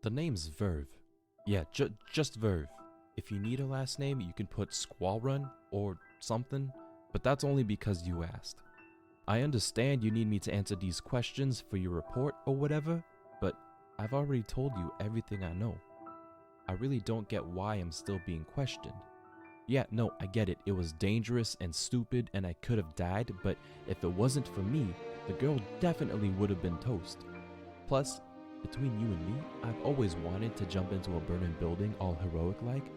The name's Verve. Yeah, just Verve. If you need a last name, you can put Squallrun or something, but that's only because you asked. I understand you need me to answer these questions for your report or whatever, but I've already told you everything I know. I really don't get why I'm still being questioned. Yeah, no, I get it. It was dangerous and stupid and I could have died, but if it wasn't for me, the girl definitely would have been toast. Plus, between you and me, I've always wanted to jump into a burning building all heroic-like.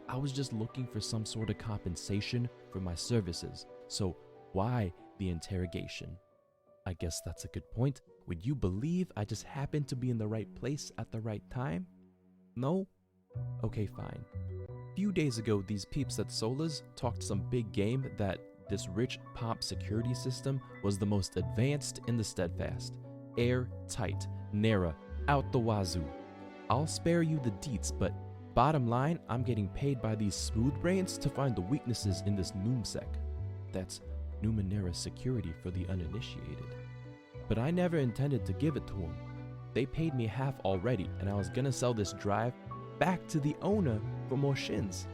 I was just looking for some sort of compensation for my services, so why the interrogation? I guess that's a good point. Would you believe I just happened to be in the right place at the right time? No? Okay, fine. Few days ago, these peeps at Solas talked some big game that this rich pop security system was the most advanced in the Steadfast. Airtight, Nera, out the wazoo. I'll spare you the deets, but bottom line, I'm getting paid by these smooth brains to find the weaknesses in this Numsec. That's Numenera security for the uninitiated. But I never intended to give it to them. They paid me half already, and I was gonna sell this drive back to the owner for more shins.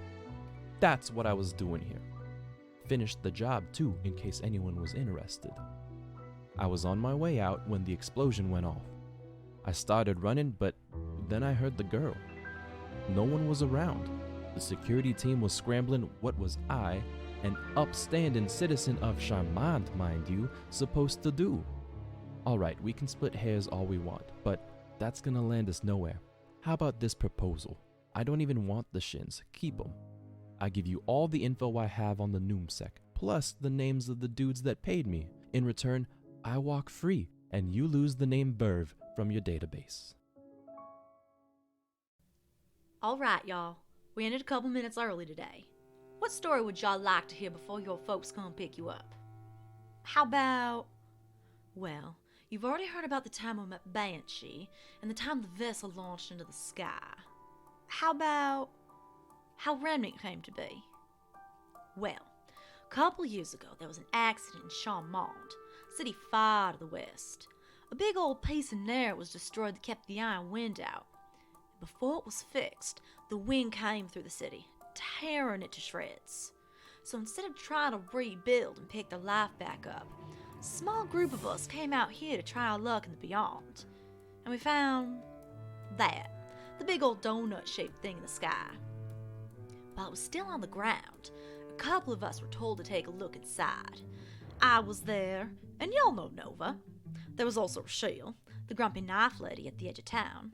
That's what I was doing here. Finished the job too, in case anyone was interested. I was on my way out when the explosion went off. I started running, but then I heard the girl. No one was around. The security team was scrambling. What was I, an upstanding citizen of Charmant, mind you, supposed to do? Alright, we can split hairs all we want, but that's gonna land us nowhere. How about this proposal? I don't even want the shins, keep them. I give you all the info I have on the Numsec, plus the names of the dudes that paid me. In return, I walk free, and you lose the name Verve from your database. Alright, y'all. We ended a couple minutes early today. What story would y'all like to hear before your folks come pick you up? How about... Well, you've already heard about the time we met Banshee, and the time the vessel launched into the sky. How about... how Remnant came to be? Well, a couple years ago there was an accident in Charmant, a city far to the west. A big old piece of Numenera was destroyed that kept the iron wind out. Before it was fixed, the wind came through the city, tearing it to shreds. So instead of trying to rebuild and pick their life back up, a small group of us came out here to try our luck in the beyond. And we found that, the big old donut-shaped thing in the sky. While it was still on the ground, a couple of us were told to take a look inside. I was there, and y'all know Nova. There was also Rochelle, the grumpy knife lady at the edge of town,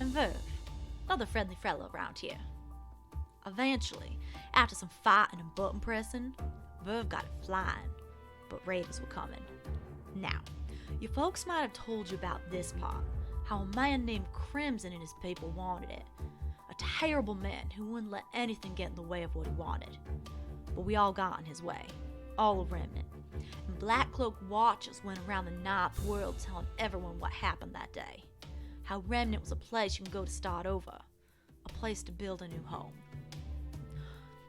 and Verve, another friendly fellow around here. Eventually, after some fighting and button pressing, Verve got it flying, but raiders were coming. Now, your folks might have told you about this part, how a man named Crimson and his people wanted it. A terrible man who wouldn't let anything get in the way of what he wanted. But we all got in his way, all of Remnant. And Black Cloak watchers went around the ninth world telling everyone what happened that day. How Remnant was a place you can go to start over. A place to build a new home.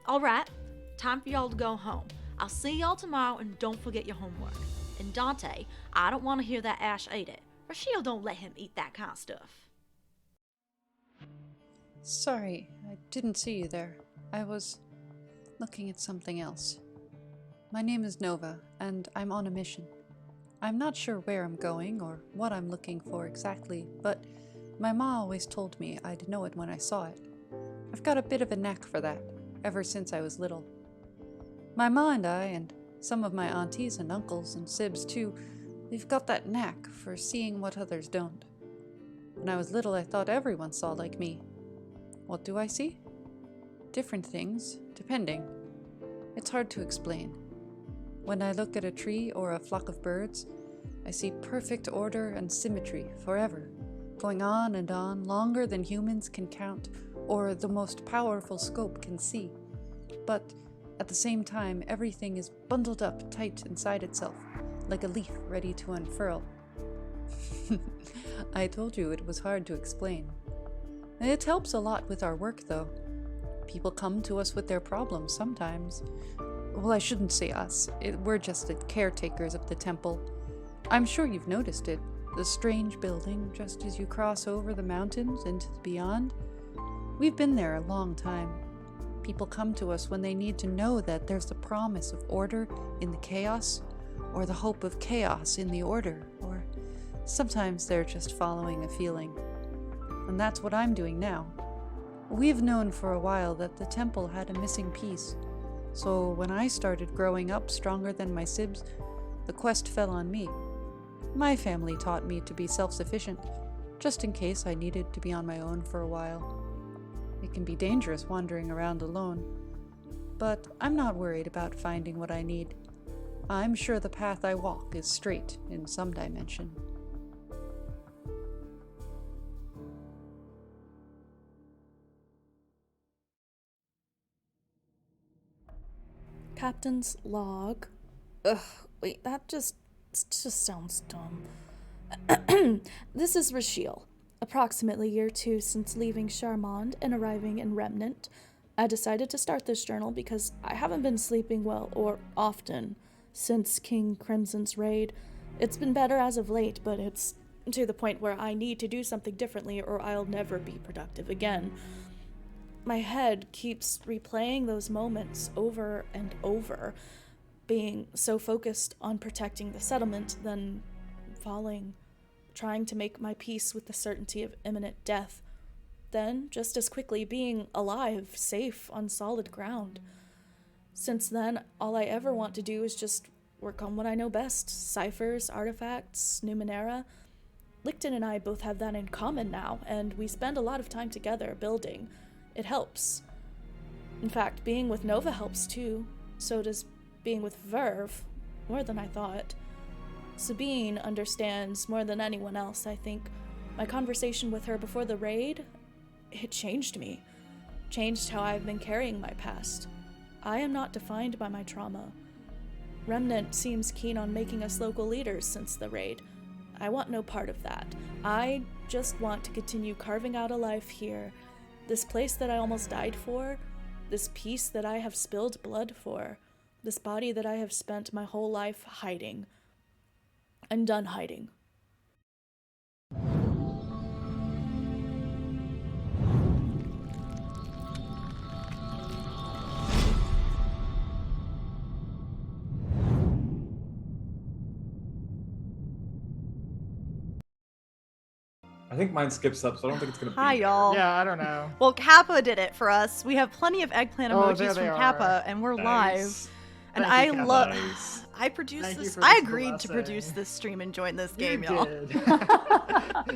Alright, time for y'all to go home. I'll see y'all tomorrow, and don't forget your homework. And Dante, I don't want to hear that Ash ate it. Rochelle don't let him eat that kind of stuff. Sorry, I didn't see you there. I was looking at something else. My name is Nova, and I'm on a mission. I'm not sure where I'm going or what I'm looking for exactly, but my ma always told me I'd know it when I saw it. I've got a bit of a knack for that, ever since I was little. My ma and I, and some of my aunties and uncles and sibs too, we've got that knack for seeing what others don't. When I was little, I thought everyone saw like me. What do I see? Different things, depending. It's hard to explain. When I look at a tree or a flock of birds, I see perfect order and symmetry forever, going on and on, longer than humans can count or the most powerful scope can see. But at the same time, everything is bundled up tight inside itself, like a leaf ready to unfurl. I told you it was hard to explain. It helps a lot with our work, though. People come to us with their problems sometimes. Well, I shouldn't say us. We're just the caretakers of the temple. I'm sure you've noticed it. the strange building just as you cross over the mountains into the beyond. We've been there a long time. People come to us when they need to know that there's the promise of order in the chaos, or the hope of chaos in the order, or sometimes they're just following a feeling. And that's what I'm doing now. We've known for a while that the temple had a missing piece, so when I started growing up stronger than my sibs, the quest fell on me. My family taught me to be self-sufficient, just in case I needed to be on my own for a while. It can be dangerous wandering around alone, but I'm not worried about finding what I need. I'm sure the path I walk is straight in some dimension. Captain's log. Ugh, wait, that just sounds dumb. This is Rashiel. Approximately year 2 since leaving Charmond and arriving in Remnant. I decided to start this journal because I haven't been sleeping well, or often, since King Crimson's raid. It's been better as of late, but it's to the point where I need to do something differently or I'll never be productive again. My head keeps replaying those moments over and over, being so focused on protecting the settlement, then falling, trying to make my peace with the certainty of imminent death, then just as quickly being alive, safe, on solid ground. Since then, all I ever want to do is just work on what I know best: ciphers, artifacts, Numenera. Licton and I both have that in common now, and we spend a lot of time together building. It helps. In fact, being with Nova helps too. So does being with Verve, more than I thought. Sabine understands more than anyone else, I think. My conversation with her before the raid, it changed me. Changed how I've been carrying my past. I am not defined by my trauma. Remnant seems keen on making us local leaders since the raid. I want no part of that. I just want to continue carving out a life here. This place that I almost died for, this peace that I have spilled blood for, this body that I have spent my whole life hiding. I'm done hiding. I think mine skips up, so I don't think it's gonna be. Hi, y'all. Yeah, I don't know. Well, Kappa did it for us. We have plenty of eggplant Oh, emojis there from they are. Kappa, and we're live. Nice. And Thank you, I Kappa. love. Nice. I produced Thank you this. for I this agreed to blessing. produce this stream and join this You game, y'all. did.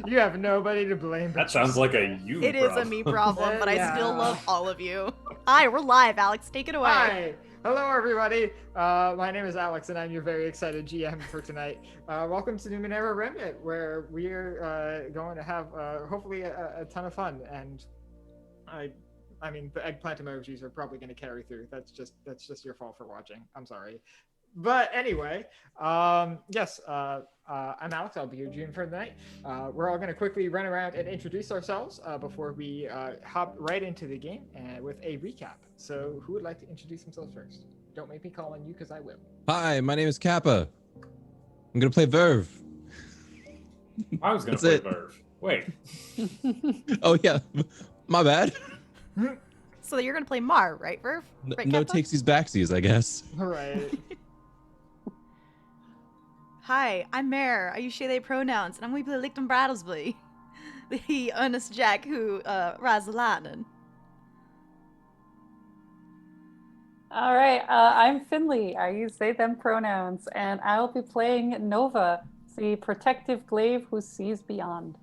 You have nobody to blame. That sounds like a you. It is a problem. me problem, but I Yeah. still love all of you. Hi, we're live. Alex, take it away. Hi. Hello, everybody. My name is Alex, and I'm your very excited GM for tonight. Welcome to Numenera Remnant, where we're going to have hopefully a ton of fun. And I mean, the eggplant emojis are probably going to carry through. That's just your fault for watching. I'm sorry. But anyway, yes, I'm Alex. I'll be your GM for the night. We're all going to quickly run around and introduce ourselves before we hop right into the game with a recap. So who would like to introduce themselves first? Don't make me call on you because I will. Hi, my name is Kappa. I'm gonna play Verve. I was gonna That's play it. Verve. Wait. Oh yeah, my bad. So you're gonna play Mar, right, Verve? Right, No Kappa? takesies backsies, I guess. All right. Hi, I'm Mare. I use she, they pronouns, and I'm going to play Lichtenn Brattlesby, the earnest Jack who rides the lightning. All right, I'm Finley. I use they, them pronouns, and I'll be playing Nova, the protective glaive who sees beyond.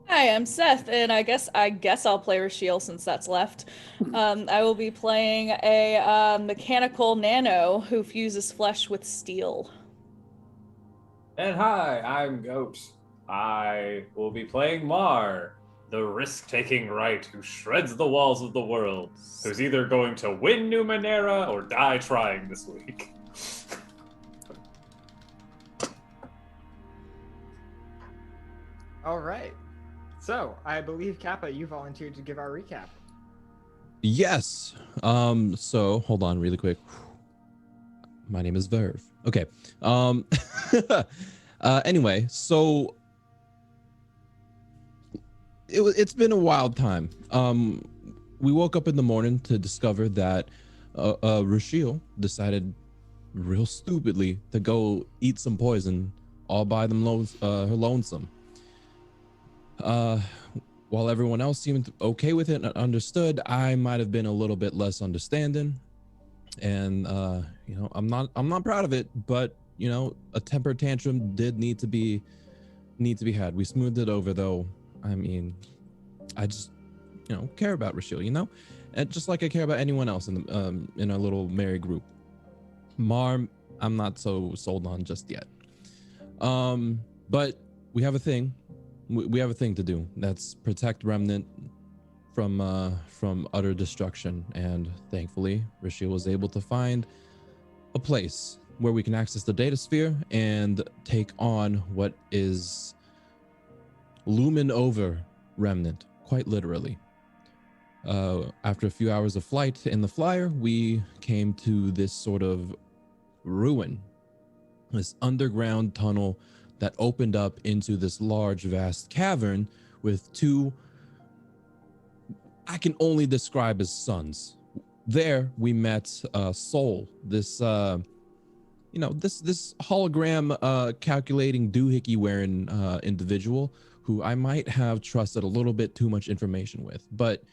Hi, I'm Seth, and I guess I'll play Rashiel since that's left. I will be playing a mechanical nano who fuses flesh with steel. And hi, I'm Goat. I will be playing Mar, the risk-taking right who shreds the walls of the world, who's either going to win Numenera or die trying this week. All right. So I believe Kappa, you volunteered to give our recap. Yes. So hold on really quick. My name is Verve. Okay. Anyway, so it's been a wild time. We woke up in the morning to discover that Rashil decided real stupidly to go eat some poison all by her lonesome. While everyone else seemed okay with it and understood, I might have been a little bit less understanding. And I'm not proud of it, but a temper tantrum did need to be had. We smoothed it over though. I mean, I just care about Rashil, and just like I care about anyone else in a little merry group. Mar, I'm not so sold on just yet. But we have a thing. We have a thing to do. That's protect Remnant from utter destruction. And thankfully, Rashil was able to find a place where we can access the data sphere and take on what is looming over Remnant, quite literally. After a few hours of flight in the flyer, we came to this sort of ruin, this underground tunnel that opened up into this large, vast cavern with two I can only describe as suns. There we met Soul, this this hologram calculating doohickey wearing individual who I might have trusted a little bit too much information with, but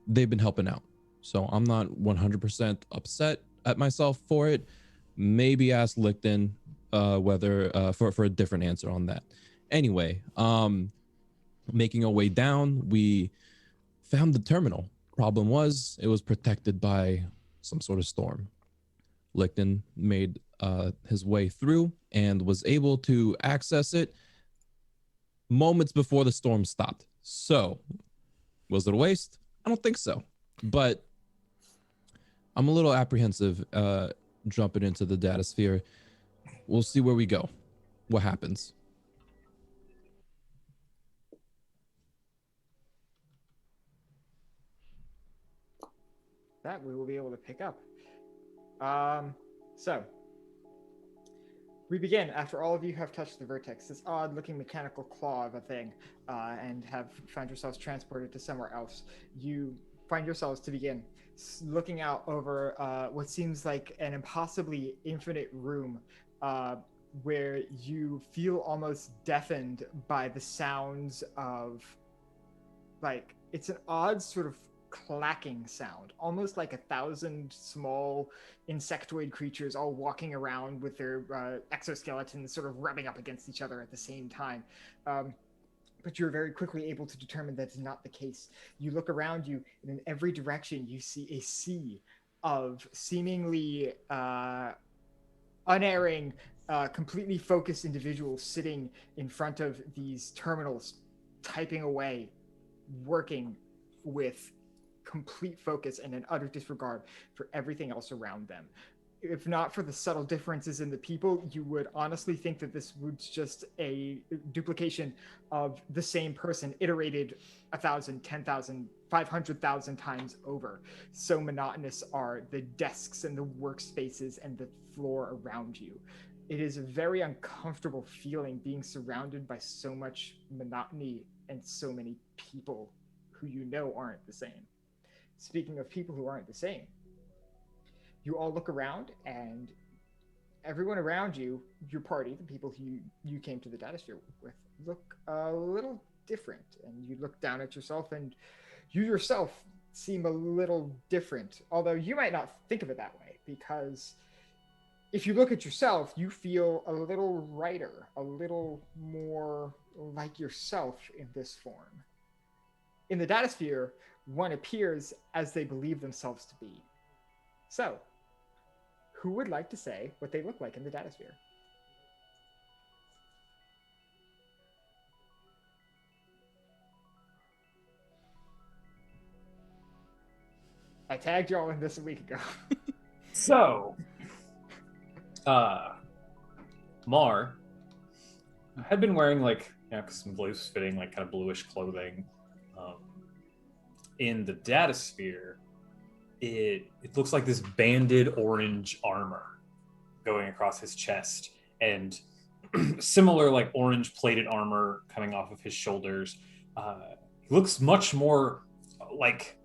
they've been helping out. So I'm not 100% upset at myself for it. Maybe ask Lichten whether for a different answer on that. Anyway, making our way down, we found the terminal. Problem was, it was protected by some sort of storm. Lichten made his way through and was able to access it moments before the storm stopped. So, was it a waste? I don't think so. But I'm a little apprehensive jumping into the data sphere. We'll see where we go. What happens? That we will be able to pick up. So we begin after all of you have touched the vertex, this odd-looking mechanical claw of a thing, and have found yourselves transported to somewhere else. You find yourselves to begin looking out over what seems like an impossibly infinite room, where you feel almost deafened by the sounds of, like, it's an odd sort of clacking sound, almost like 1,000 small insectoid creatures all walking around with their exoskeletons sort of rubbing up against each other at the same time. But you're very quickly able to determine that is not the case. You look around you, and in every direction you see a sea of seemingly unerring, completely focused individuals sitting in front of these terminals, typing away, working with complete focus and an utter disregard for everything else around them. If not for the subtle differences in the people, you would honestly think that this was just a duplication of the same person iterated 1,000, 10,000, 500,000 times over. So monotonous are the desks and the workspaces and the floor around you. It is a very uncomfortable feeling being surrounded by so much monotony and so many people who aren't the same. Speaking of people who aren't the same, you all look around, and everyone around you, your party, the people who you came to the data sphere with, look a little different. And you look down at yourself, and you yourself seem a little different. Although you might not think of it that way, because if you look at yourself, you feel a little righter, a little more like yourself in this form. In the data sphere, one appears as they believe themselves to be. So, who would like to say what they look like in the data sphere? I tagged y'all in this a week ago. So, Mar had been wearing some loose-fitting, kind of bluish clothing. In the data sphere, it looks like this banded orange armor going across his chest, and similar like orange plated armor coming off of his shoulders. He looks much more like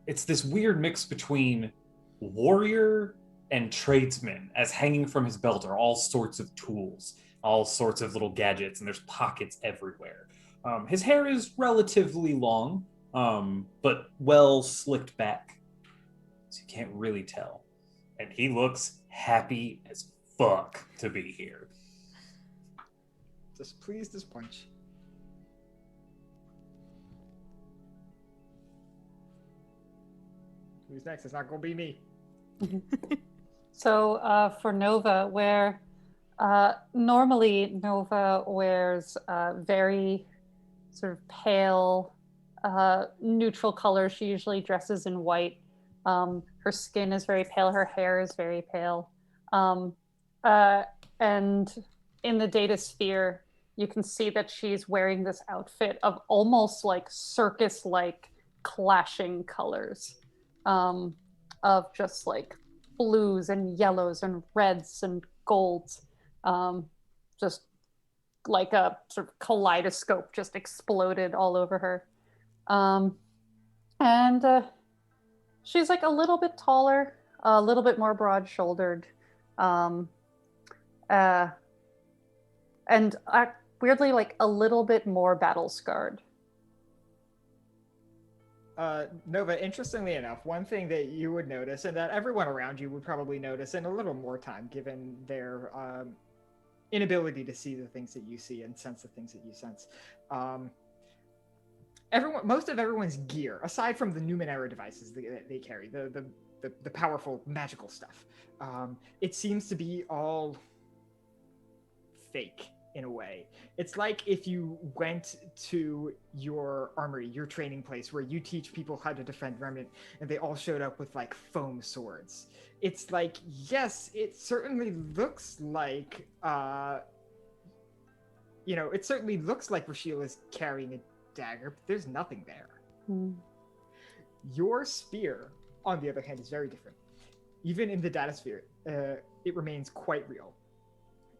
it's this weird mix between warrior and tradesman, as hanging from his belt are all sorts of tools, all sorts of little gadgets, and there's pockets everywhere. His hair is relatively long, but well slicked back, so you can't really tell. And he looks happy as fuck to be here. Just pleased as punch. Who's next? It's not gonna be me. So for Nova, where normally Nova wears very sort of pale, neutral colors. She usually dresses in white. Her skin is very pale. Her hair is very pale. And in the data sphere, you can see that she's wearing this outfit of almost like circus-like clashing colors, of just like blues and yellows and reds and golds, just like a sort of kaleidoscope just exploded all over her. And she's like a little bit taller, a little bit more broad-shouldered, and weirdly like a little bit more battle-scarred. Nova, interestingly enough, one thing that you would notice, and that everyone around you would probably notice in a little more time, given their inability to see the things that you see and sense the things that you sense. Most of everyone's gear, aside from the Numenera devices that they carry, the powerful magical stuff, it seems to be all fake in a way. It's like if you went to your armory, your training place where you teach people how to defend Remnant, and they all showed up with like foam swords. It's like, yes, it certainly looks like, it certainly looks like Rashiel is carrying a dagger, but there's nothing there. Your spear, on the other hand, is very different. Even in the data sphere, it remains quite real.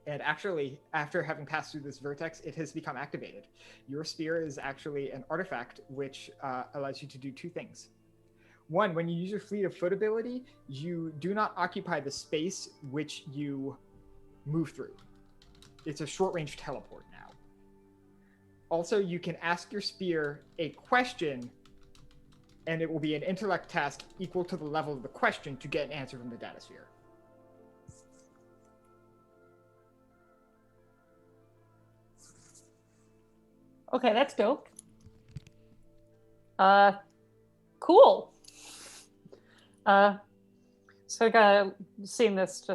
And actually, after having passed through this vertex, it has become activated. Your spear is actually an artifact which allows you to do two things. One, when you use your fleet of foot ability, you do not occupy the space which you move through. It's a short-range teleport now. Also, you can ask your spear a question, and it will be an intellect task equal to the level of the question to get an answer from the data sphere. Okay, that's dope. Cool. So I got seeing this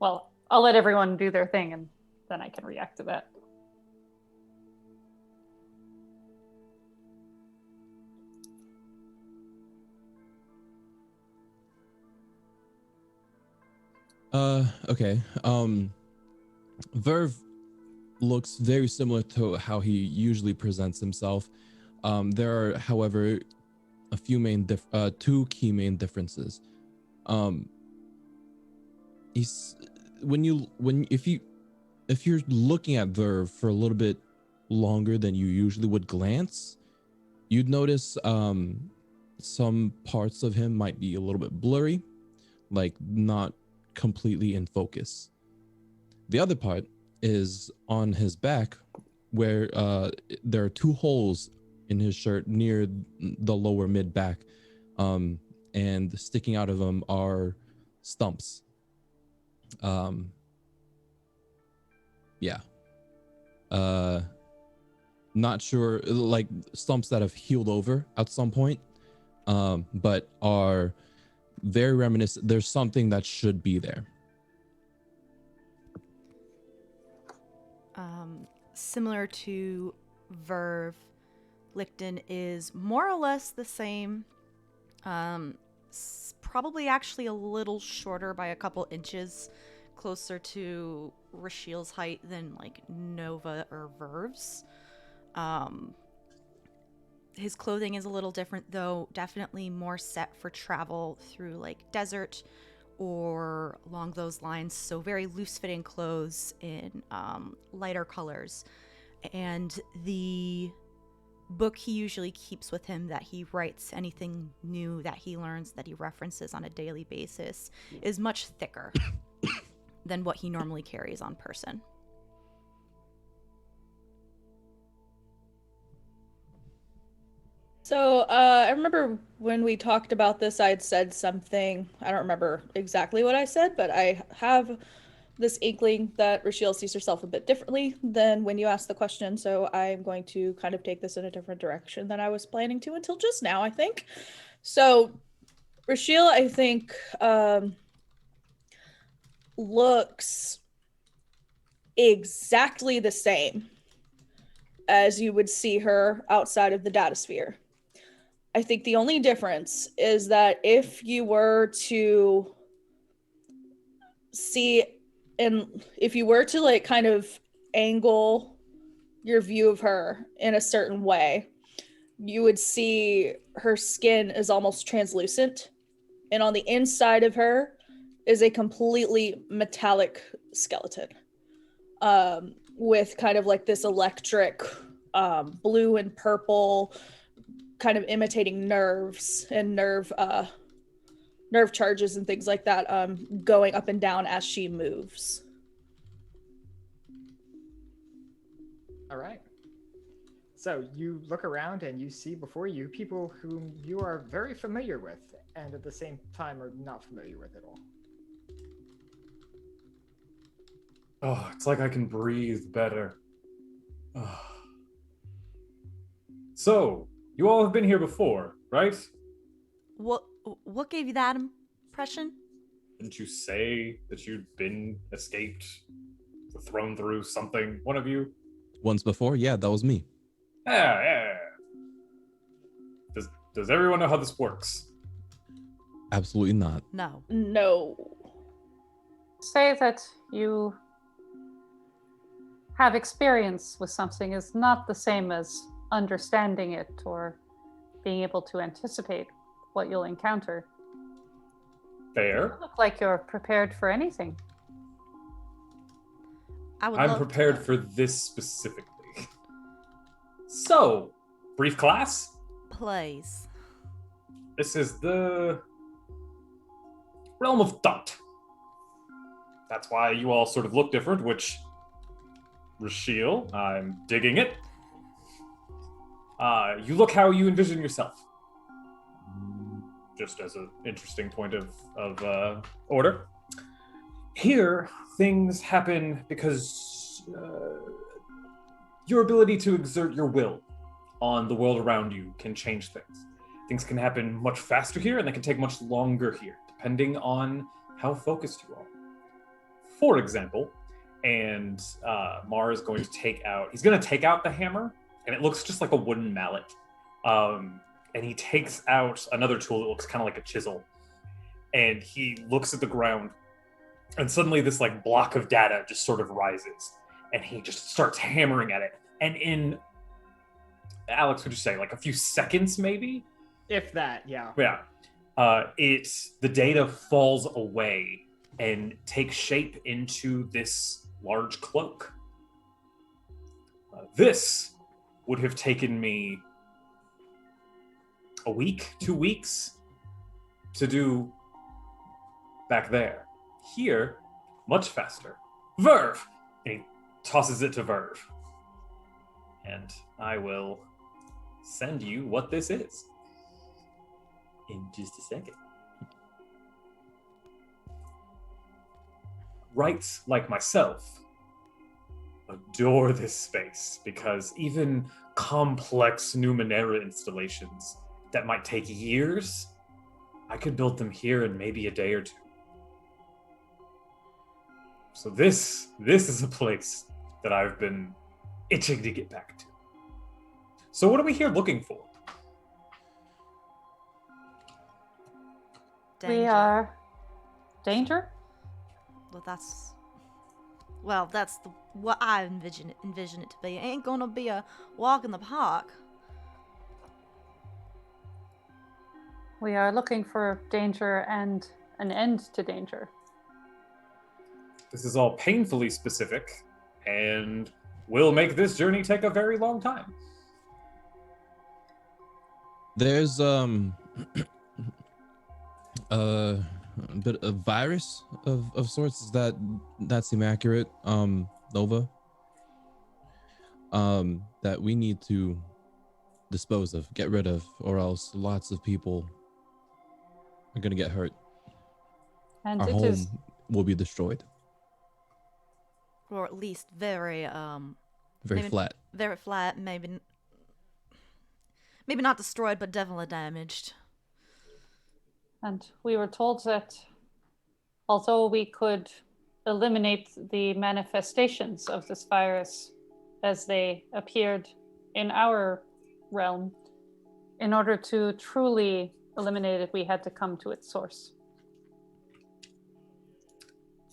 I'll let everyone do their thing and then I can react to that. Okay. Verve looks very similar to how he usually presents himself. There are, however, a few two key main differences. If you're looking at Verve for a little bit longer than you usually would glance, you'd notice some parts of him might be a little bit blurry, like not completely in focus. The other part is on his back, where there are two holes in his shirt near the lower mid back, and sticking out of them are stumps. Not sure, like stumps that have healed over at some point, but are very reminiscent. There's something that should be there. Similar to Verve, Licton is more or less the same. Probably actually a little shorter by a couple inches, closer to Rashiel's height than like Nova or Verve's. His clothing is a little different though, definitely more set for travel through like desert or along those lines. So very loose-fitting clothes in lighter colors. And the book he usually keeps with him that he writes anything new that he learns, that he references on a daily basis, is much thicker than what he normally carries on person. So, I remember when we talked about this, I'd said something. I don't remember exactly what I said, but I have this inkling that Rachel sees herself a bit differently than when you asked the question. So, I'm going to kind of take this in a different direction than I was planning to until just now, I think. So, Rachel, I think, looks exactly the same as you would see her outside of the data sphere. I think the only difference is that if you were to see, and if you were to like kind of angle your view of her in a certain way, you would see her skin is almost translucent. And on the inside of her is a completely metallic skeleton, with kind of like this electric blue and purple, kind of imitating nerves and nerve charges and things like that, going up and down as she moves. All right. So you look around and you see before you people whom you are very familiar with, and at the same time are not familiar with at all. Oh, it's like I can breathe better. Oh. So, you all have been here before, right? What gave you that impression? Didn't you say that you'd been escaped, thrown through something? One of you? Once before, yeah, that was me. Yeah. Does everyone know how this works? Absolutely not. No. Say that you have experience with something is not the same as understanding it or being able to anticipate what you'll encounter. Fair. You look like you're prepared for anything. I'm prepared for this specifically. So, brief class? Please. This is the realm of thought. That's why you all sort of look different, which, Rachel, I'm digging it. You look how you envision yourself. Just as an interesting point of order. Here, things happen because your ability to exert your will on the world around you can change things. Things can happen much faster here, and they can take much longer here, depending on how focused you are. For example, and Mar is going to take out the hammer, and it looks just like a wooden mallet. And he takes out another tool that looks kind of like a chisel, and he looks at the ground, and suddenly this like block of data just sort of rises, and he just starts hammering at it. And in, Alex, would you say like a few seconds, maybe? If that, yeah. Yeah. The data falls away and takes shape into this large cloak. This would have taken me a week, 2 weeks to do back there. Here, much faster. Verve! And he tosses it to Verve. And I will send you what this is in just a second. Wrights like myself adore this space because even complex Numenera installations that might take years, I could build them here in maybe a day or two. So this is a place that I've been itching to get back to. So what are we here looking for? Danger. We are danger? Well, that's what I envision it to be. It ain't gonna be a walk in the park. We are looking for danger and an end to danger. This is all painfully specific, and will make this journey take a very long time. There's a bit of virus of sorts. Is that seem accurate, Nova? That we need to dispose of, get rid of, or else lots of people are gonna get hurt. And Our it home is will be destroyed. Or at least very Very maybe flat. very flat, maybe not destroyed, but definitely damaged. And we were told that although we could eliminate the manifestations of this virus as they appeared in our realm, in order to truly eliminate it, we had to come to its source.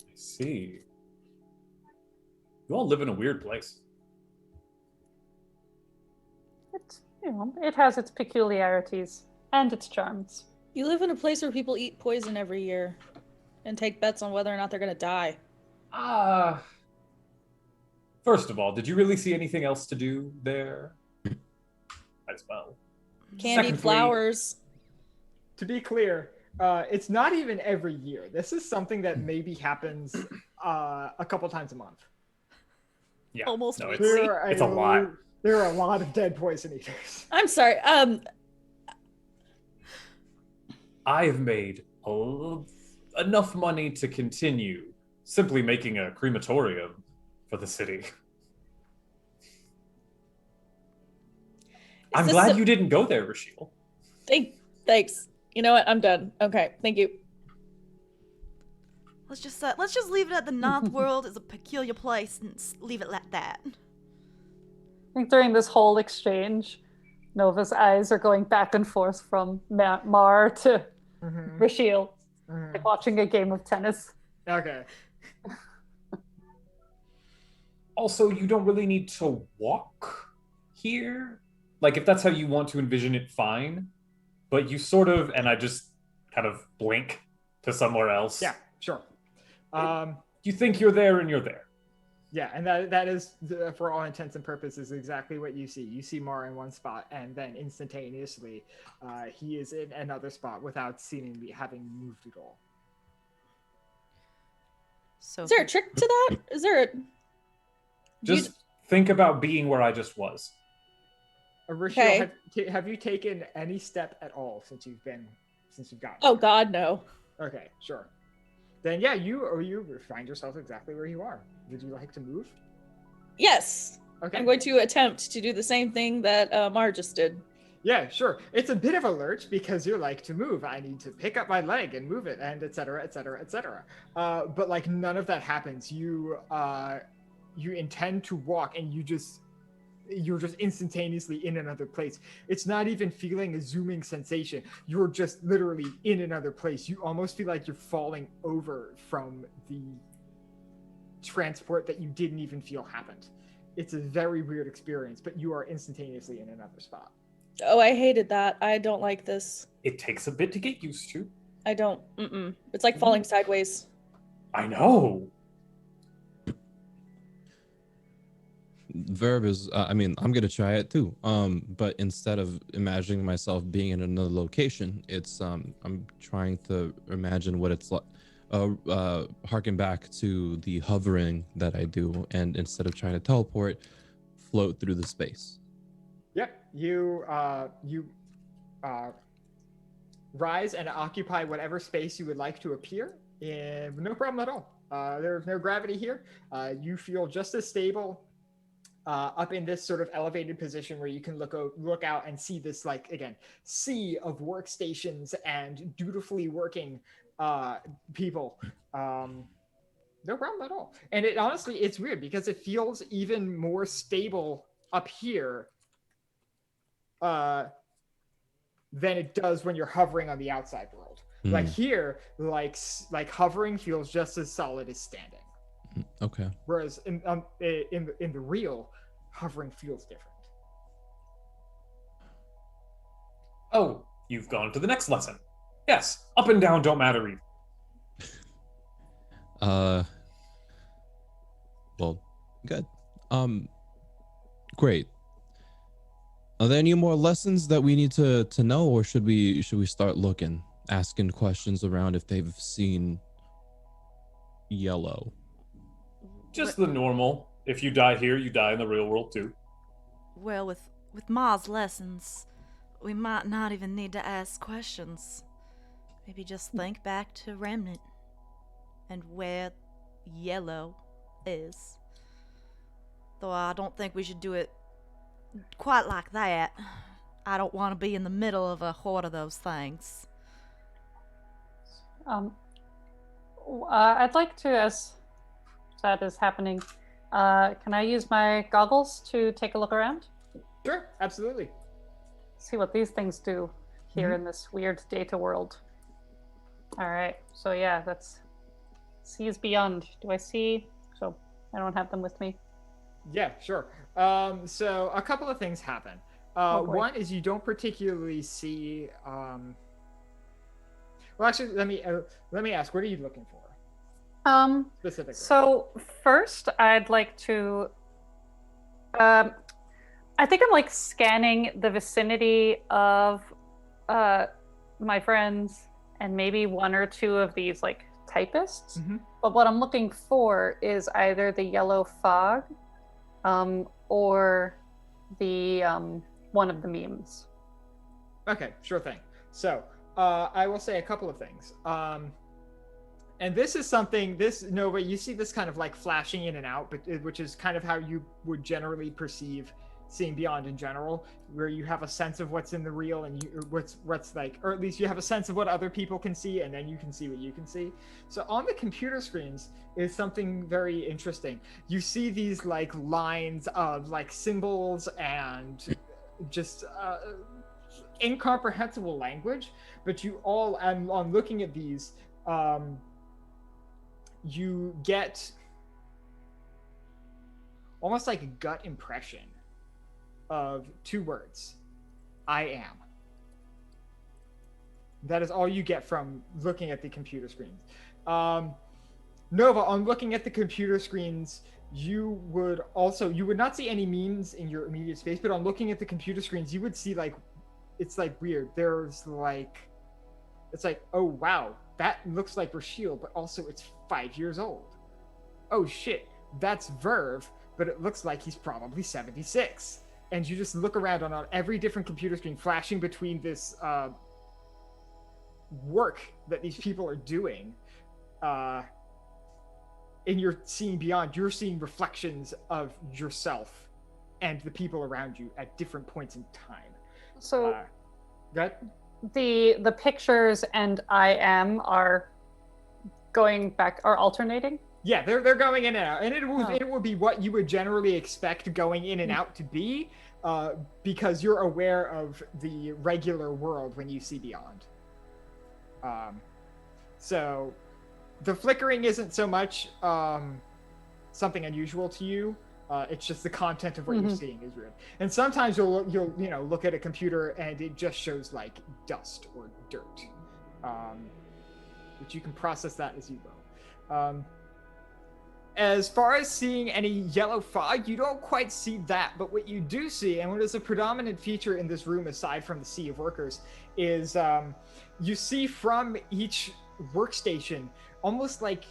I see. You all live in a weird place. It has its peculiarities and its charms. You live in a place where people eat poison every year and take bets on whether or not they're going to die. First of all, did you really see anything else to do there? As well. Candy, Secondly, flowers. To be clear, it's not even every year. This is something that maybe happens a couple times a month. Yeah, Almost no, weekly. it's a lot. There are a lot of dead poison eaters. I'm sorry. I've made enough money to continue simply making a crematorium for the city. I'm glad you didn't go there, Rashiel. Thanks. You know what? I'm done. Okay, thank you. Let's just leave it at the Ninth World is a peculiar place and leave it like that. I think during this whole exchange, Nova's eyes are going back and forth from Mar to Rashiel, like watching a game of tennis. Okay. Also, you don't really need to walk here. Like, if that's how you want to envision it, fine. But you sort of, and I just kind of blink to somewhere else. Yeah, sure. You think you're there and you're there. Yeah, and that is, for all intents and purposes, exactly what you see. You see Mar in one spot, and then instantaneously, he is in another spot without seemingly having moved at all. So Is there a trick to that? Is there a... Just think about being where I just was. Rishiel, have you taken any step at all since you've gotten Oh here? God, no. Okay, sure. Then yeah, you find yourself exactly where you are. Would you like to move? Yes. Okay. I'm going to attempt to do the same thing that Mar just did. Yeah, sure. It's a bit of a lurch because you're like, to move, I need to pick up my leg and move it, and et cetera, et cetera, et cetera. But like none of that happens. You intend to walk, and you're just instantaneously in another place. It's not even feeling a zooming sensation. You're just literally in another place. You almost feel like you're falling over from the transport that you didn't even feel happened. It's a very weird experience, but you are instantaneously in another spot. Oh, I hated that. I don't like this. It takes a bit to get used to. I don't. It's like falling sideways. I know. Verb is, I'm going to try it too. But instead of imagining myself being in another location, it's, I'm trying to imagine what it's like, harken back to the hovering that I do. And instead of trying to teleport, float through the space. Yep. You rise and occupy whatever space you would like to appear. No problem at all. There's no gravity here. You feel just as stable up in this sort of elevated position where you can look out and see this, like, again, sea of workstations and dutifully working people. No problem at all. And it honestly, it's weird because it feels even more stable up here than it does when you're hovering on the outside world. Like here, like hovering feels just as solid as standing. Okay. Whereas in the real, hovering feels different. Oh, you've gone to the next lesson. Yes, up and down don't matter either. Uh, well, good. Great. Are there any more lessons that we need to know, or should we start looking, asking questions around if they've seen yellow? Just the normal. If you die here, you die in the real world too. Well, with Ma's lessons, we might not even need to ask questions. Maybe just think back to Remnant and where yellow is. Though I don't think we should do it quite like that. I don't want to be in the middle of a horde of those things. I'd like to, as that is happening, can I use my goggles to take a look around? Sure, absolutely. See what these things do here in this weird data world. All right, so yeah, that's sees beyond. Do I see? So I don't have them with me. Yeah, sure. So a couple of things happen. Oh, boy. One is you don't particularly see. Well, actually, let me ask. What are you looking for specifically? So first, I'd like to. I think I'm like scanning the vicinity of my friends and maybe one or two of these like typists. But what I'm looking for is either the yellow fog, or the one of the memes. Okay, sure thing. So I will say a couple of things. And this is something, Nova, you see this kind of like flashing in and out, but which is kind of how you would generally perceive seeing beyond in general, where you have a sense of what's in the real and what's like, or at least you have a sense of what other people can see, and then you can see what you can see. So on the computer screens is something very interesting. You see these like lines of like symbols and just incomprehensible language, but you all, and on looking at these, you get almost like a gut impression of two words: I am. That is all you get from looking at the computer screens. Nova, on looking at the computer screens, you would not see any memes in your immediate space, but on looking at the computer screens, you would see like, it's like weird. There's like, it's like, oh wow, that looks like Rashiel, but also it's 5 years old. Oh shit, that's Verve, but it looks like he's probably 76. And you just look around on every different computer screen, flashing between this work that these people are doing. And you're seeing beyond, you're seeing reflections of yourself and the people around you at different points in time. So good. The pictures and I am are going back, are alternating. Yeah, they're going in and out, and it will be what you would generally expect going in and out to be, because you're aware of the regular world when you see beyond. So the flickering isn't so much something unusual to you. It's just the content of what you're seeing is weird. And sometimes you'll look at a computer and it just shows like dust or dirt, which you can process that as you will. As far as seeing any yellow fog, you don't quite see that, but what you do see, and what is a predominant feature in this room aside from the sea of workers, is you see from each workstation almost like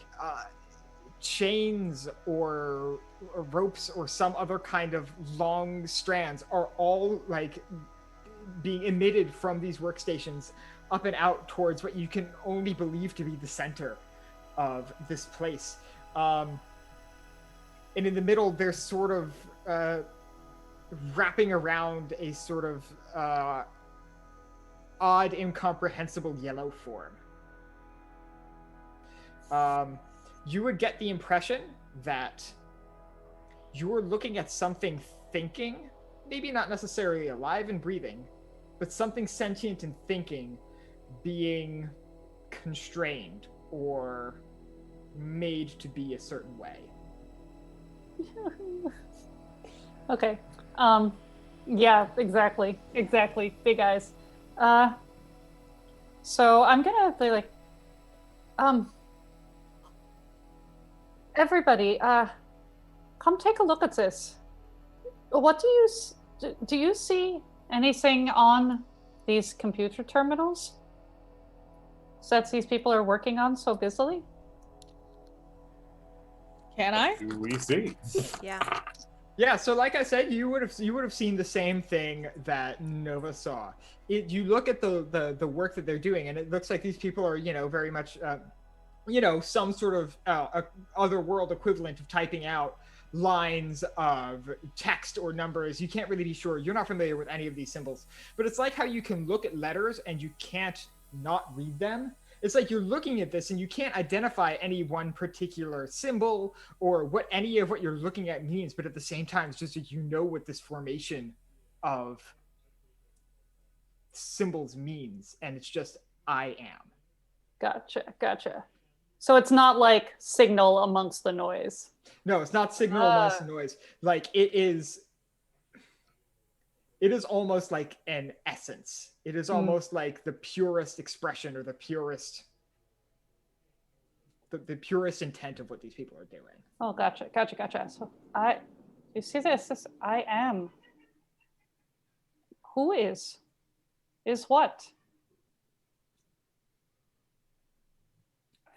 chains or ropes or some other kind of long strands are all like being emitted from these workstations up and out towards what you can only believe to be the center of this place. And in the middle, they're sort of wrapping around a sort of odd, incomprehensible yellow form. You would get the impression that you were looking at something thinking, maybe not necessarily alive and breathing, but something sentient and thinking being constrained or made to be a certain way. Okay. Yeah, exactly. Big eyes. So I'm gonna be like, everybody, come take a look at this. What do you see anything on these computer terminals that these people are working on so busily? Can I? Do we see? Yeah. Yeah, so like I said, you would have seen the same thing that Nova saw. You look at the work that they're doing, and it looks like these people are, very much, some sort of other world equivalent of typing out lines of text or numbers. You can't really be sure. You're not familiar with any of these symbols, but it's like how you can look at letters and you can't not read them. It's like you're looking at this and you can't identify any one particular symbol or what any of what you're looking at means, but at the same time, it's just like what this formation of symbols means, and it's just I am. Gotcha. So it's not like signal amongst the noise. No, it's not signal amongst the noise. Like it is almost like an essence. It is almost like the purest expression or the purest intent of what these people are doing. Oh, gotcha. So you see this I am. Who is what?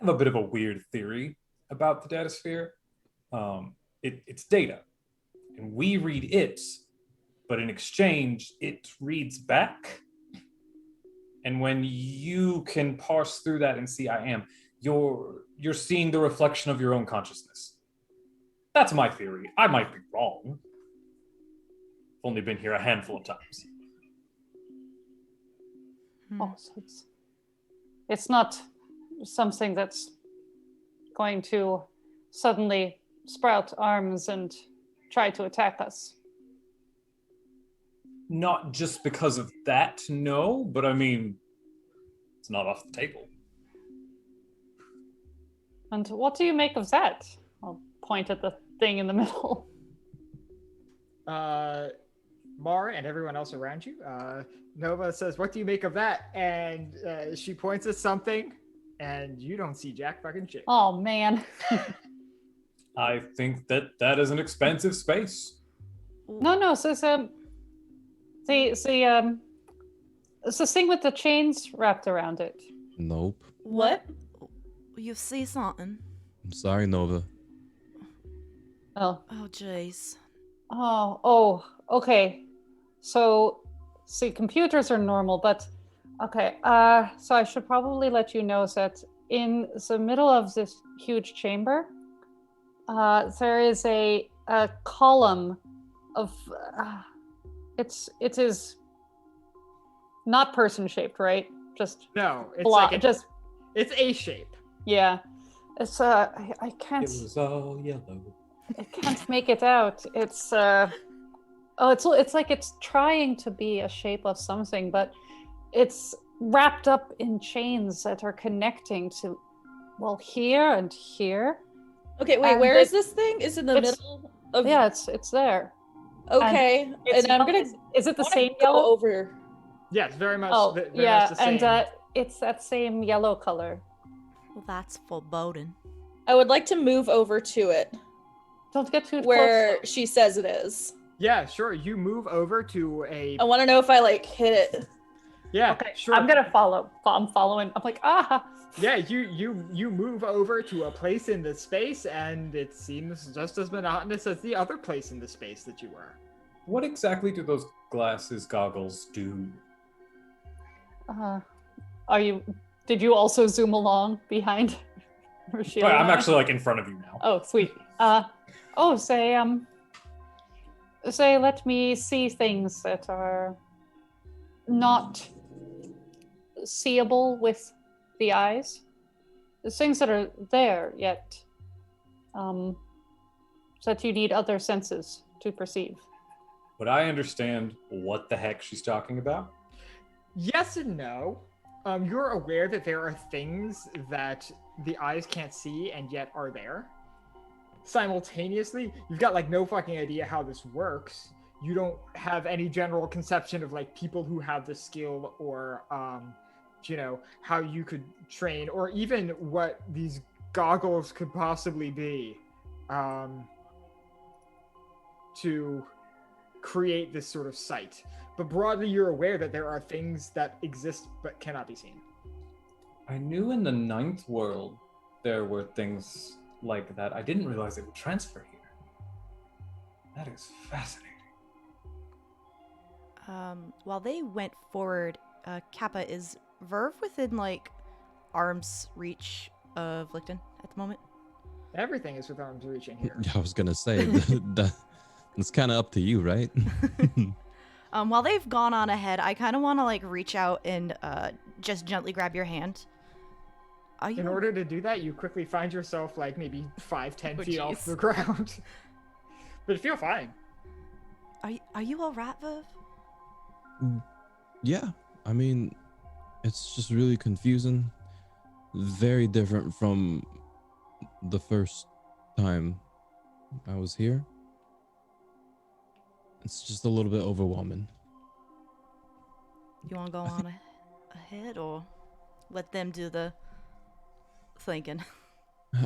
I have a bit of a weird theory about the data sphere. It's data, and we read it, but in exchange, it reads back. And when you can parse through that and see I am, you're seeing the reflection of your own consciousness. That's my theory. I might be wrong. I've only been here a handful of times. Oh, so it's not something that's going to suddenly sprout arms and try to attack us. Not just because of that, no, but I mean, it's not off the table. And what do you make of that? I'll point at the thing in the middle. Mara and everyone else around you, Nova says, "What do you make of that?" And she points at something, and you don't see jack fucking shit. Oh, man. I think that is an expensive space. No, so it's the thing with the chains wrapped around it. Nope. What? You see something? I'm sorry, Nova. Oh. Oh, jeez. Oh, okay. So, see, computers are normal, but okay. So I should probably let you know that in the middle of this huge chamber, there is a column of. It is not person shaped, right? Just No, it's it's a shape. Yeah. It's I can't. It was all yellow. I can't make it out. It's it's like it's trying to be a shape of something, but it's wrapped up in chains that are connecting to, well, here and here. Okay, wait, And where is this thing? Is it in the middle of... Yeah, it's there. Okay, and I'm gonna... Is it the same go yellow? over? Yes, very much. Oh, very yeah, much the same. and it's that same yellow color. Well, that's foreboding. I would like to move over to it. Don't get too where close. she says it is. Yeah, sure. You move over to a... I want to know if I, like, hit it. Yeah, okay, sure. I'm gonna follow. I'm following. I'm like, ah. Yeah, you move over to a place in the space, and it seems just as monotonous as the other place in the space that you were. What exactly do those goggles do? Did you also zoom along behind Rochelle? I'm actually like in front of you now. Oh, sweet. Say let me see things that are not seeable with the eyes. The things that are there yet that you need other senses to perceive. Would I understand what the heck she's talking about? Yes and no. You're aware that there are things that the eyes can't see and yet are there. Simultaneously, you've got like no fucking idea how this works. You don't have any general conception of like people who have the skill or how you could train or even what these goggles could possibly be. to create this sort of site. But broadly, you're aware that there are things that exist but cannot be seen. I knew in the ninth world there were things like that. I didn't realize they would transfer here. That is fascinating. While they went forward, Kappa, is Verve within, like, arm's reach of Licton at the moment? Everything is with arm's reach in here. I was gonna say it's kind of up to you, right? While they've gone on ahead, I kind of want to, like, reach out and just gently grab your hand. In order to do that, you quickly find yourself like maybe 5-10 feet off jeez. the ground. But you feel fine. Are you all right, Verve? Yeah, I mean, it's just really confusing. Very different from the first time I was here. It's just a little bit overwhelming. You want to go on ahead, or let them do the thinking?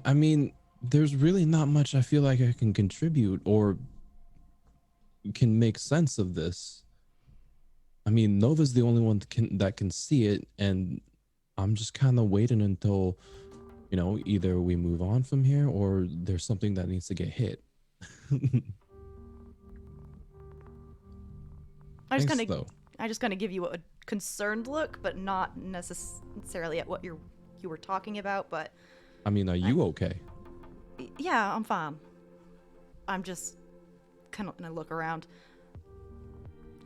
I mean, there's really not much I feel like I can contribute or can make sense of this. I mean, Nova's the only one that can see it, and I'm just kind of waiting until, either we move on from here or there's something that needs to get hit. I just kind of give you a concerned look, but not necessarily at what you were talking about. But I mean, are you okay? Yeah, I'm fine. I'm just kind of gonna look around.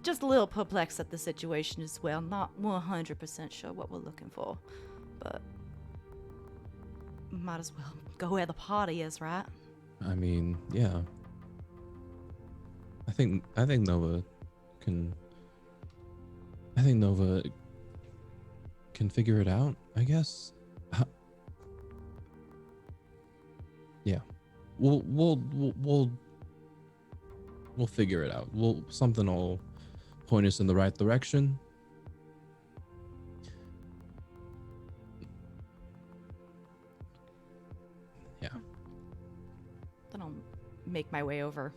Just a little perplexed at the situation as well. Not 100% sure what we're looking for, but might as well go where the party is, right? I mean, yeah. I think Nova can. I think Nova can figure it out, I guess. Yeah, we'll figure it out. Something will point us in the right direction. Yeah. Then I'll make my way over.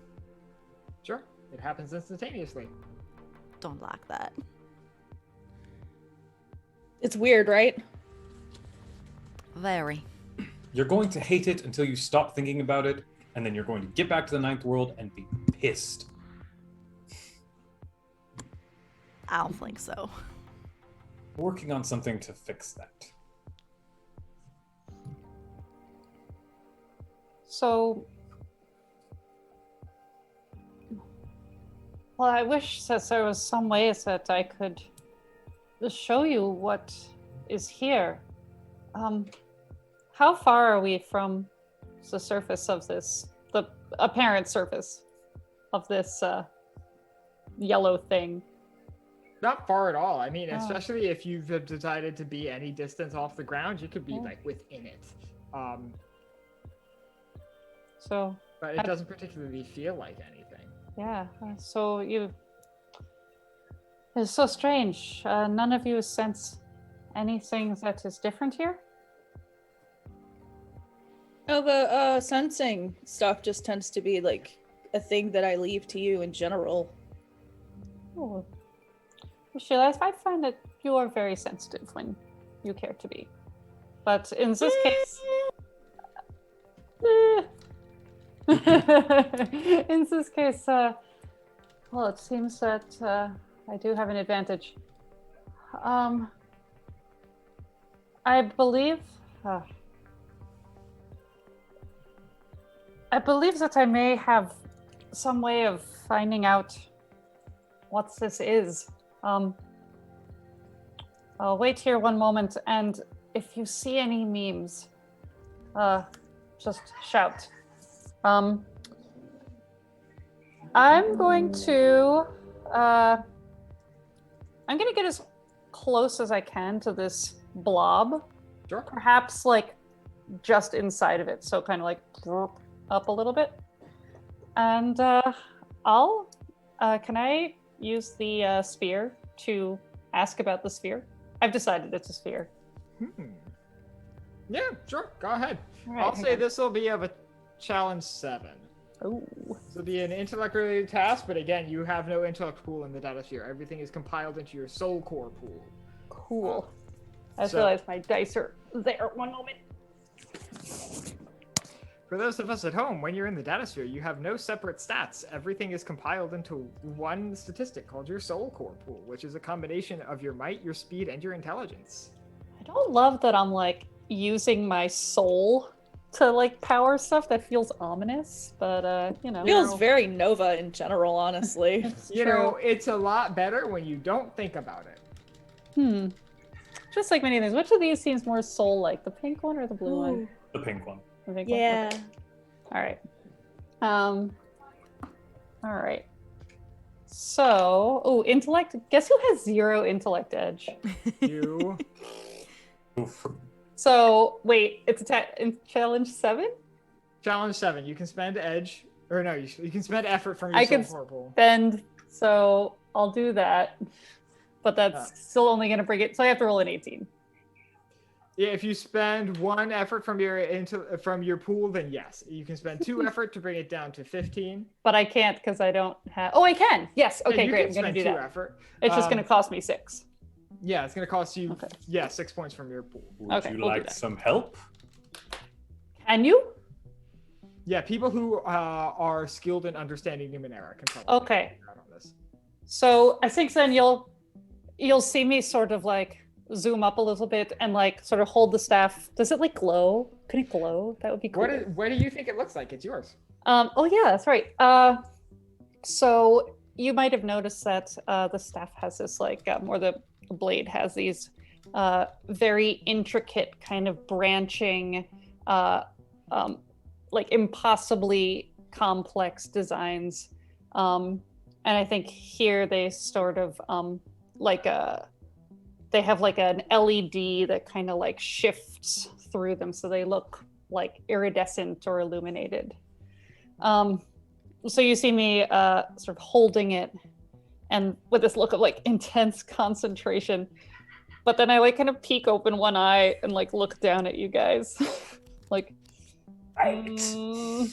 Sure, it happens instantaneously. Don't like that. It's weird, right? Very. You're going to hate it until you stop thinking about it, and then you're going to get back to the ninth world and be pissed. I don't think so. Working on something to fix that. So, well, I wish that there was some ways that I could show you what is here. How far are we from the surface of this, the apparent surface of this yellow thing? Not far at all. I mean, especially if you've decided to be any distance off the ground, you could be like within it. So, but it doesn't particularly feel like anything. Yeah. So it's so strange. None of you sense anything that is different here? Oh, the sensing stuff just tends to be like a thing that I leave to you in general. Oh. Sheila, I find that you are very sensitive when you care to be. But in this case... in this case, well, it seems that I do have an advantage. I believe that I may have some way of finding out what this is. I'll wait here one moment, and if you see any memes, just shout. I'm going to get as close as I can to this blob. Sure. Perhaps like just inside of it, so kind of like up a little bit. And I'll can I use the sphere to ask about the sphere? I've decided it's a sphere. Yeah, sure. Go ahead. All right, I'll say this will be of challenge 7. Oh, This will be an intellect-related task, but again, you have no intellect pool in the data sphere. Everything is compiled into your soul core pool. cool. I just So- realized my dice are there. One moment. For those of us at home, when you're in the data sphere, you have no separate stats. Everything is compiled into one statistic called your soul core pool, which is a combination of your might, your speed, and your intelligence. I don't love that I'm like using my soul to like power stuff. That feels ominous, but you know. Feels very Nova in general, honestly. It's You true. know, it's a lot better when you don't think about it. Just like many things. Which of these seems more soul-like, the pink one or the blue one? Ooh. The pink one. The pink one? Yeah. Okay. All right. All right. So, intellect. Guess who has 0 intellect edge? You. Oof. So, wait, it's in challenge 7? Challenge 7. You can spend edge, or no, you can spend effort from your I soul can core pool. Spend. So I'll do that, but that's still only going to bring it. So I have to roll an 18. Yeah, if you spend 1 effort from your pool, then yes, you can spend 2 effort to bring it down to 15. But I can't because I don't have. Oh, I can. Yes. Yeah, Okay, you great. can I'm going to spend do 2 that. effort. It's just going to cost me 6. Yeah, it's going to cost you. Okay. Yeah, 6 points from your pool. Would Okay, you we'll do like that. some help? Can you? Yeah, people who are skilled in understanding Numenera can probably Okay. figure out on this. So I think then you'll see me sort of like zoom up a little bit and like sort of hold the staff. Does it like glow? Can it glow? That would be cool. What do you think it looks like? It's yours. Oh yeah, that's right. So you might have noticed that the staff has this like, or the blade has these very intricate kind of branching, like impossibly complex designs. And I think here they sort of they have like an LED that kind of like shifts through them, so they look like iridescent or illuminated. So you see me sort of holding it and with this look of like intense concentration, but then I like kind of peek open one eye and like look down at you guys like So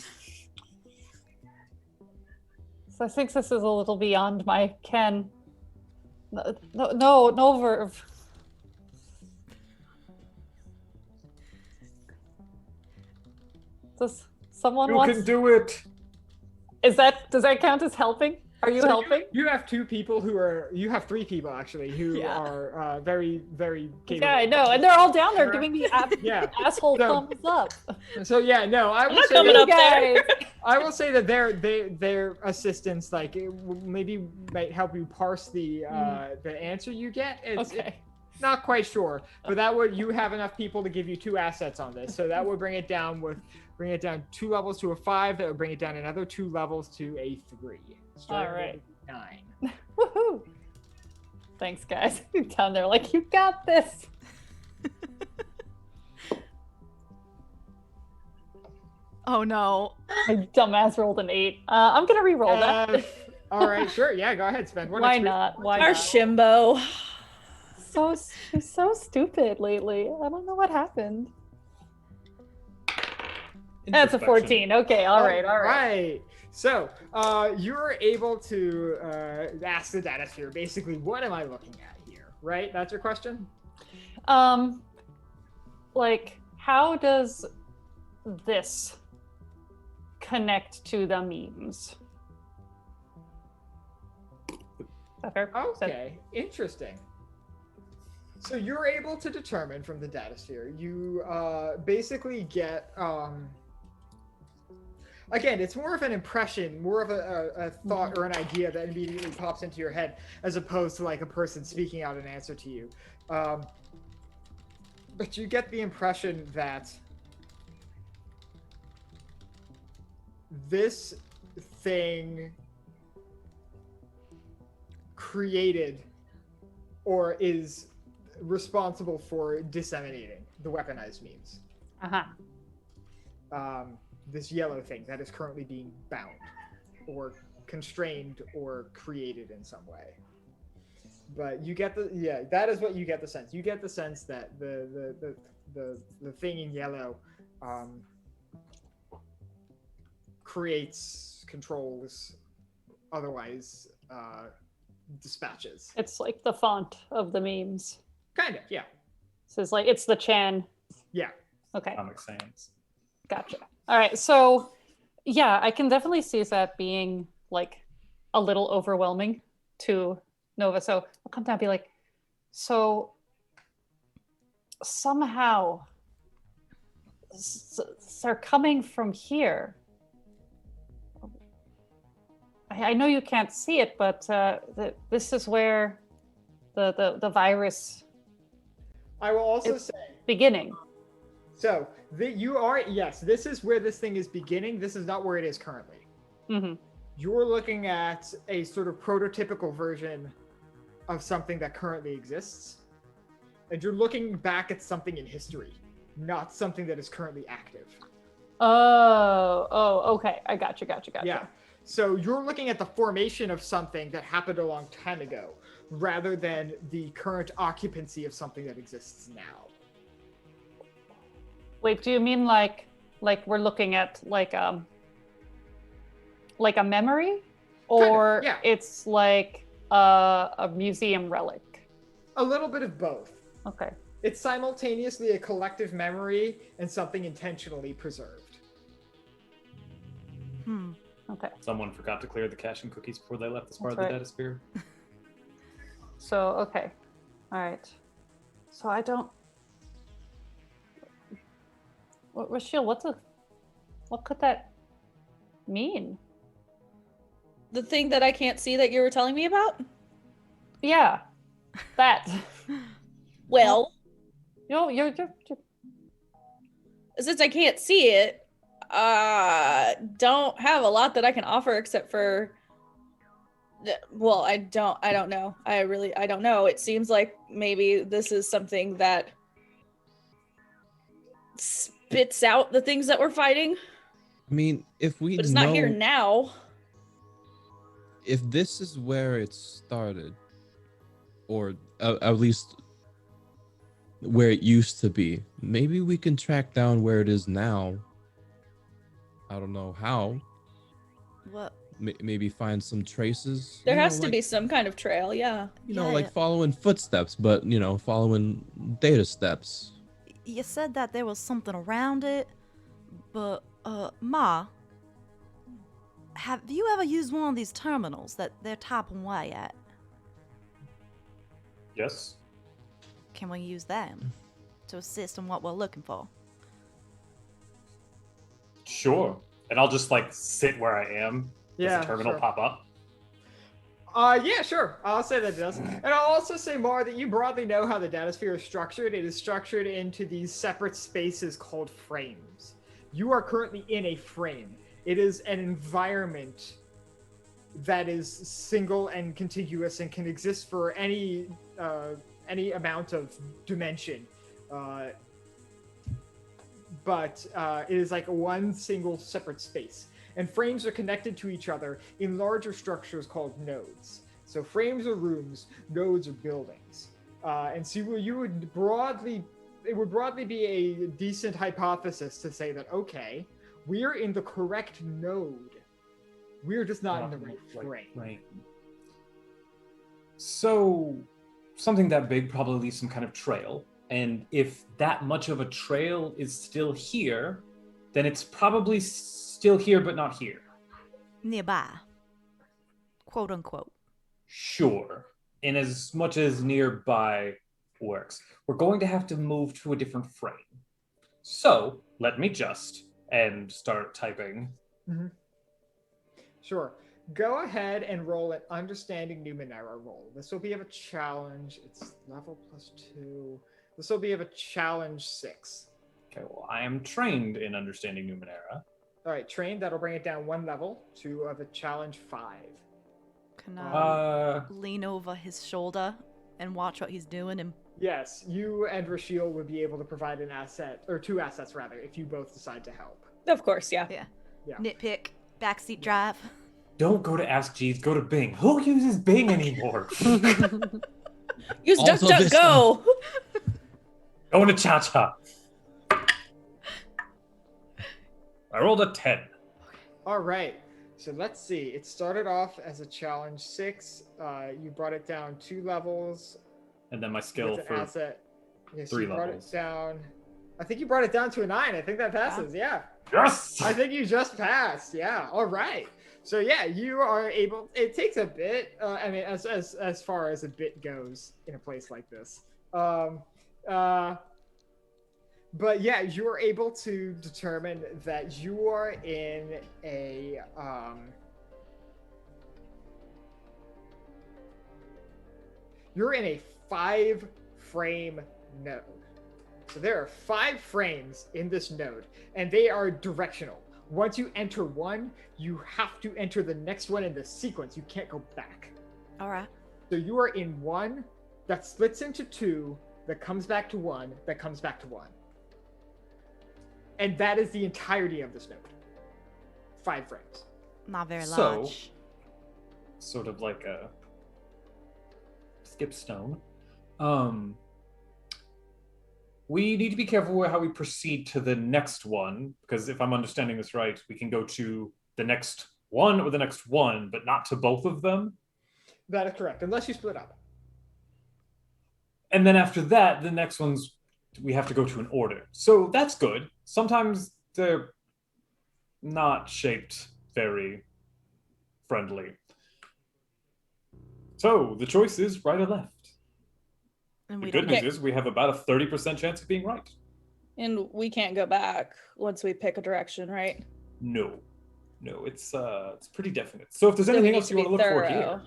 I think this is a little beyond my ken. No, Verve. Does someone You wants? can do it. Does that count as helping? Are you So helping? You have 2 people who are. You have 3 people actually who Yeah. are very, very capable. Yeah, I know, and they're all down there giving me Yeah. asshole So- thumbs up. So yeah, no, I will not say coming that, up there. I will say that their assistance like maybe might help you parse the answer you get. It's Okay. not quite sure, but that would you have enough people to give you 2 assets on this, so that would bring it down 2 levels to a 5. That would bring it down another 2 levels to a 3. All right. With 9. Woohoo! Thanks, guys. Down there, like, you got this. Oh no. My dumbass rolled an 8. I'm gonna re-roll that. All right, sure, yeah, go ahead, spend one. Why XP. not? Why Our not? Shimbo. She's so stupid lately. I don't know what happened. That's a 14. Okay, all right. Right. So, you're able to ask the data sphere, basically, what am I looking at here? Right? That's your question? Like, how does this connect to the memes? Is that fair? Okay, interesting. So you're able to determine from the data sphere, you basically get, again, it's more of an impression, more of a thought or an idea that immediately pops into your head, as opposed to like a person speaking out an answer to you. But you get the impression that this thing created or is responsible for disseminating the weaponized memes. Uh-huh. This yellow thing that is currently being bound or constrained or created in some way. But you get that is what you get the sense. You get the sense that the thing in yellow creates, controls, otherwise dispatches. It's like the font of the memes. Kind of, yeah. So it's like it's the Chan. Yeah. Okay. Comic Sans. Gotcha. All right. So, yeah, I can definitely see that being like a little overwhelming to Nova. So I'll come down and be like, so somehow they're coming from here. I know you can't see it, but this is where the virus I will also It's- say, beginning. so yes, this is where this thing is beginning. This is not where it is currently. Hmm. You're looking at a sort of prototypical version of something that currently exists. And you're looking back at something in history, not something that is currently active. Oh, okay. I gotcha. Yeah. So you're looking at the formation of something that happened a long time ago, rather than the current occupancy of something that exists now. Wait, do you mean like we're looking at like a memory, or yeah. it's like a museum relic? A little bit of both. Okay. It's simultaneously a collective memory and something intentionally preserved. Okay. Someone forgot to clear the cache and cookies before they left this part That's of the right. data sphere. So okay. All right. So I don't. Rashil, what could that mean? The thing that I can't see that you were telling me about? Yeah, that. Well, you're since I can't see it, don't have a lot that I can offer except for well, I don't know. I don't know. It seems like maybe this is something that spits out the things that we're fighting, I mean, if we but it's know, not here now. if this is where it started, or at least where it used to be, maybe we can track down where it is now. I don't know how. What? Maybe find some traces. There you know, has to like, be some kind of trail, yeah. you know, Yeah, like yeah. following footsteps, but following data steps. You said that there was something around it, but, Ma, have you ever used one of these terminals that they're typing away at? Yes. Can we use them to assist in what we're looking for? Sure. And I'll just like sit where I am. Does Yeah, the terminal sure. pop up? Yeah, sure. I'll say that it does. And I'll also say, Mar, that you broadly know how the datasphere is structured. It is structured into these separate spaces called frames. You are currently in a frame. It is an environment that is single and contiguous and can exist for any amount of dimension. But it is like one single separate space. And frames are connected to each other in larger structures called nodes. So frames are rooms, nodes are buildings. And so it would broadly be a decent hypothesis to say that, okay, we're in the correct node. We're just not in the right frame. Right. So something that big probably leaves some kind of trail. And if that much of a trail is still here, then it's probably still here, but not here. Nearby. Quote unquote. Sure. In as much as nearby works. We're going to have to move to a different frame. So let me and start typing. Mm-hmm. Sure. Go ahead and roll an Understanding Numenera roll. This will be of a challenge. It's level +2. This will be of a challenge 6. Okay, well, I am trained in understanding Numenera. All right, trained. That'll bring it down 1 level to of a challenge 5. Can I Uh, lean over his shoulder and watch what he's doing? And Yes, you and Rashil would be able to provide an asset, or 2 assets rather, if you both decide to help. Of course, yeah. yeah. Yeah. Nitpick, backseat drive. don't go to Ask Jeeves, go to Bing. Who uses Bing anymore? Use Also this DuckDuckGo. Going to Cha-Cha. I rolled a 10. All right. So let's see. It started off as a challenge 6. You brought it down 2 levels And then my skill with an for asset. Yes, 3 you brought levels. it down. I think you brought it down to a 9. I think that passes. Yeah. Yes! I think you just passed. Yeah. All right. So yeah, you are able. It takes a bit. I mean, as far as a bit goes in a place like this. But yeah, you are able to determine that you are in a you're in a 5-frame node. So there are 5 frames in this node, and they are directional. Once you enter one, you have to enter the next one in the sequence. You can't go back. All right. So you are in one that splits into 2, that comes back to 1, that comes back to 1. And that is the entirety of this node. 5 frames. Not very So- large. Sort of like a skip stone. We need to be careful how we proceed to the next one, because if I'm understanding this right, we can go to the next one or the next one, but not to both of them. That is correct, unless you split up. And then after that, the next ones we have to go to an order. So that's good. Sometimes they're not shaped very friendly. So the choice is right or left. And The we good don't news is we have about a 30% chance of being right. And we can't go back once we pick a direction, right? No, it's pretty definite. So if there's So we anything need else to you want be to look for thorough. here,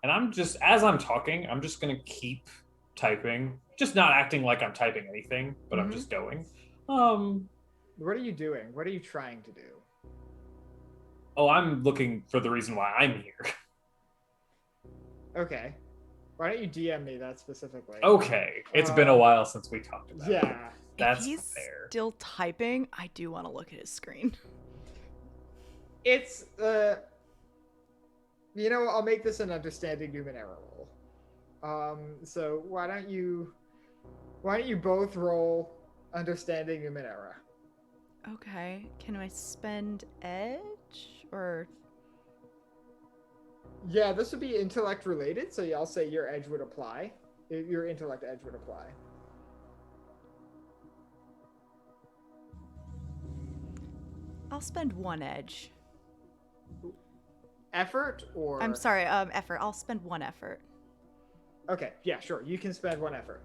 and as I'm talking, I'm just gonna keep typing, just not acting like I'm typing anything, but I'm Mhm. just going. What are you doing? What are you trying to do? Oh, I'm looking for the reason why I'm here. Okay. Why don't you DM me that specifically? Okay, it's been a while since we talked about it. Yeah. That's if he's fair. still typing, I do want to look at his screen. It's I'll make this an understanding Numenera roll. So why don't you both roll understanding Numenera? Okay. Can I spend edge or? Yeah, this would be intellect related, so I'll say your edge would apply. Your intellect edge would apply. I'll spend 1 edge. Effort or I'm sorry, effort. I'll spend 1 effort. Okay, yeah, sure. You can spend 1 effort.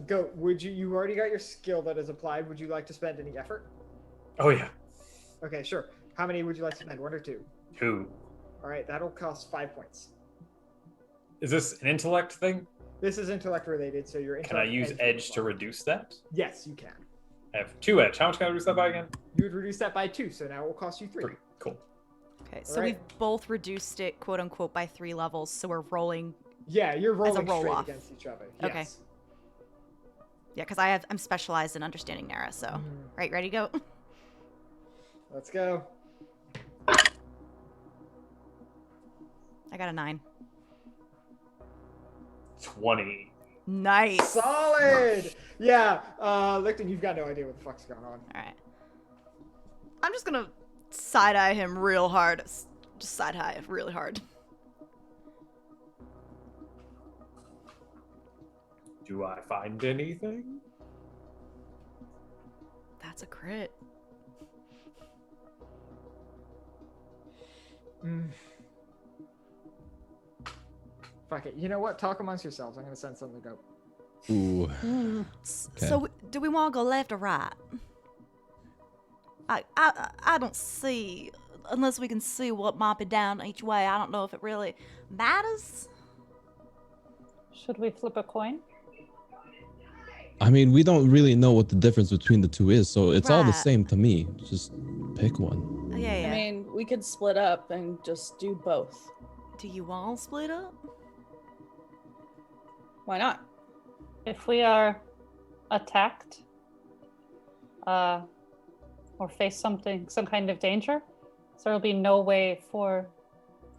Goat, you already got your skill that is applied. Would you like to spend any effort? Oh yeah, Okay, sure. How many would you like to spend? 1 or 2? 2. All right, that'll cost 5 points. Is this an intellect thing? This is intellect related, so your Can I intellect use would edge to apply. reduce that? Yes, you can. I have 2 edge. How much can I reduce that by again? You would reduce that by 2, so now it will cost you 3. 3. Cool. Okay, so Alright. we've both reduced it, quote unquote, by 3 levels. So we're rolling. Yeah, you're rolling roll straight off. against each other. Okay. Yes. Yeah, because I'm specialized in understanding Nara. So, Mhm. right, ready, go. Let's go. I got a 9. 20. Nice. Solid. Yeah. Licton, you've got no idea what the fuck's going on. All right. I'm just gonna side eye him real hard. Just side eye really hard. Do I find anything? That's a crit. Fuck it. You know what? Talk amongst yourselves. I'm gonna send something to go. Ooh. Okay. So, do we want to go left or right? I don't see, unless we can see what might be down each way. I don't know if it really matters. Should we flip a coin? I mean, we don't really know what the difference between the two is, so it's all the Right. same to me. Just pick one. Yeah, yeah. I mean, we could split up and just do both. Do you want to split up? Why not? If we are attacked, or face some kind of danger, so there'll be no way for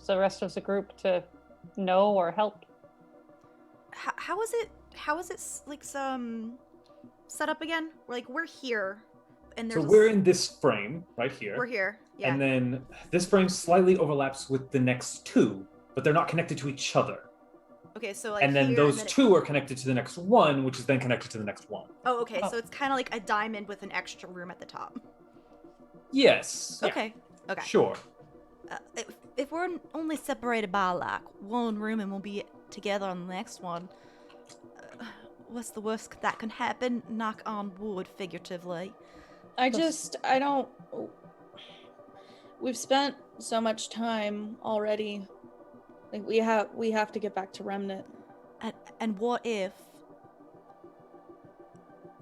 the rest of the group to know or help. How is it like set up again? Like, we're here, and So there's we're in this frame right here. We're here. Yeah. And then this frame slightly overlaps with the next two, but they're not connected to each other. Okay, so like And then here, those and then two are connected to the next one, which is then connected to the next one. Oh, okay. Oh. So it's kind of like a diamond with an extra room at the top. Yes. Yeah, Okay. Okay. sure. If we're only separated by like one room and we'll be together on the next one, what's the worst that can happen? Knock on wood, figuratively. I don't. We've spent so much time already. Like we have to get back to Remnant. And what if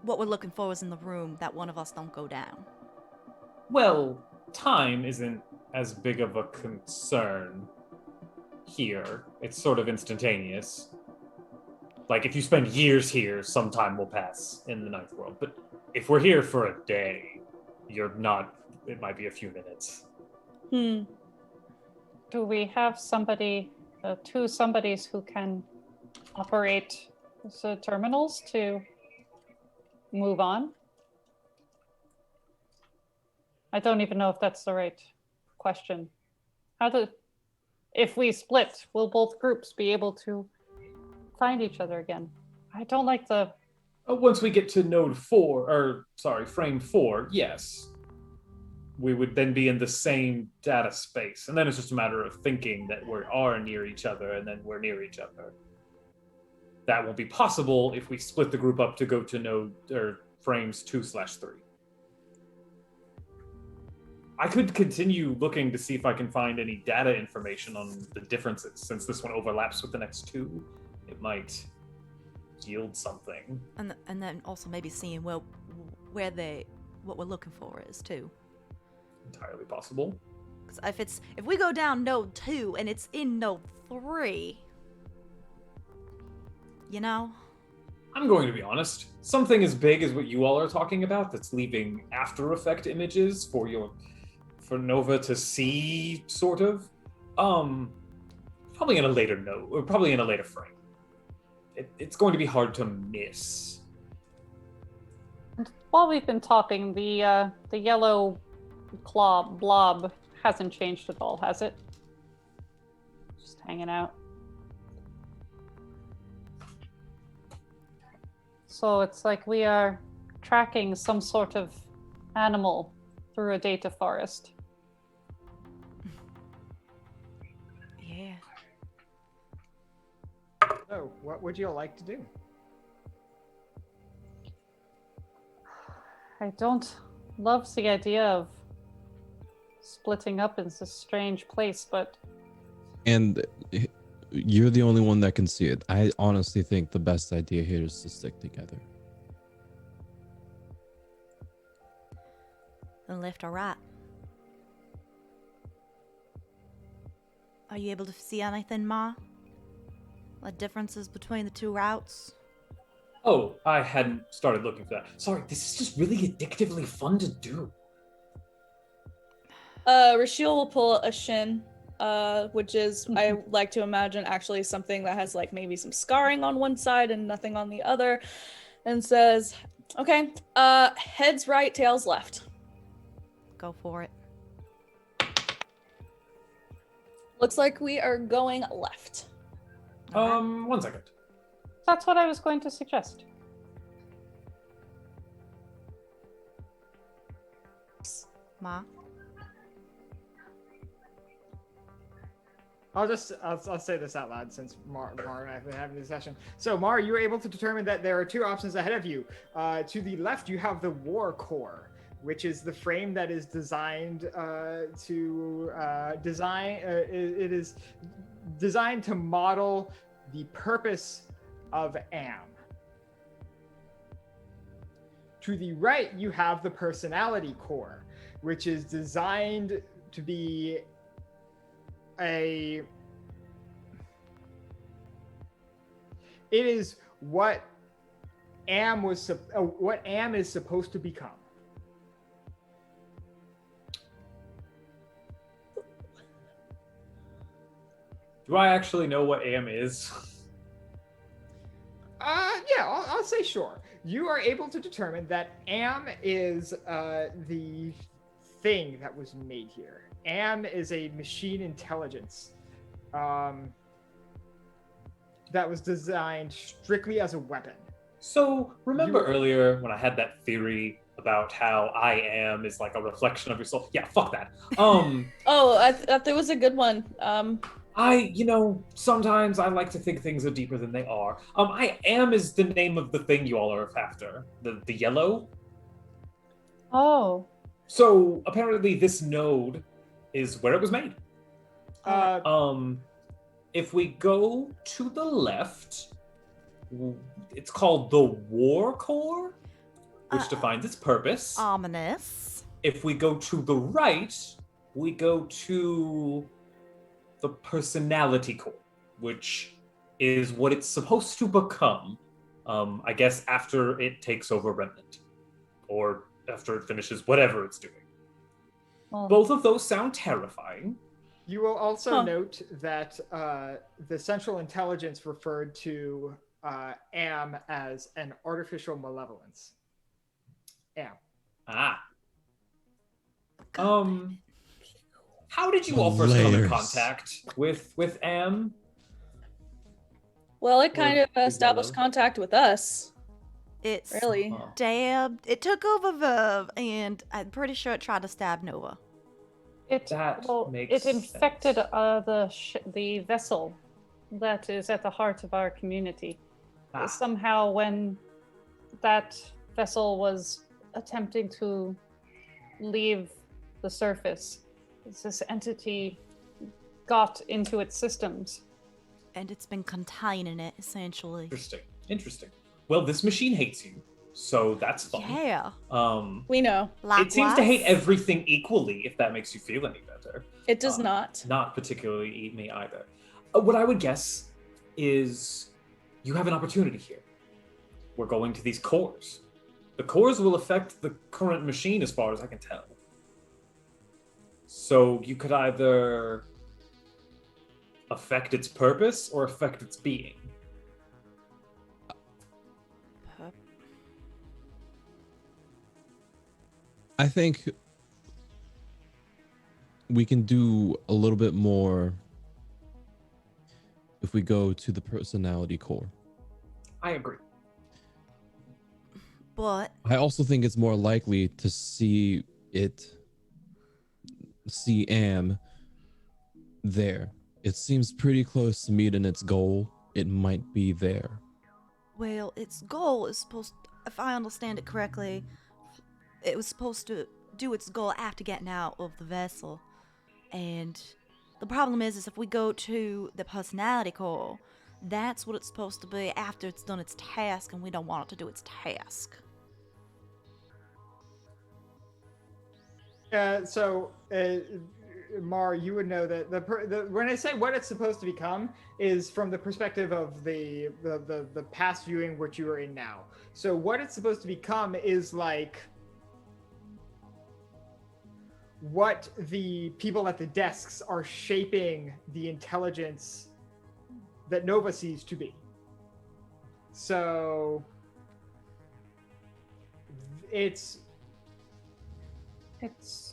what we're looking for is in the room that one of us don't go down? Well, time isn't as big of a concern here. It's sort of instantaneous. Like, if you spend years here, some time will pass in the ninth world. But if we're here for a day, you're not, it might be a few minutes. Do we have somebody, two somebodies who can operate the terminals to move on? I don't even know if that's the right question. If we split, will both groups be able to find each other again? I don't like the... Once we get to frame 4, yes. We would then be in the same data space. And then it's just a matter of thinking that we are near each other and then we're near each other. That won't be possible if we split the group up to go to frames 2/3. I could continue looking to see if I can find any data information on the differences, since this one overlaps with the next two. It might yield something. And then also maybe seeing what we're looking for is too. Entirely possible. Because if we go down node 2 and it's in node 3, you know? I'm going to be honest. Something as big as what you all are talking about that's leaving After Effect images for Nova to see, sort of. Probably in a later node, or probably in a later frame. It's going to be hard to miss. While we've been talking, the yellow blob hasn't changed at all, has it? Just hanging out. So it's like we are tracking some sort of animal through a data forest. Yeah. So, what would you like to do? I don't love the idea of splitting up in this strange place, but... And you're the only one that can see it. I honestly think the best idea here is to stick together. Then left or right? Are you able to see anything, Ma? Like differences between the two routes? Oh, I hadn't started looking for that. Sorry, this is just really addictively fun to do. Rashiel will pull a shin, which is, I like to imagine, actually something that has like maybe some scarring on one side and nothing on the other, and says, okay, heads right, tails left. Go for it. Looks like we are going left. 1 second. That's what I was going to suggest. Ma? I'll say this out loud since Mar and I have been having this session. So Mar, you were able to determine that there are two options ahead of you. To the left, you have the War Core, which is the frame that is designed it is designed to model the purpose of AM. To the right, you have the Personality Core, which is designed to be it is what AM is supposed to become. Do I actually know what AM is? Yeah, I'll say sure. You are able to determine that Am is the thing that was made here. Am is a machine intelligence that was designed strictly as a weapon. So remember You- earlier when I had that theory about how I am is like a reflection of yourself? Yeah, fuck that. Oh, I thought there was a good one. Sometimes I like to think things are deeper than they are. I am is the name of the thing you all are after. The yellow. Oh. So apparently this node is where it was made. If we go to the left, it's called the War Core, which defines its purpose. Ominous. If we go to the right, we go to the Personality Core, which is what it's supposed to become, I guess, after it takes over Remnant, or after it finishes whatever it's doing. Well, Both of those sound terrifying. You will also note that the Central Intelligence referred to Am as an artificial malevolence. Am. Ah. How did you all first come in Layers. contact with Am? Well, it kind Or of established yellow? contact with us. It's Really? Huh. stabbed. It took over Verve, and I'm pretty sure it tried to stab Nova. It That makes it infected sense. the vessel that is at the heart of our community. Ah. Somehow, when that vessel was attempting to leave the surface, this entity got into its systems. And it's been containing it, essentially. Interesting. Well, this machine hates you, so that's fun. Yeah. We know. It seems to hate Likewise. everything equally, if that makes you feel any better. It does not. Not particularly eat me either. What I would guess is you have an opportunity here. We're going to these cores. The cores will affect the current machine as far as I can tell. So you could either affect its purpose or affect its being. I think we can do a little bit more if we go to the personality core. I agree. But I also think it's more likely to see Am there. It seems pretty close to meeting its goal. It might be there. well, its goal is supposed, if I understand it correctly, it was supposed to do its goal after getting out of the vessel. And the problem is if we go to the personality core, that's what it's supposed to be after it's done its task, and we don't want it to do its task. Mar, you would know that when I say what it's supposed to become is from the perspective of the past viewing which you are in now. So what it's supposed to become is like what the people at the desks are shaping the intelligence that Nova sees to be. So it's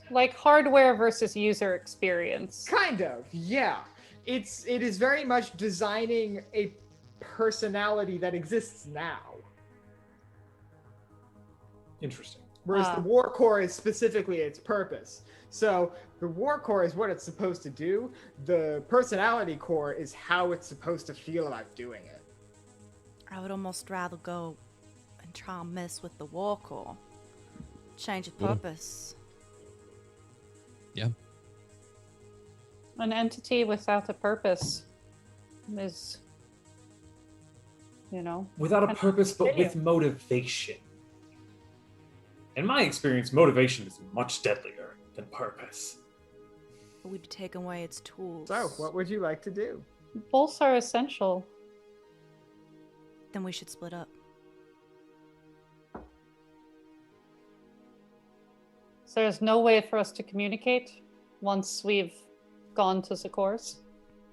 like hardware versus user experience. kind of, yeah. It is very much designing a personality that exists now. Interesting. Whereas the War Core is specifically its purpose. So the War Core is what it's supposed to do. The Personality Core is how it's supposed to feel about doing it. I would almost rather go and try and mess with the war core. Change its purpose. Yeah. An entity without a purpose is, Without a purpose, but with motivation. In my experience, motivation is much deadlier than purpose. We'd be taking away its tools. So, what would you like to do? both are essential. Then we should split up. So there's no way for us to communicate once we've gone to Sikors.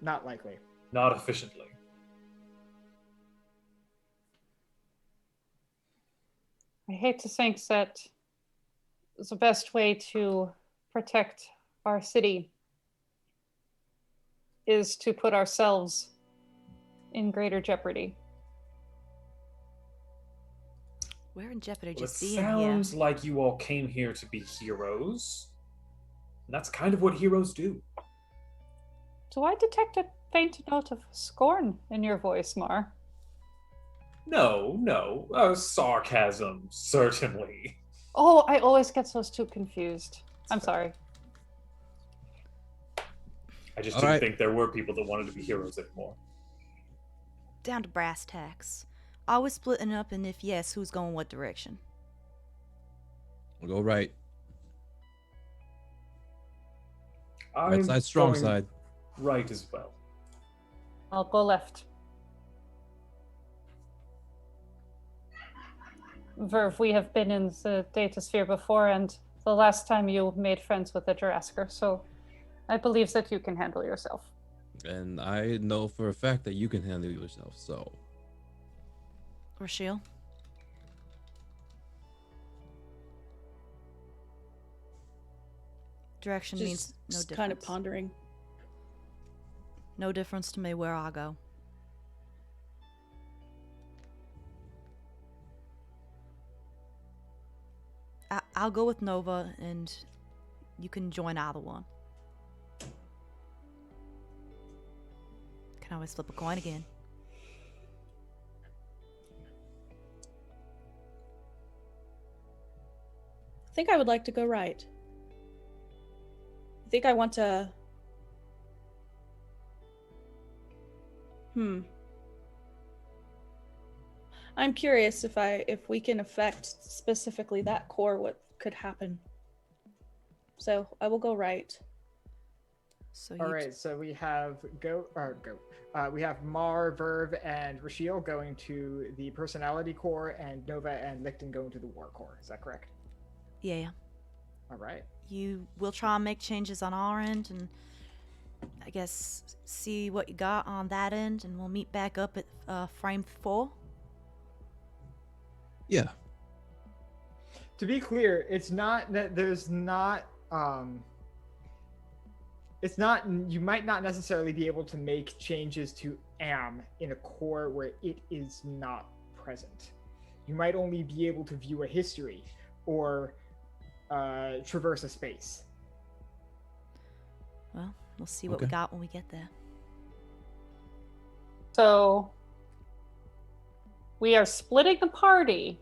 Not likely. Not efficiently. I hate to think that the best way to protect our city is to put ourselves in greater jeopardy. We're in jeopardy Well, it just being here. sounds like you all came here to be heroes. And that's kind of what heroes do. Do I detect a faint note of scorn in your voice, Mar? No, sarcasm, certainly. Oh, I always get those two confused. I'm sorry. I just All didn't right. think there were people that wanted to be heroes anymore. Down to brass tacks. Are we splitting up, and if yes, who's going what direction? We'll go right. I'm Right side, strong going side. right as well. I'll go left. Verve, we have been in the data sphere before, and the last time you made friends with a Jurassicer, so I believe that you can handle yourself. And I know for a fact that you can handle yourself, so. Rochelle? Direction means no Just difference. kind of pondering. No difference to me where I go. I'll go with Nova, and you can join either one. Can always flip a coin again. I think I would like to go right. I think I want to... I'm curious if we can affect specifically that core, what could happen. So I will go right. So All right, so we have we have Mar, Verve, and Rochelle going to the personality core, and Nova and Licton going to the war core. Is that correct? Yeah. All right. You will try and make changes on our end, and I guess see what you got on that end, and we'll meet back up at frame 4. Yeah. To be clear, it's not that there's not it's not, you might not necessarily be able to make changes to AM in a core where it is not present. You might only be able to view a history or traverse a space. Well, we'll see what we Okay. got when we get there. So we are splitting the party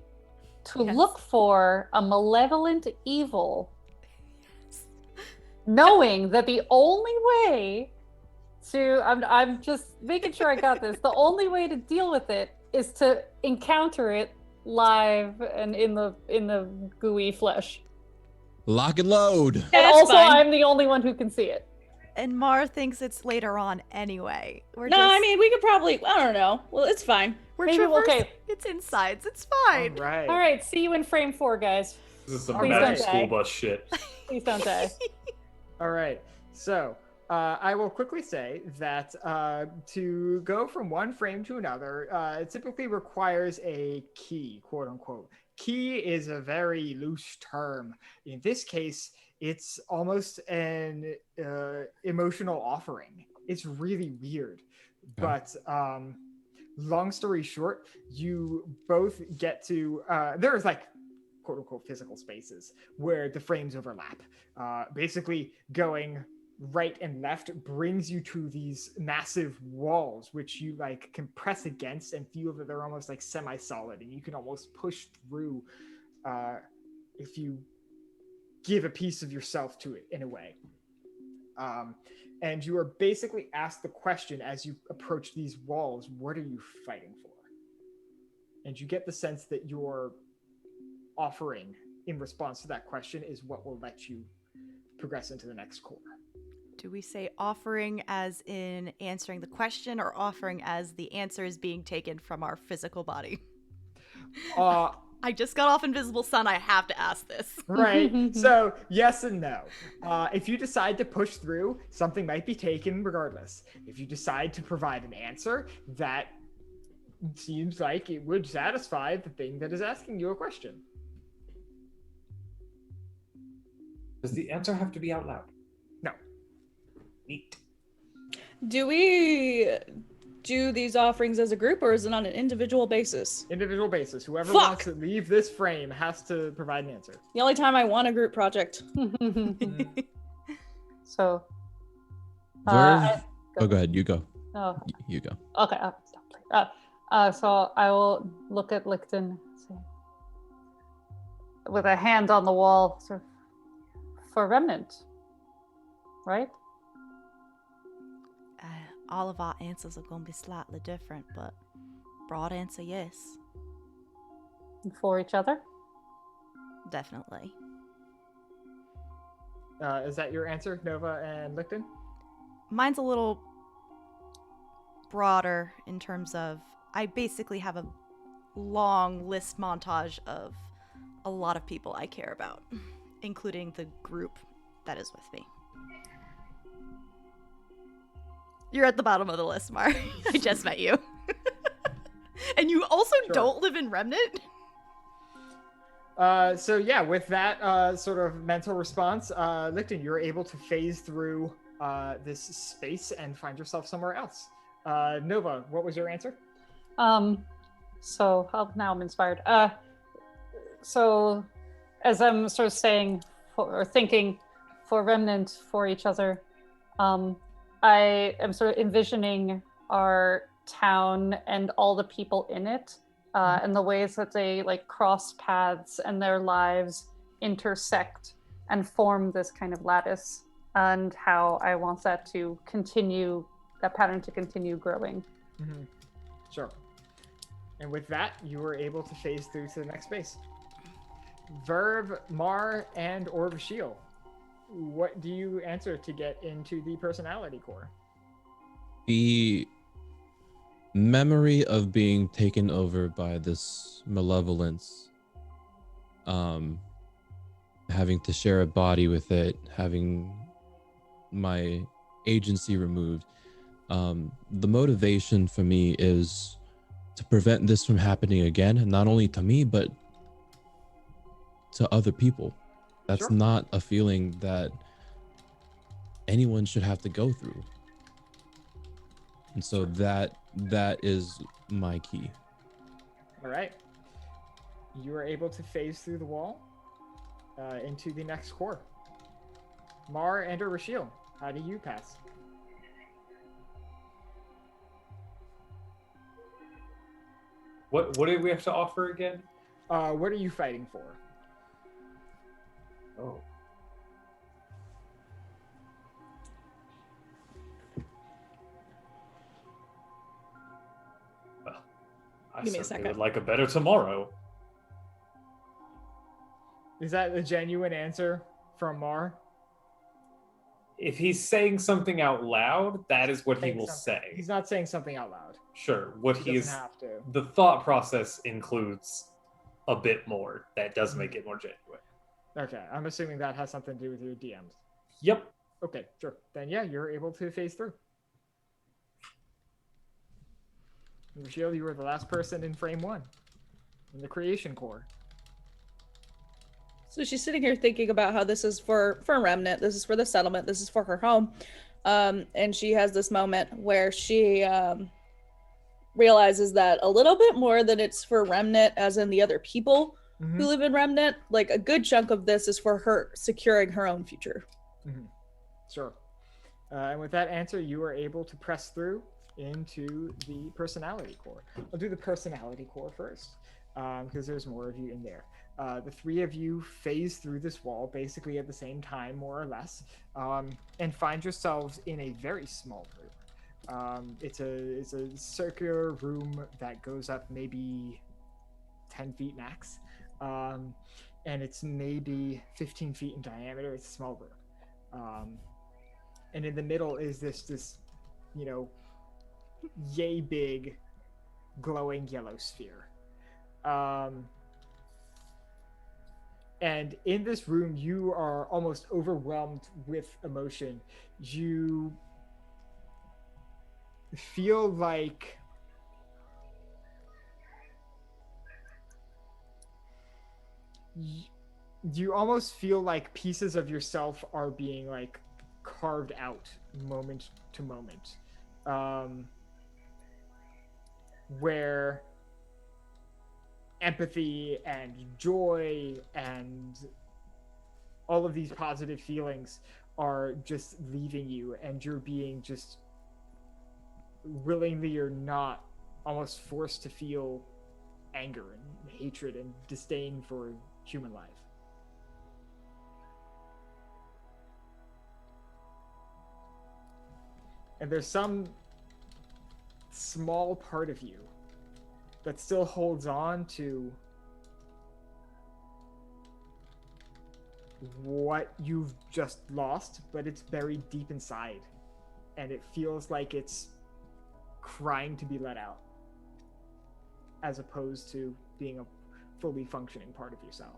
to Yes. look for a malevolent evil, knowing that the only way to I'm just making sure I got this. The only way to deal with it is to encounter it live and in the gooey flesh. Lock and load. Yeah, And that's also, fine. I'm the only one who can see it. And Mar thinks it's later on anyway. No, I mean, we could probably, I don't know. Well, it's fine. we're maybe- traversing okay. its insides. It's All fine. right. All right, see you in frame 4, guys. This is some Please magic don't school die. bus shit. Please don't die. All right. So I will quickly say that to go from one frame to another, it typically requires a key, quote unquote. Key is a very loose term. In this case, it's almost an emotional offering. It's really weird. But long story short, you both get to, there's like quote unquote physical spaces where the frames overlap. Basically going right and left brings you to these massive walls, which you like can press against and feel that they're almost like semi-solid, and you can almost push through if you give a piece of yourself to it in a way. And you are basically asked the question as you approach these walls, what are you fighting for? And you get the sense that your offering in response to that question is what will let you progress into the next core. Do we say offering as in answering the question, or offering as the answer is being taken from our physical body? I just got off Invisible Sun. I have to ask this. Right. So yes and no. If you decide to push through, something might be taken regardless. If you decide to provide an answer, that seems like it would satisfy the thing that is asking you a question. Does the answer have to be out loud? No. Neat. Do we do these offerings as a group, or is it on an individual basis? Individual basis. Whoever Fuck! wants to leave this frame has to provide an answer. The only time I want a group project. So. Verve. Oh, go ahead. You go. Oh, You go. okay. Stop playing. So I will look at Licton with a hand on the wall, sort of, for Remnant, right? All of our answers are going to be slightly different, but broad answer, yes. For each other? Definitely. Is that your answer, Nova and Licton? Mine's a little broader in terms of I basically have a long list montage of a lot of people I care about, including the group that is with me. You're at the bottom of the list, Mar. I just met you. And you also don't live in Remnant? So yeah, with that sort of mental response, Licton, you're able to phase through this space and find yourself somewhere else. Nova, what was your answer? So now I'm inspired. So as I'm sort of saying or thinking for Remnant, for each other, I am sort of envisioning our town and all the people in it, and the ways that they like cross paths and their lives intersect and form this kind of lattice, and how I want that to continue, that pattern to continue growing. Mm-hmm. Sure. And with that, you were able to phase through to the next space. Verve, Mar, and or Vashil, what do you answer to get into the personality core? The memory of being taken over by this malevolence, having to share a body with it, having my agency removed. The motivation for me is to prevent this from happening again, and not only to me, but to other people. That's Sure. not a feeling that anyone should have to go through. And so that is my key. All right. You are able to phase through the wall into the next core. Mar and or Rashil, how do you pass? What did we have to offer again? What are you fighting for? Oh. Well, I Give me a certainly second. would like a better tomorrow. Is that a genuine answer from Mar? If he's saying something out loud, that is what he Saying will something- say. He's not saying something out loud. Sure, what He he's doesn't have to. the thought process includes a bit more. That does make it more genuine. Okay, I'm assuming that has something to do with your DMs. Yep. Okay, sure. Then yeah, you're able to phase through. Rashil, you were the last person in frame 1 in the creation core. So she's sitting here thinking about how this is for Remnant, this is for the settlement, this is for her home. And she has this moment where she realizes that a little bit more than it's for Remnant, as in the other people who live in Remnant, like a good chunk of this is for her securing her own future. Sure. And with that answer, you are able to press through into the personality core. I'll do the personality core first, because there's more of you in there. The three of you phase through this wall basically at the same time, more or less, and find yourselves in a very small room. It's a circular room that goes up maybe 10 feet max, and it's maybe 15 feet in diameter. It's a small room, and in the middle is this yay big glowing yellow sphere. And in this room, you are almost overwhelmed with emotion. You feel like you almost feel like pieces of yourself are being like carved out moment to moment, where empathy and joy and all of these positive feelings are just leaving you, and you're being just willingly or not almost forced to feel anger and hatred and disdain for human life. And there's some small part of you that still holds on to what you've just lost, but it's buried deep inside. And it feels like it's crying to be let out, as opposed to being a fully functioning part of yourself.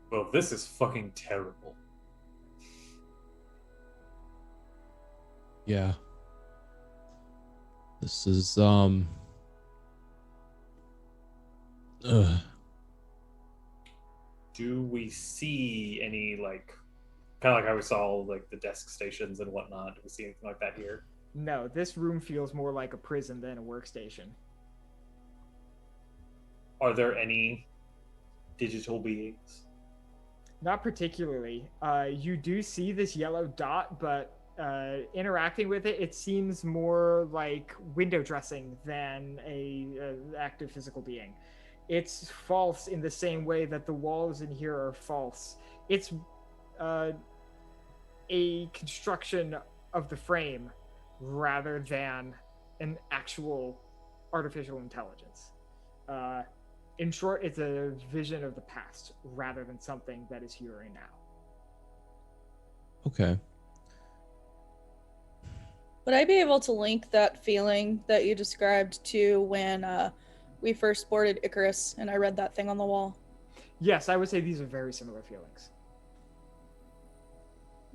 Well, this is fucking terrible. Yeah. This is Do we see any, like, kind of like how we saw like the desk stations and whatnot? Do we see anything like that here? No, this room feels more like a prison than a workstation. Are there any digital beings? Not particularly. You do see this yellow dot, but interacting with it, it seems more like window dressing than a active physical being. It's false in the same way that the walls in here are false. It's a construction of the frame rather than an actual artificial intelligence. In short, it's a vision of the past rather than something that is here and now. okay. Would I be able to link that feeling that you described to when we first boarded Icarus and I read that thing on the wall? Yes, I would say these are very similar feelings.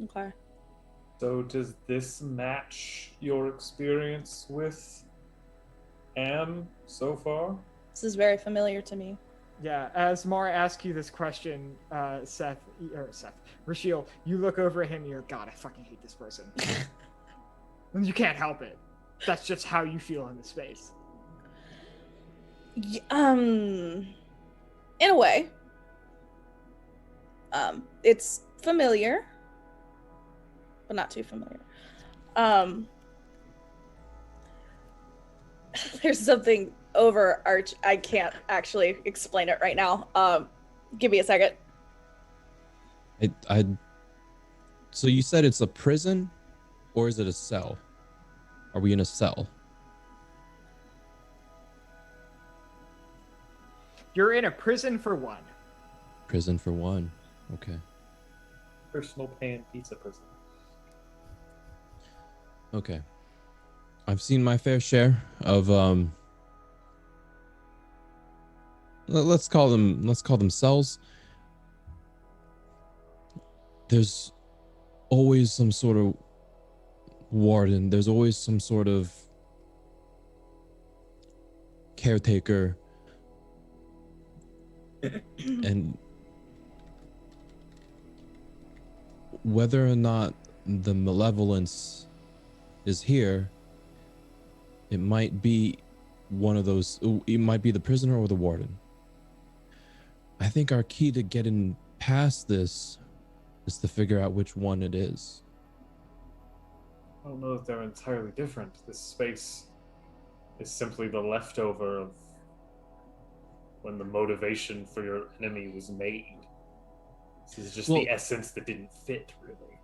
Okay. So does this match your experience with Am so far? This is very familiar to me. Yeah, as Mara asks you this question, Rashiel, you look over at him and you're, God, I fucking hate this person. And you can't help it. That's just how you feel in the space. In a way. It's familiar, but not too familiar. There's something overarch. I can't actually explain it right now. Give me a second. So you said it's a prison, or is it a cell? Are we in a cell? You're in a prison for one. Prison for one. Okay. Personal pan pizza prison. Okay. I've seen my fair share of let's call them cells. There's always some sort of warden. There's always some sort of caretaker. And whether or not the malevolence is here, it might be one of those. It might be the prisoner or the warden. I think our key to getting past this is to figure out which one it is. I don't know if they're entirely different. This space is simply the leftover of when the motivation for your enemy was made. This is just the essence that didn't fit, really.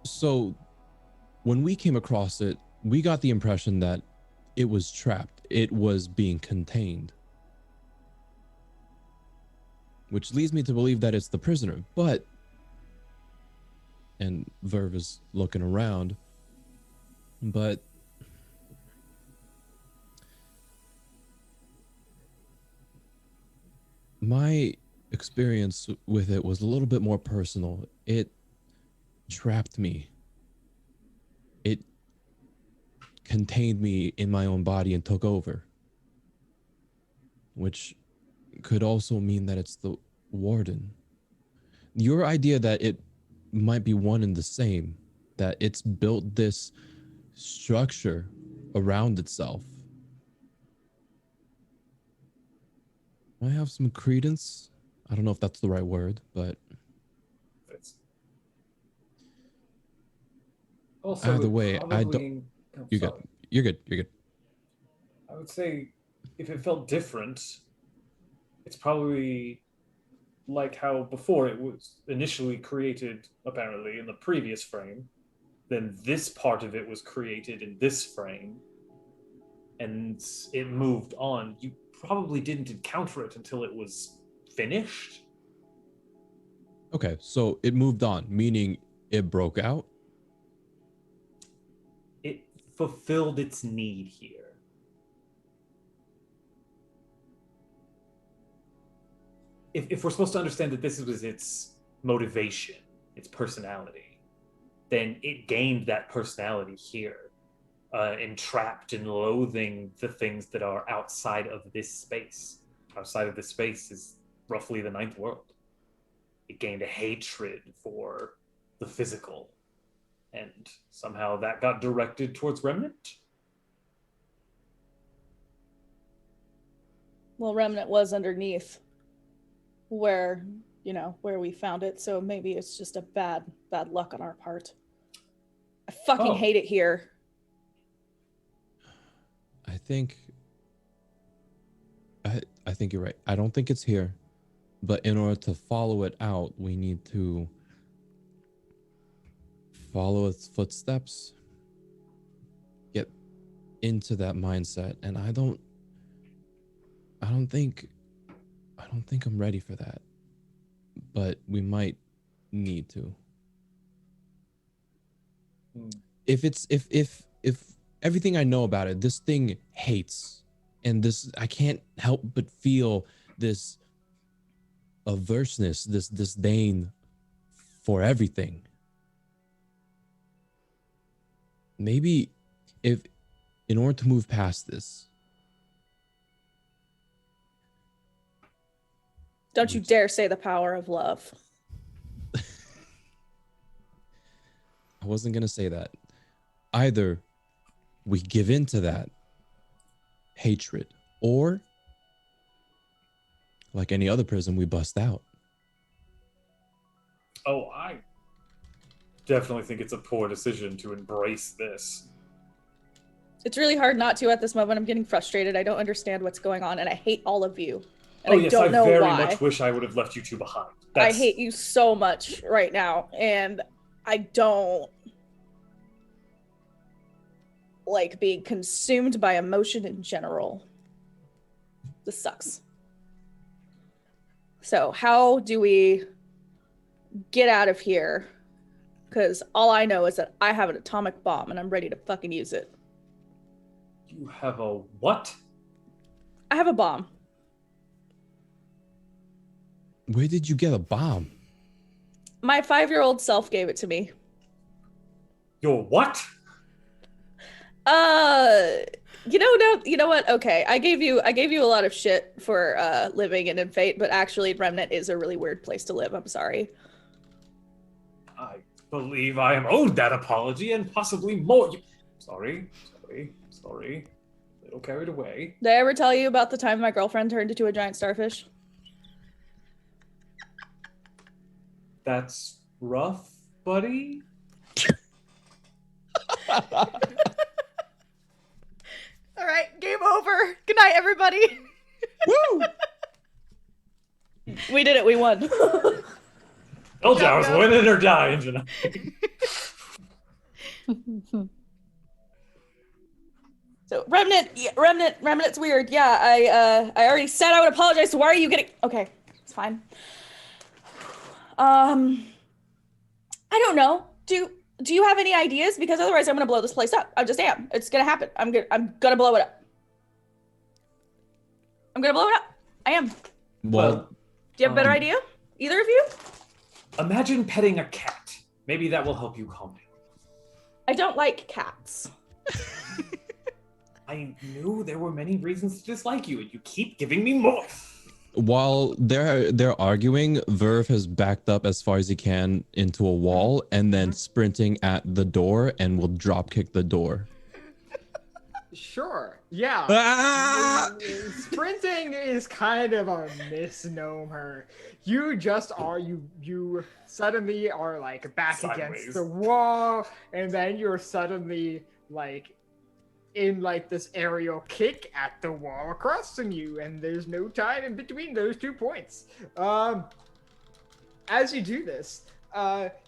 So when we came across it, we got the impression that it was trapped. It was being contained. Which leads me to believe that it's the prisoner. But, and Verve is looking around, but my experience with it was a little bit more personal. It trapped me. It contained me in my own body and took over. which could also mean that it's the warden. Your idea that it might be one and the same, that it's built this structure around itself. I have some credence. I don't know if that's the right word, but It's also either way, I don't. probably, oh, You're good. sorry. You're good. You're good. I would say if it felt different, it's probably like how before it was initially created, apparently, in the previous frame. Then this part of it was created in this frame, and it moved on. You probably didn't encounter it until it was finished. Okay, so it moved on, meaning it broke out. It fulfilled its need here. If we're supposed to understand that this was its motivation, its personality, then it gained that personality here, entrapped in loathing the things that are outside of this space. Outside of this space is roughly the ninth world. It gained a hatred for the physical, and somehow that got directed towards Remnant. Well, Remnant was underneath where we found it, so maybe it's just a bad luck on our part. I fucking hate it here. I think you're right. I don't think it's here, but in order to follow it out, we need to follow its footsteps, get into that mindset, and I don't think I'm ready for that, but we might need to. If everything I know about it, this thing hates, and this, I can't help but feel this averseness, this disdain for everything. Maybe if, in order to move past this, don't you dare say the power of love. I wasn't going to say that. Either we give in to that hatred, or like any other prison, we bust out. Oh, I definitely think it's a poor decision to embrace this. It's really hard not to at this moment. I'm getting frustrated. I don't understand what's going on, and I hate all of you. And Oh, yes, don't know very why. much wish I would have left you two behind. I hate you so much right now, and I don't like being consumed by emotion in general. This sucks. So how do we get out of here? Because all I know is that I have an atomic bomb and I'm ready to fucking use it. You have a what? I have a bomb. Where did you get a bomb? My 5-year-old self gave it to me. Your what? You know what? Okay, I gave you a lot of shit for living in Fate, but actually Remnant is a really weird place to live. I'm sorry. I believe I am owed that apology and possibly more. Sorry. A little carried away. Did I ever tell you about the time my girlfriend turned into a giant starfish? That's rough, buddy. All right, game over. Good night, everybody. Woo! We did it. We won. Told you I was winning or dying tonight. So Remnant's weird. Yeah, I already said I would apologize. So why are you getting? Okay, it's fine. I don't know. Do you have any ideas? Because otherwise I'm gonna blow this place up. I just am. It's gonna happen. I'm gonna blow it up. I'm gonna blow it up. I am. Well, Do you have a better idea? Either of you? Imagine petting a cat. Maybe that will help you calm down. I don't like cats. I knew there were many reasons to dislike you, and you keep giving me more. While they're arguing, Verve has backed up as far as he can into a wall and then sprinting at the door and will drop kick the door. Sure. Yeah. Ah! Sprinting is kind of a misnomer. You just are you suddenly are like back Sideways. against the wall, and then you're suddenly like in like this aerial kick at the wall across from you, and there's no time in between those 2 points. As you do this,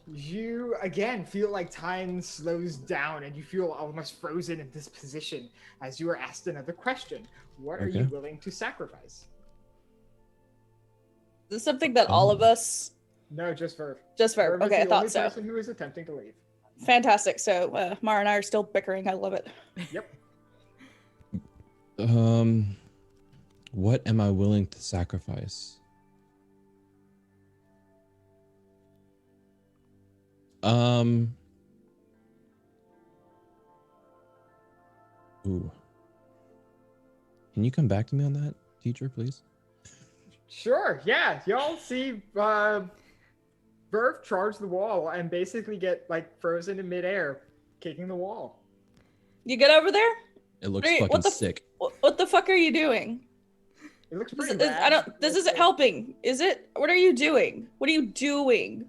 you again feel like time slows down, and you feel almost frozen in this position as you are asked another question. What are you Okay. willing to sacrifice? Is this something that all of us? No, just Verve. Just Verve. Verve is Okay, I the thought only so. person who is attempting to leave. Fantastic. So Mara and I are still bickering. I love it. Yep. What am I willing to sacrifice? Ooh. Can you come back to me on that, teacher, please? Sure. Yeah. Y'all see Verve charge the wall and basically get like frozen in midair, kicking the wall. You get over there? It looks Wait, fucking sick. What the fuck are you doing? It looks This, pretty is- bad. I don't. This isn't helping, is it? What are you doing? What are you doing?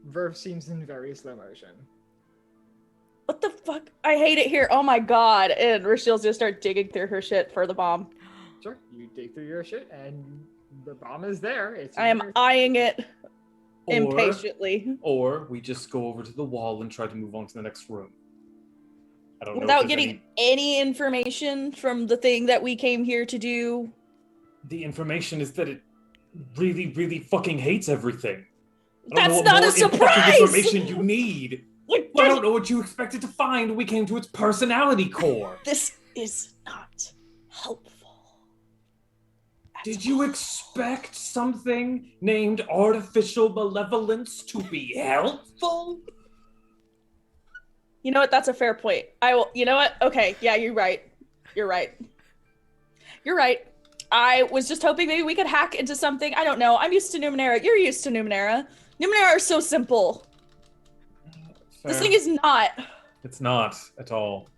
Verve seems in very slow motion. What the fuck? I hate it here. Oh my god. And Rochelle's gonna start digging through her shit for the bomb. Sure. You dig through your shit, and the bomb is there. It's I am in your- eyeing it Or- impatiently. Or we just go over to the wall and try to move on to the next room. I don't know. Without if there's getting any information from the thing that we came here to do. The information is that it really, really fucking hates everything. I don't That's know what not more a surprise! important information you need. Like, I don't know what you expected to find when we came to its personality core. This is not helpful. at Did you all. expect something named artificial malevolence to be helpful? You know what? That's a fair point. I will. You know what? Okay. Yeah, you're right. You're right. You're right. I was just hoping maybe we could hack into something. I don't know. I'm used to Numenera. You're used to Numenera. Numenera are so simple. This thing is not. It's not at all.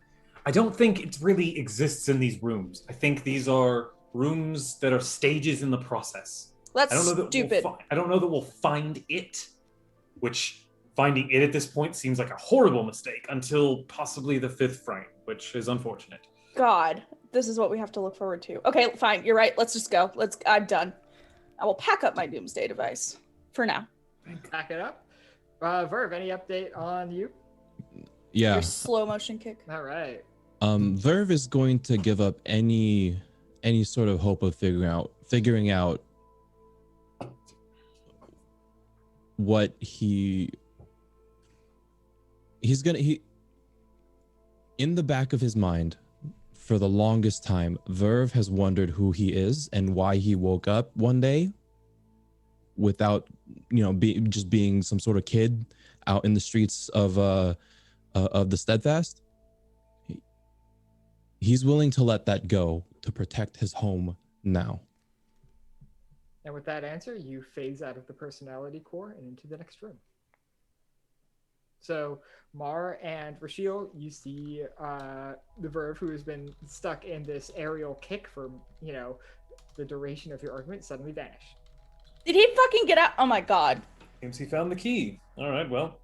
I don't think it really exists in these rooms. I think these are rooms that are stages in the process. That's I don't know that stupid. I don't know that we'll find it, which finding it at this point seems like a horrible mistake until possibly the 5th frame, which is unfortunate. God, this is what we have to look forward to. Okay, fine. You're right. Let's just go. I'm done. I will pack up my doomsday device for now. Pack it up. Verve, any update on you? Yeah. Your slow motion kick. All right. Verve is going to give up any sort of hope of figuring out what he's in the back of his mind for the longest time. Verve has wondered who he is and why he woke up one day without, just being some sort of kid out in the streets of the Steadfast. He's willing to let that go to protect his home now. And with that answer, you phase out of the personality core and into the next room. So, Mar and Rashiel, you see the Verve, who has been stuck in this aerial kick for, the duration of your argument, suddenly vanish. Did he fucking get out? Oh my god. Seems he found the key. All right, well,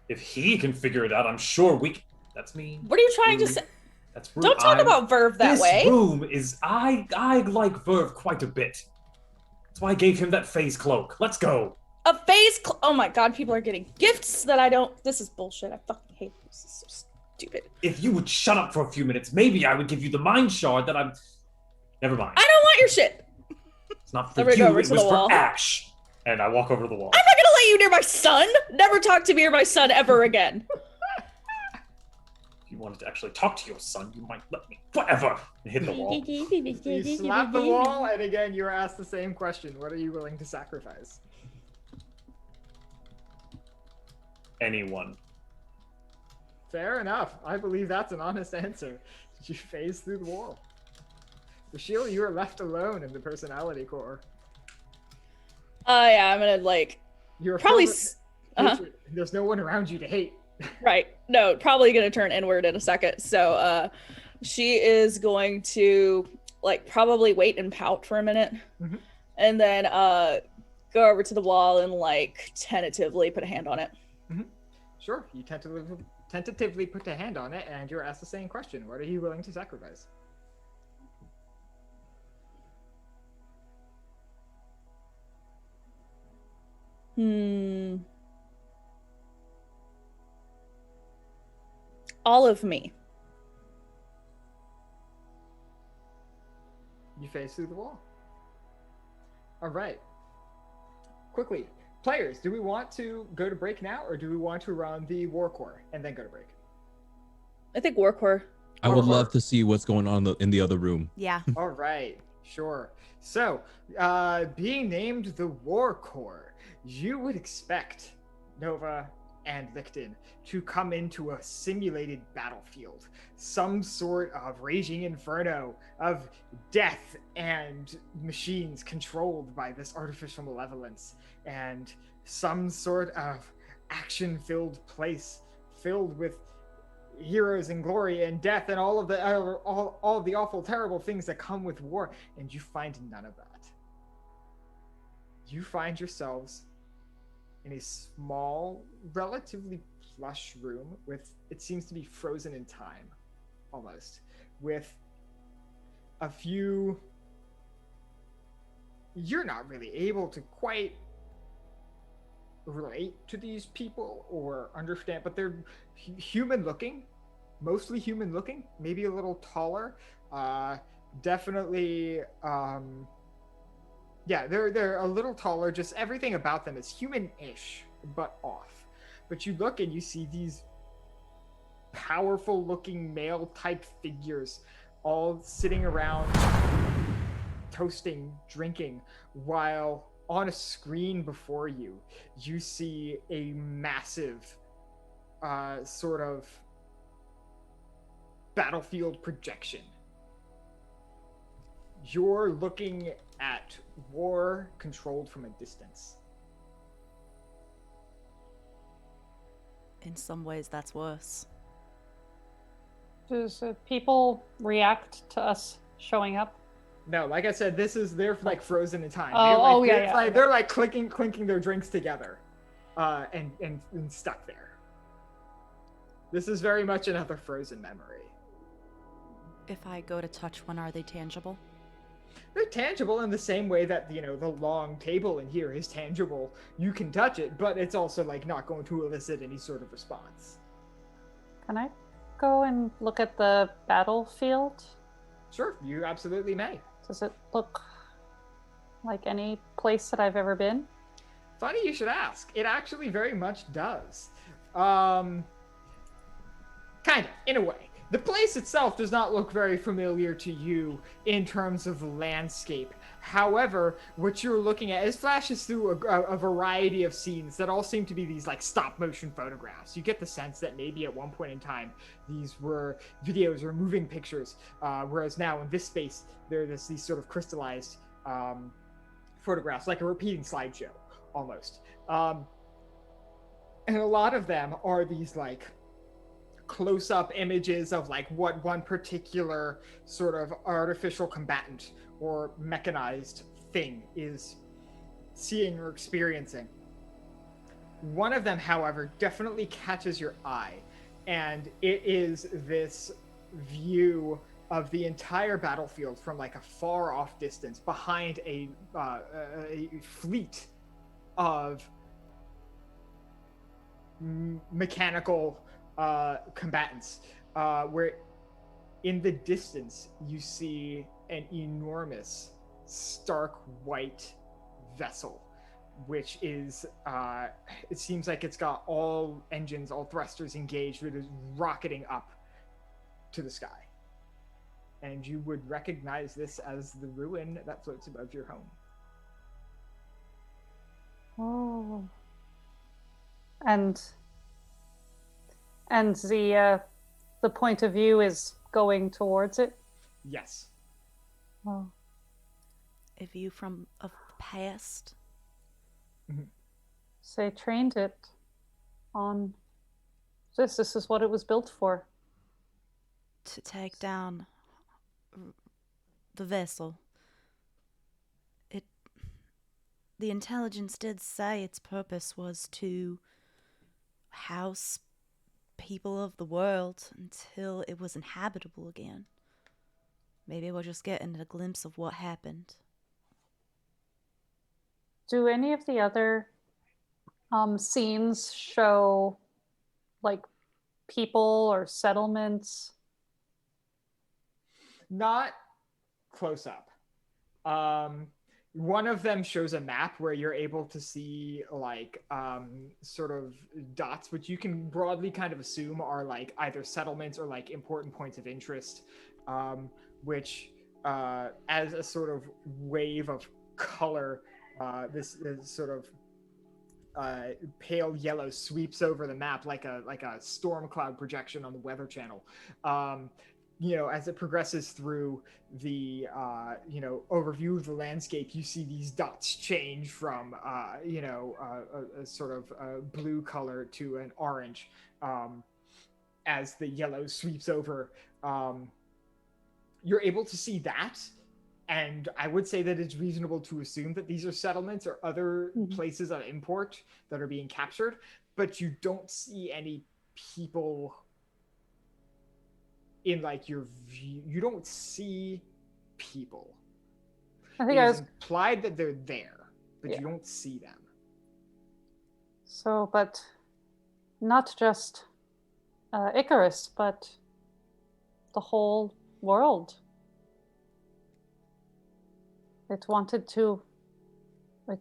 if he can figure it out, I'm sure we can. That's me. What are you trying to say? That's rude. Don't talk about Verve that way. This room is... I like Verve quite a bit. That's why I gave him that phase cloak. Let's go. A phase. Oh my god, people are getting gifts that I don't. This is bullshit. I fucking hate this. This is so stupid. If you would shut up for a few minutes, maybe I would give you the mind shard that I'm... Never mind. I don't want your shit. It's not for Let me you, go it over was to the for wall. Ash. And I walk over to the wall. I'm not gonna let you near my son. Never talk to me or my son ever again. If you wanted to actually talk to your son, you might let me. Whatever. And hit the wall. You slap the wall, and again, you are asked the same question. What are you willing to sacrifice? Anyone. Fair enough. I believe that's an honest answer. You phase through the wall. Rashil, you are left alone in the personality core. Yeah, I'm gonna like You're probably. filled with hatred. There's no one around you to hate. Right. No, probably gonna turn inward in a second. So she is going to like probably wait and pout for a minute. Mhm. And then go over to the wall and like tentatively put a hand on it. Sure, you tentatively put a hand on it, and you're asked the same question. What are you willing to sacrifice? All of me. You phase through the wall. All right. Quickly, players, do we want to go to break now, or do we want to run the war core and then go to break? I think Warcore. I would love to see what's going on in the other room. Yeah. All right, sure. So, being named the War Corps, you would expect Nova and Licton to come into a simulated battlefield, some sort of raging inferno of death and machines controlled by this artificial malevolence, and some sort of action-filled place filled with heroes and glory and death and all of the awful, terrible things that come with war, and you find none of that. You find yourselves in a small, relatively plush room with, it seems to be frozen in time, almost, with a few. You're not really able to quite relate to these people or understand, but they're human looking, mostly human looking, maybe a little taller, definitely yeah, they're a little taller. Just everything about them is human-ish but off. But you look and you see these powerful looking male type figures all sitting around toasting, drinking, while on a screen before you, you see a massive sort of battlefield projection. You're looking at war controlled from a distance. In some ways, that's worse. Does people react to us showing up? No, like I said, they're like frozen in time. Oh, They're like clinking their drinks together, and stuck there. This is very much another frozen memory. If I go to touch one, are they tangible? They're tangible in the same way that, the long table in here is tangible. You can touch it, but it's also like not going to elicit any sort of response. Can I go and look at the battlefield? Sure, you absolutely may. Does it look like any place that I've ever been? Funny you should ask. It actually very much does. Kind of, in a way. The place itself does not look very familiar to you in terms of the landscape. However, what you're looking at is flashes through a variety of scenes that all seem to be these like stop motion photographs. You get the sense that maybe at one point in time these were videos or moving pictures, whereas now in this space there's these sort of crystallized photographs, like a repeating slideshow almost. And a lot of them are these like close-up images of like what one particular sort of artificial combatant or mechanized thing is seeing or experiencing. One of them, however, definitely catches your eye, and it is this view of the entire battlefield from like a far off distance behind a fleet of mechanical combatants, where in the distance you see an enormous stark white vessel, which is it seems like it's got all engines, all thrusters engaged, it is rocketing up to the sky, and you would recognize this as the ruin that floats above your home. Oh. And And the point of view is going towards it. Yes. Oh. A view from of the past. So they trained it on this. This is what it was built for. To take down the vessel. The intelligence did say its purpose was to house people of the world until it was inhabitable again. Maybe we're just getting a glimpse of what happened. Do any of the other scenes show like people or settlements? Not close up. One of them shows a map where you're able to see like sort of dots, which you can broadly kind of assume are like either settlements or like important points of interest, which as a sort of wave of color, this sort of pale yellow sweeps over the map like a storm cloud projection on the Weather Channel. As it progresses through the overview of the landscape, you see these dots change from a sort of blue color to an orange as the yellow sweeps over. You're able to see that, and I would say that it's reasonable to assume that these are settlements or other places of import that are being captured, but you don't see any people in like your view. You don't see people. I think It I is was implied that they're there, but you don't see them. so, but not just Icarus, but the whole world. It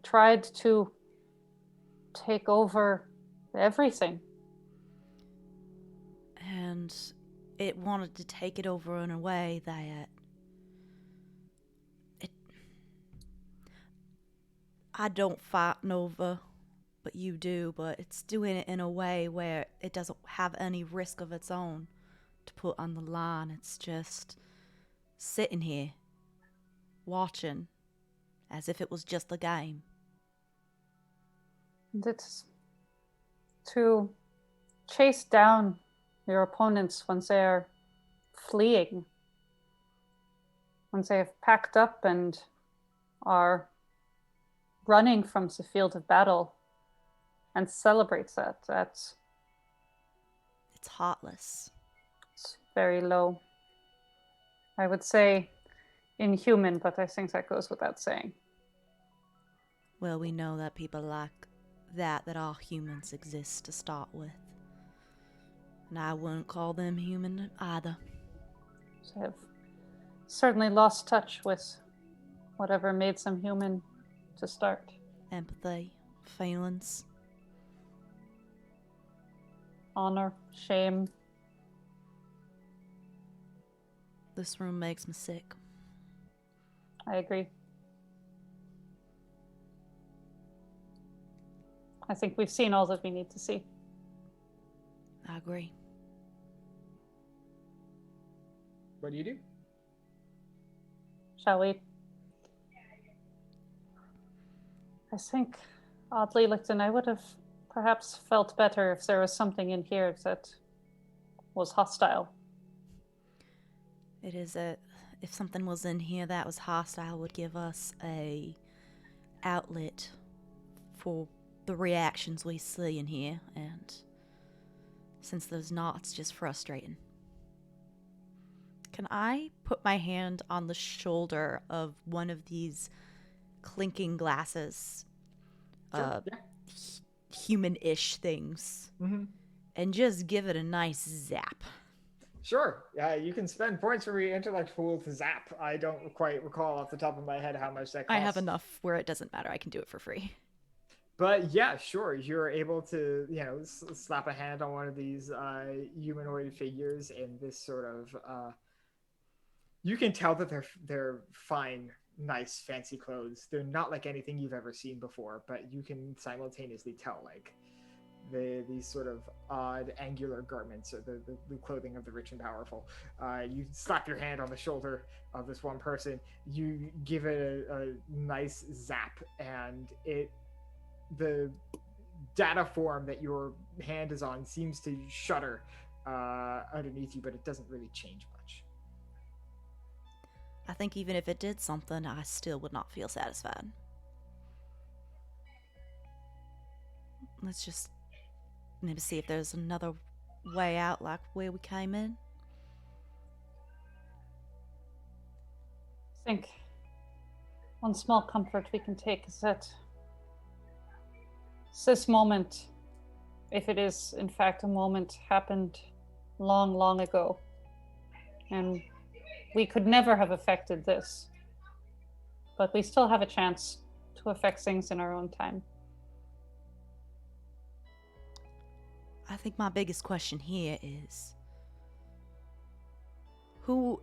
tried to take over everything. And it wanted to take it over in a way that I don't fight Nova, but you do, but it's doing it in a way where it doesn't have any risk of its own to put on the line. It's just sitting here, watching, as if it was just a game. And it's to chase down your opponents once they're fleeing, once they have packed up and are running from the field of battle, and celebrates that. It's heartless. It's very low. I would say inhuman, but I think that goes without saying. Well, we know that people like that all humans exist to start with. And I wouldn't call them human either. So I have certainly lost touch with whatever made them human to start. Empathy, feelings. Honor, shame. This room makes me sick. I agree. I think we've seen all that we need to see. I agree. What do you do? Shall we? I think, oddly, Licton, I would have perhaps felt better if there was something in here that was hostile. It is if something was in here that was hostile, would give us a outlet for the reactions we see in here, and since there's not, it's just frustrating. Can I put my hand on the shoulder of one of these clinking glasses, Sure, human-ish things, and just give it a nice zap? Sure. You can spend points for your intellect pool to zap. I don't quite recall off the top of my head how much that costs. I have enough where it doesn't matter. I can do it for free. But yeah, sure. You're able to, slap a hand on one of these humanoid figures in this sort of. You can tell that they're fine, nice, fancy clothes. They're not like anything you've ever seen before, but you can simultaneously tell like these sort of odd angular garments, or the clothing of the rich and powerful. You slap your hand on the shoulder of this one person. You give it a nice zap, and the data form that your hand is on seems to shudder underneath you, but it doesn't really change much. I think even if it did something, I still would not feel satisfied. Let's just maybe see if there's another way out, like where we came in. I think one small comfort we can take is that this moment, if it is in fact a moment, happened long, long ago. And we could never have affected this. But we still have a chance to affect things in our own time. I think my biggest question here is who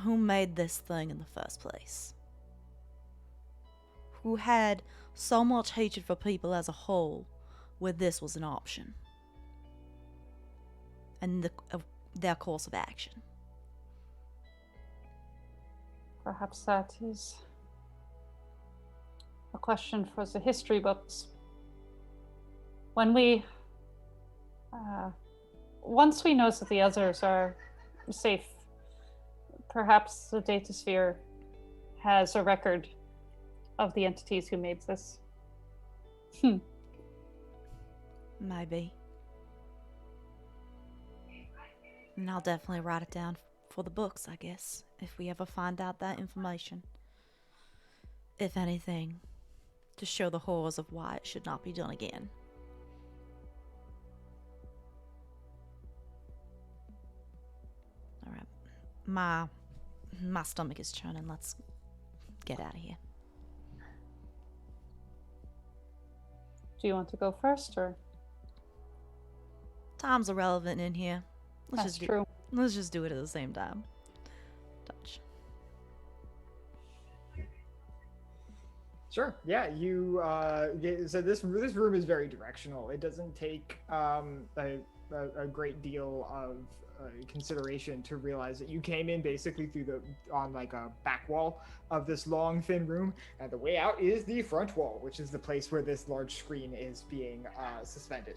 made this thing in the first place? Who had so much hatred for people as a whole where this was an option? And their course of action. Perhaps that is a question for the history books. When once we know that the others are safe, perhaps the data sphere has a record of the entities who made this. Maybe. And I'll definitely write it down for the books, I guess, if we ever find out that information. If anything, to show the horrors of why it should not be done again. Alright. My stomach is churning. Let's get out of here. Do you want to go first, or? Time's irrelevant in here. That's true. Let's just do it at the same time. Touch. Sure. Yeah. You. So this room is very directional. It doesn't take a great deal of consideration to realize that you came in basically on like a back wall of this long thin room, and the way out is the front wall, which is the place where this large screen is being suspended.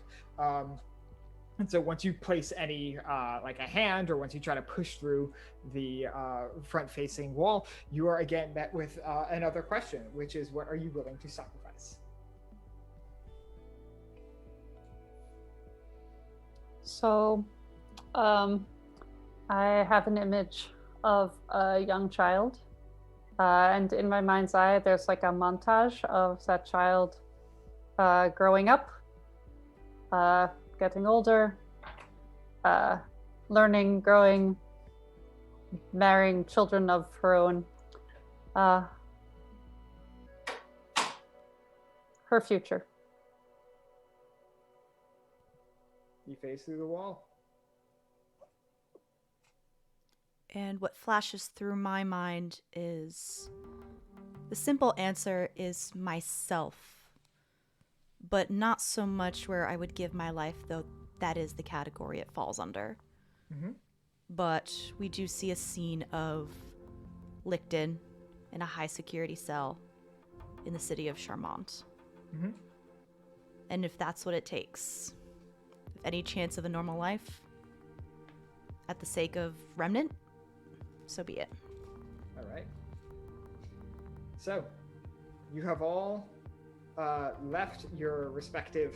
And so once you place any like a hand, or once you try to push through the front facing wall, you are again met with another question, which is, what are you willing to sacrifice? So I have an image of a young child, and in my mind's eye there's like a montage of that child growing up, getting older, learning, growing, marrying children of her own. Her future. You face through the wall. And what flashes through my mind is the simple answer is myself, but not so much where I would give my life, though that is the category it falls under. Mm-hmm. But we do see a scene of Licton in a high security cell in the city of Charmant. Mm-hmm. And if that's what it takes, if any chance of a normal life at the sake of Remnant, so be it. All right. So, you have all left your respective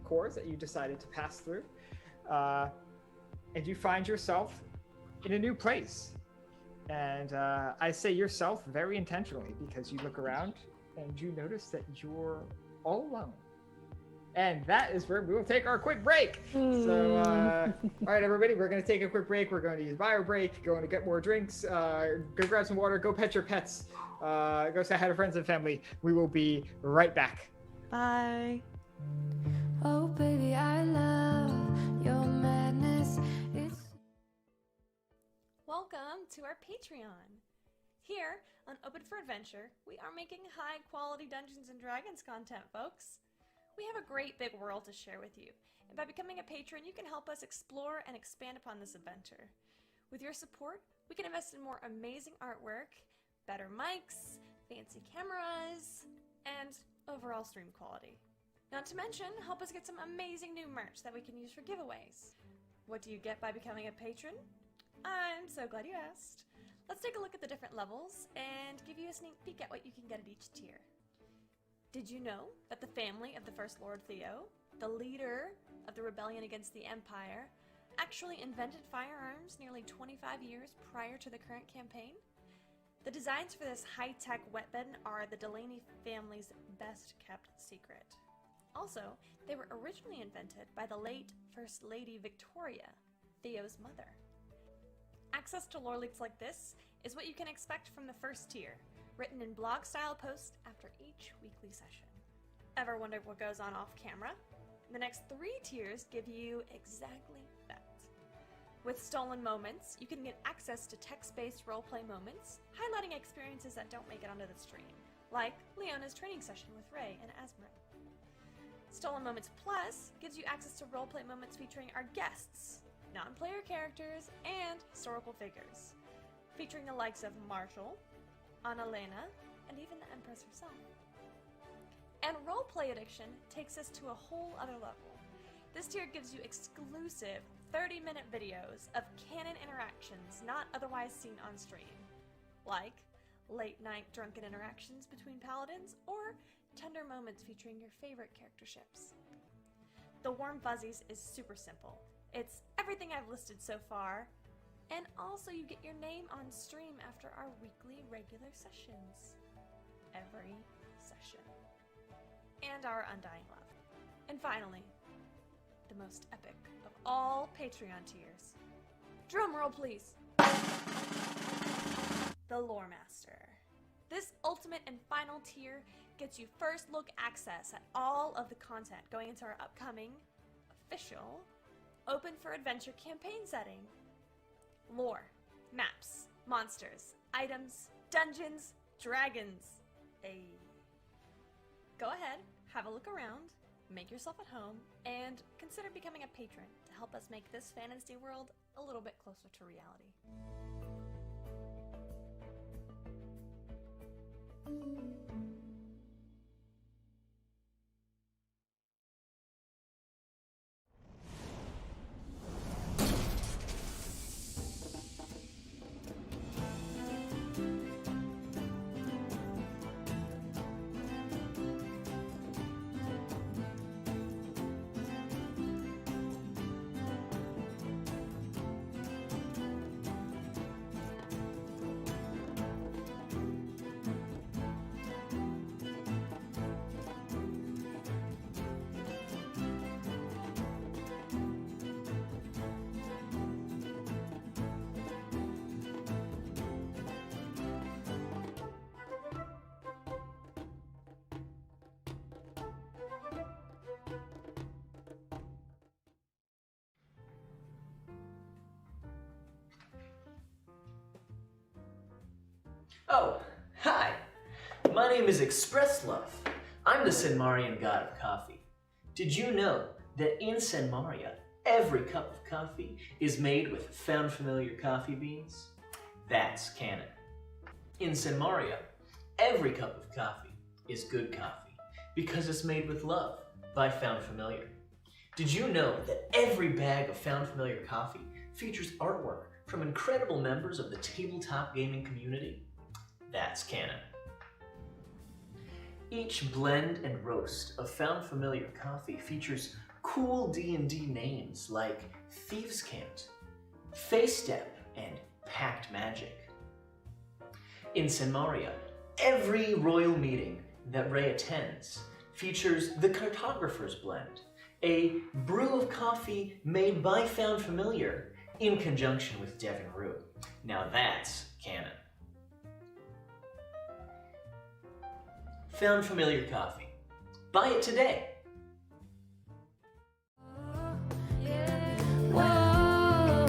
cores that you decided to pass through, and you find yourself in a new place. And I say yourself very intentionally, because you look around and you notice that you're all alone. And that is where we will take our quick break. So, all right, everybody, we're going to take a quick break. We're going to use bio break, going to get more drinks, go grab some water, go pet your pets, go say hi to friends and family. We will be right back. Bye. Oh, baby, I love your madness. Welcome to our Patreon. Here on Open for Adventure, we are making high-quality Dungeons & Dragons content, folks. We have a great big world to share with you, and by becoming a patron, you can help us explore and expand upon this adventure. With your support, we can invest in more amazing artwork, better mics, fancy cameras, and overall stream quality. Not to mention, help us get some amazing new merch that we can use for giveaways. What do you get by becoming a patron? I'm so glad you asked. Let's take a look at the different levels and give you a sneak peek at what you can get at each tier. Did you know that the family of the First Lord Theo, the leader of the rebellion against the Empire, actually invented firearms nearly 25 years prior to the current campaign? The designs for this high-tech weapon are the Delaney family's best-kept secret. Also, they were originally invented by the late First Lady Victoria, Theo's mother. Access to lore leaks like this is what you can expect from the first tier, written in blog-style posts after each weekly session. Ever wondered what goes on off-camera? The next 3 tiers give you exactly that. With Stolen Moments, you can get access to text-based roleplay moments, highlighting experiences that don't make it onto the stream, like Leona's training session with Ray and Asmar. Stolen Moments Plus gives you access to roleplay moments featuring our guests, non-player characters, and historical figures, featuring the likes of Marshall, Annalena, and even the Empress herself. And Roleplay Addiction takes us to a whole other level. This tier gives you exclusive 30-minute videos of canon interactions not otherwise seen on stream, like late-night drunken interactions between paladins or tender moments featuring your favorite character ships. The Warm Fuzzies is super simple. It's everything I've listed so far, and also you get your name on stream after our weekly regular sessions. Every session. And our undying love. And finally, the most epic of all Patreon tiers. Drum roll, please. The Lore Master. This ultimate and final tier gets you first look access at all of the content going into our upcoming, official, open for adventure campaign setting. Lore, maps, monsters, items, dungeons, dragons. Go ahead, have a look around, make yourself at home, and consider becoming a patron to help us make this fantasy world a little bit closer to reality. Oh, hi. My name is Express Love. I'm the Senmarian god of coffee. Did you know that in Senmaria, every cup of coffee is made with found familiar coffee beans? That's canon. In Senmaria, every cup of coffee is good coffee because it's made with love by found familiar. Did you know that every bag of found familiar coffee features artwork from incredible members of the tabletop gaming community? That's canon. Each blend and roast of found familiar coffee features cool D&D names like Thieves' Cant, Face Step, and Pact Magic. In Senmaria, every royal meeting that Ray attends features the Cartographer's Blend, a brew of coffee made by found familiar in conjunction with Devon Rue. Now that's canon. Found familiar coffee. Buy it today. Whoa,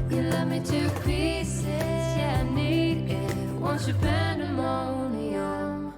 you love me to pieces, yeah, I need it. Want your pandemonium.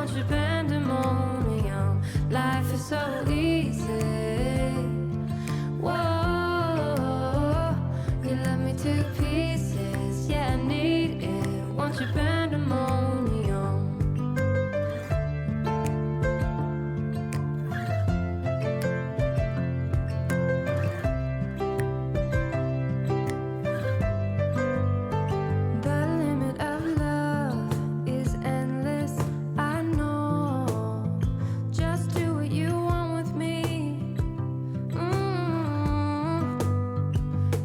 want your pandemonium. Life is so easy. Whoa, you love me to pieces. Yeah, I need it. Want your pandemonium. The limit of love is endless. I know. Just do what you want with me.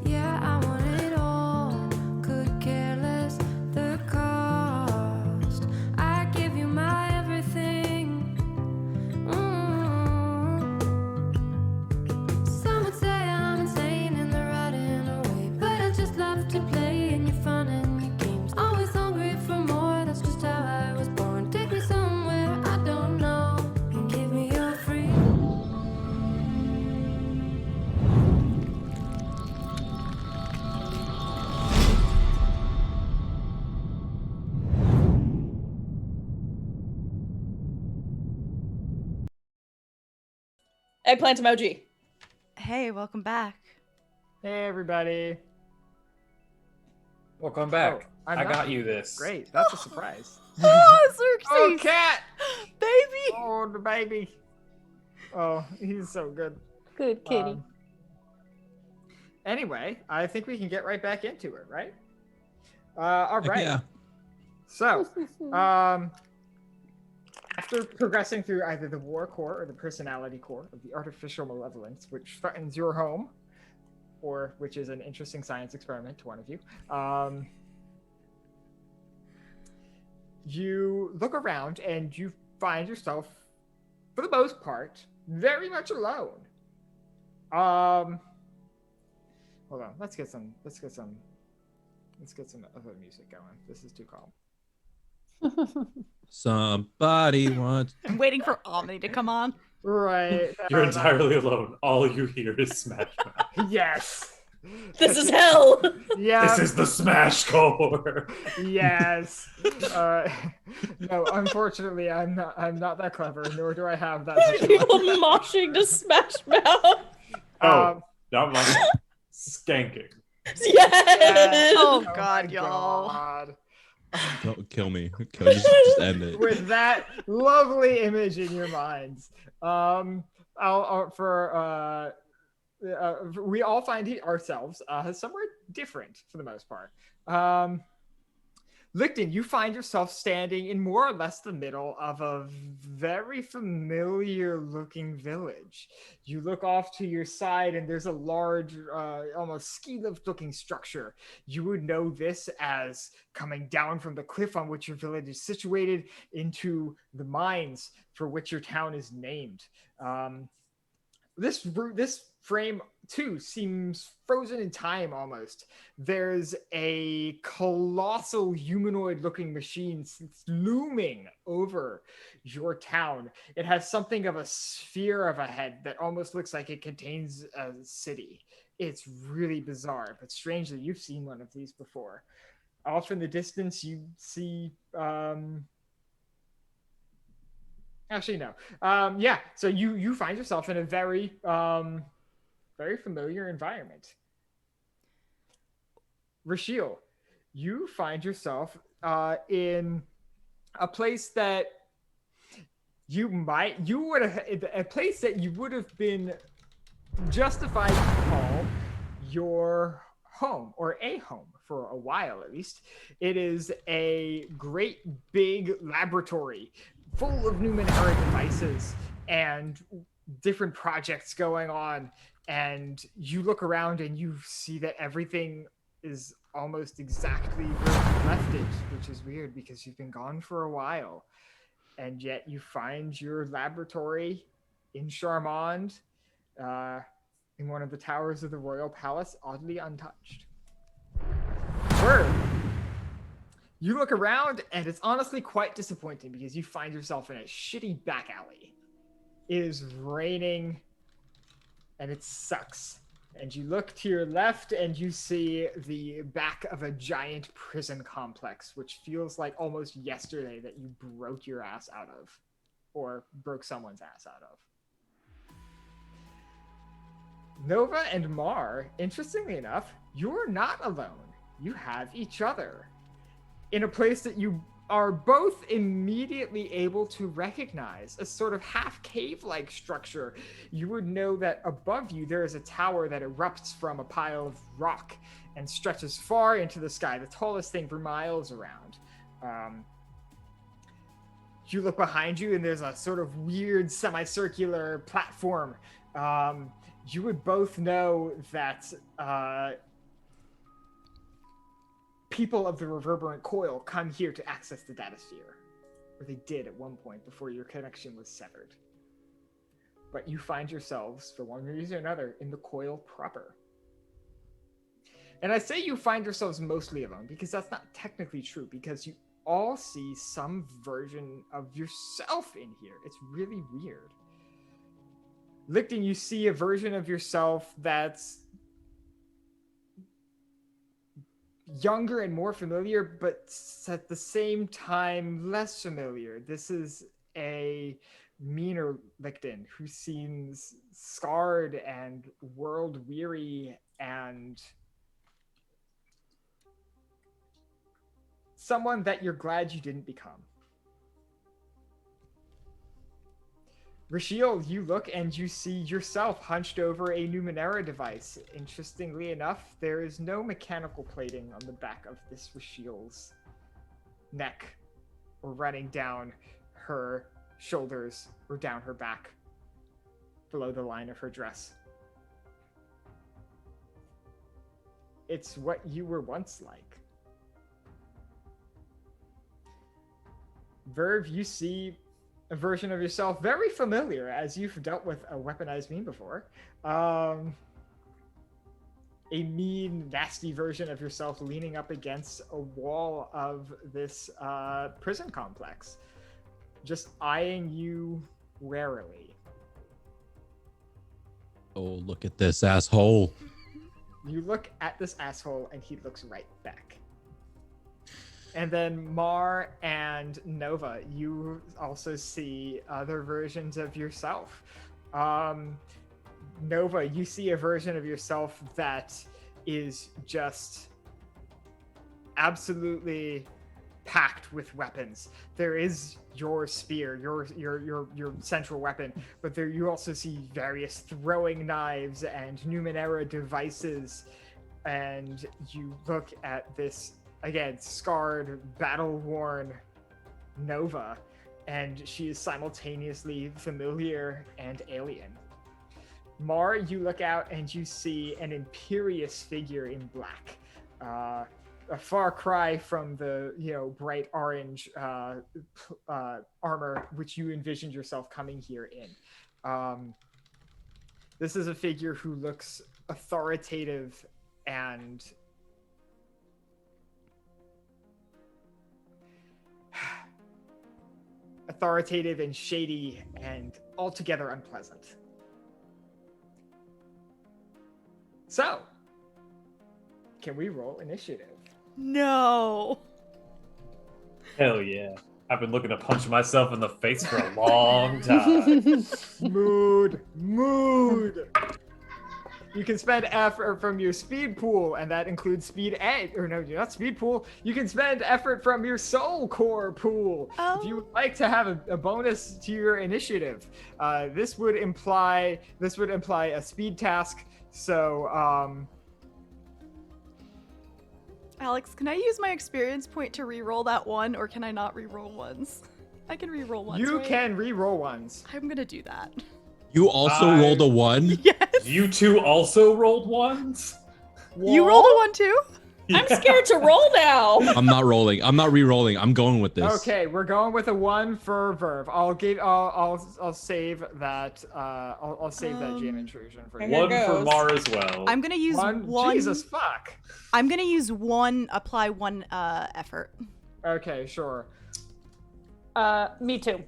Yeah, I want it all. Could care less the cost. I give you my everything. Some would say I'm insane in the right and a way, but I just love to play in your fun and your games. Always hungry for more, that's just how I was born. Take me somewhere I don't know and give me your free. Eggplant emoji. Hey, welcome back. Hey, everybody. Welcome back. I'm I not- got you this. Great. That's a surprise. Oh, Xerxes! Oh, cat! Baby! Oh, the baby. Oh, he's so good. Good kitty. Anyway, I think we can get right back into it, right? All right. Yeah. So, after progressing through either the war core or the personality core of the artificial malevolence, which threatens your home, or which is an interesting science experiment to one of you, you look around and you find yourself, for the most part, very much alone. Hold on. Let's get some other music going. This is too calm. Somebody wants. I'm waiting for Omni to come on. Right. You're entirely alone. All you hear is Smash Mouth. Yes. This is hell. Yeah. This is the Smash core. Yes. No, unfortunately, I'm not that clever, nor do I have that much. People moshing to Smash Mouth. Oh, not mine. Skanking. Yes. Oh, Oh God, my y'all. God. Kill me. Just end it. With that lovely image in your minds, we all find ourselves somewhere different for the most part. Licton, you find yourself standing in more or less the middle of a very familiar looking village. You look off to your side and there's a large, almost ski-lift looking structure. You would know this as coming down from the cliff on which your village is situated into the mines for which your town is named. This frame too seems frozen in time almost. There's a colossal humanoid looking machine looming over your town. It has something of a sphere of a head that almost looks like it contains a city. It's really bizarre, but strangely, you've seen one of these before. Off in the distance, you see actually, no. Yeah, so you find yourself in a very familiar environment. Rashiel, you find yourself in a place that you would have been justified to call your home, or a home for a while at least. It is a great big laboratory full of Numenera devices and different projects going on, and you look around and you see that everything is almost exactly where you left it, which is weird because you've been gone for a while, and yet you find your laboratory in Charmand, in one of the towers of the royal palace, oddly untouched. Word. You look around, and it's honestly quite disappointing because you find yourself in a shitty back alley. It is raining, and it sucks. And you look to your left and you see the back of a giant prison complex, which feels like almost yesterday that you broke your ass out of, or broke someone's ass out of. Nova and Mar, interestingly enough, you're not alone. You have each other in a place that you are both immediately able to recognize, a sort of half cave-like structure. You would know that above you there is a tower that erupts from a pile of rock and stretches far into the sky, the tallest thing for miles around. You look behind you and there's a sort of weird semicircular platform. You would both know that people of the Reverberant Coil come here to access the datasphere, or they did at one point before your connection was severed. But you find yourselves, for one reason or another, in the Coil proper. And I say you find yourselves mostly alone because that's not technically true, because you all see some version of yourself in here. It's really weird. Licton, you see a version of yourself that's younger and more familiar, but at the same time less familiar. This is a meaner Licton who seems scarred and world-weary and someone that you're glad you didn't become. Rashiel, you look and you see yourself hunched over a Numenera device. Interestingly enough, there is no mechanical plating on the back of this Rashiel's neck or running down her shoulders or down her back below the line of her dress. It's what you were once like. Verve, you see a version of yourself very familiar, as you've dealt with a weaponized meme before. A mean, nasty version of yourself leaning up against a wall of this prison complex, just eyeing you warily. Oh, look at this asshole. You look at this asshole and he looks right back. And then Mar and Nova, you also see other versions of yourself. Nova, you see a version of yourself that is just absolutely packed with weapons. There is your spear, your central weapon, but there you also see various throwing knives and Numenera devices. And you look at this, again, scarred, battle-worn Nova, and she is simultaneously familiar and alien. Mar, you look out and you see an imperious figure in black, a far cry from the bright orange armor which you envisioned yourself coming here in. This is a figure who looks authoritative and shady and altogether unpleasant. So, can we roll initiative? No. Hell yeah. I've been looking to punch myself in the face for a long time. Mood. You can spend effort from your speed pool, and that includes speed A. Or no, not speed pool. You can spend effort from your soul core pool. Oh. If you would like to have a bonus to your initiative. This would imply a speed task. So, Alex, can I use my experience point to re-roll that one, or can I not re-roll ones? I can re-roll ones. you right? can re-roll ones. I'm gonna do that. You also rolled a 1? Yes. You two also rolled ones? You rolled a 1 too? I'm scared to roll now. I'm not rolling. I'm not re-rolling. I'm going with this. Okay, we're going with a 1 for Verve. I'll save that. I'll save that gem intrusion for you. Here One for goes. Mar as well. I'm gonna use one. Jesus fuck. I'm gonna use one. Apply one effort. Okay, sure. Me too.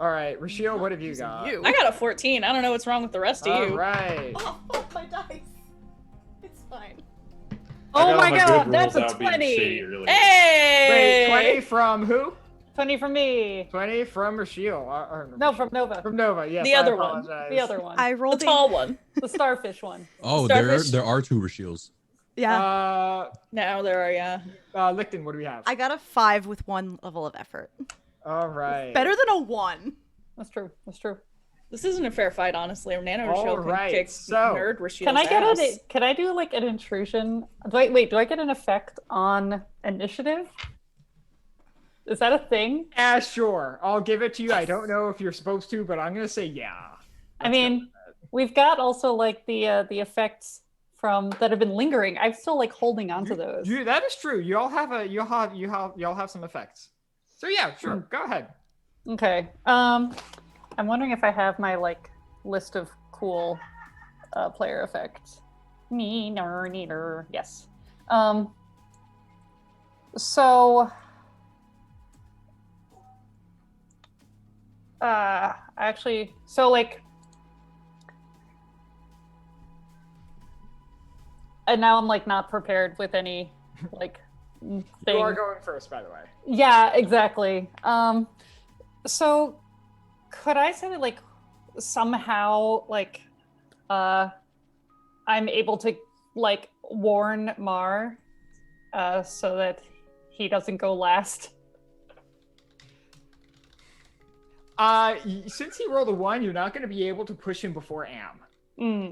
All right, Rashiel, what have you Using got? you. I got a 14. I don't know what's wrong with the rest of All you. right. Oh, fuck my dice. It's fine. I Oh got my my good god, that's a rules out being 20. shitty earlier. Hey! Wait, 20 from who? 20 from me. 20 from Rashiel. No, from Nova. From Nova, yes. The I other one. apologize. The other one. I The rolled tall one. The starfish one. Oh, Starfish. there are two Rashiels. Yeah. Now there are, yeah. Lichten, what do we have? I got a 5 with 1 level of effort. All right. Better than a 1. That's true. That's true. This isn't a fair fight, honestly. Nano All Rochelle can right, kick so- nerd Rochelle's Can I get ass. it? Can I do like an intrusion? Do I get an effect on initiative? Is that a thing? Yeah, sure. I'll give it to you. I don't know if you're supposed to, but I'm gonna say yeah. I mean, we've got also like the effects from that have been lingering. I'm still like holding on to those. That is true. Y'all have some effects. So yeah, sure. Go ahead. Okay. I'm wondering if I have my like list of cool player effects. Neater. Yes. So actually, so like, and now I'm like not prepared with any like thing. You are going first, by the way. Yeah, exactly. So could I say that like somehow like I'm able to like warn Mar so that he doesn't go last? Since he rolled a 1, you're not going to be able to push him before Am.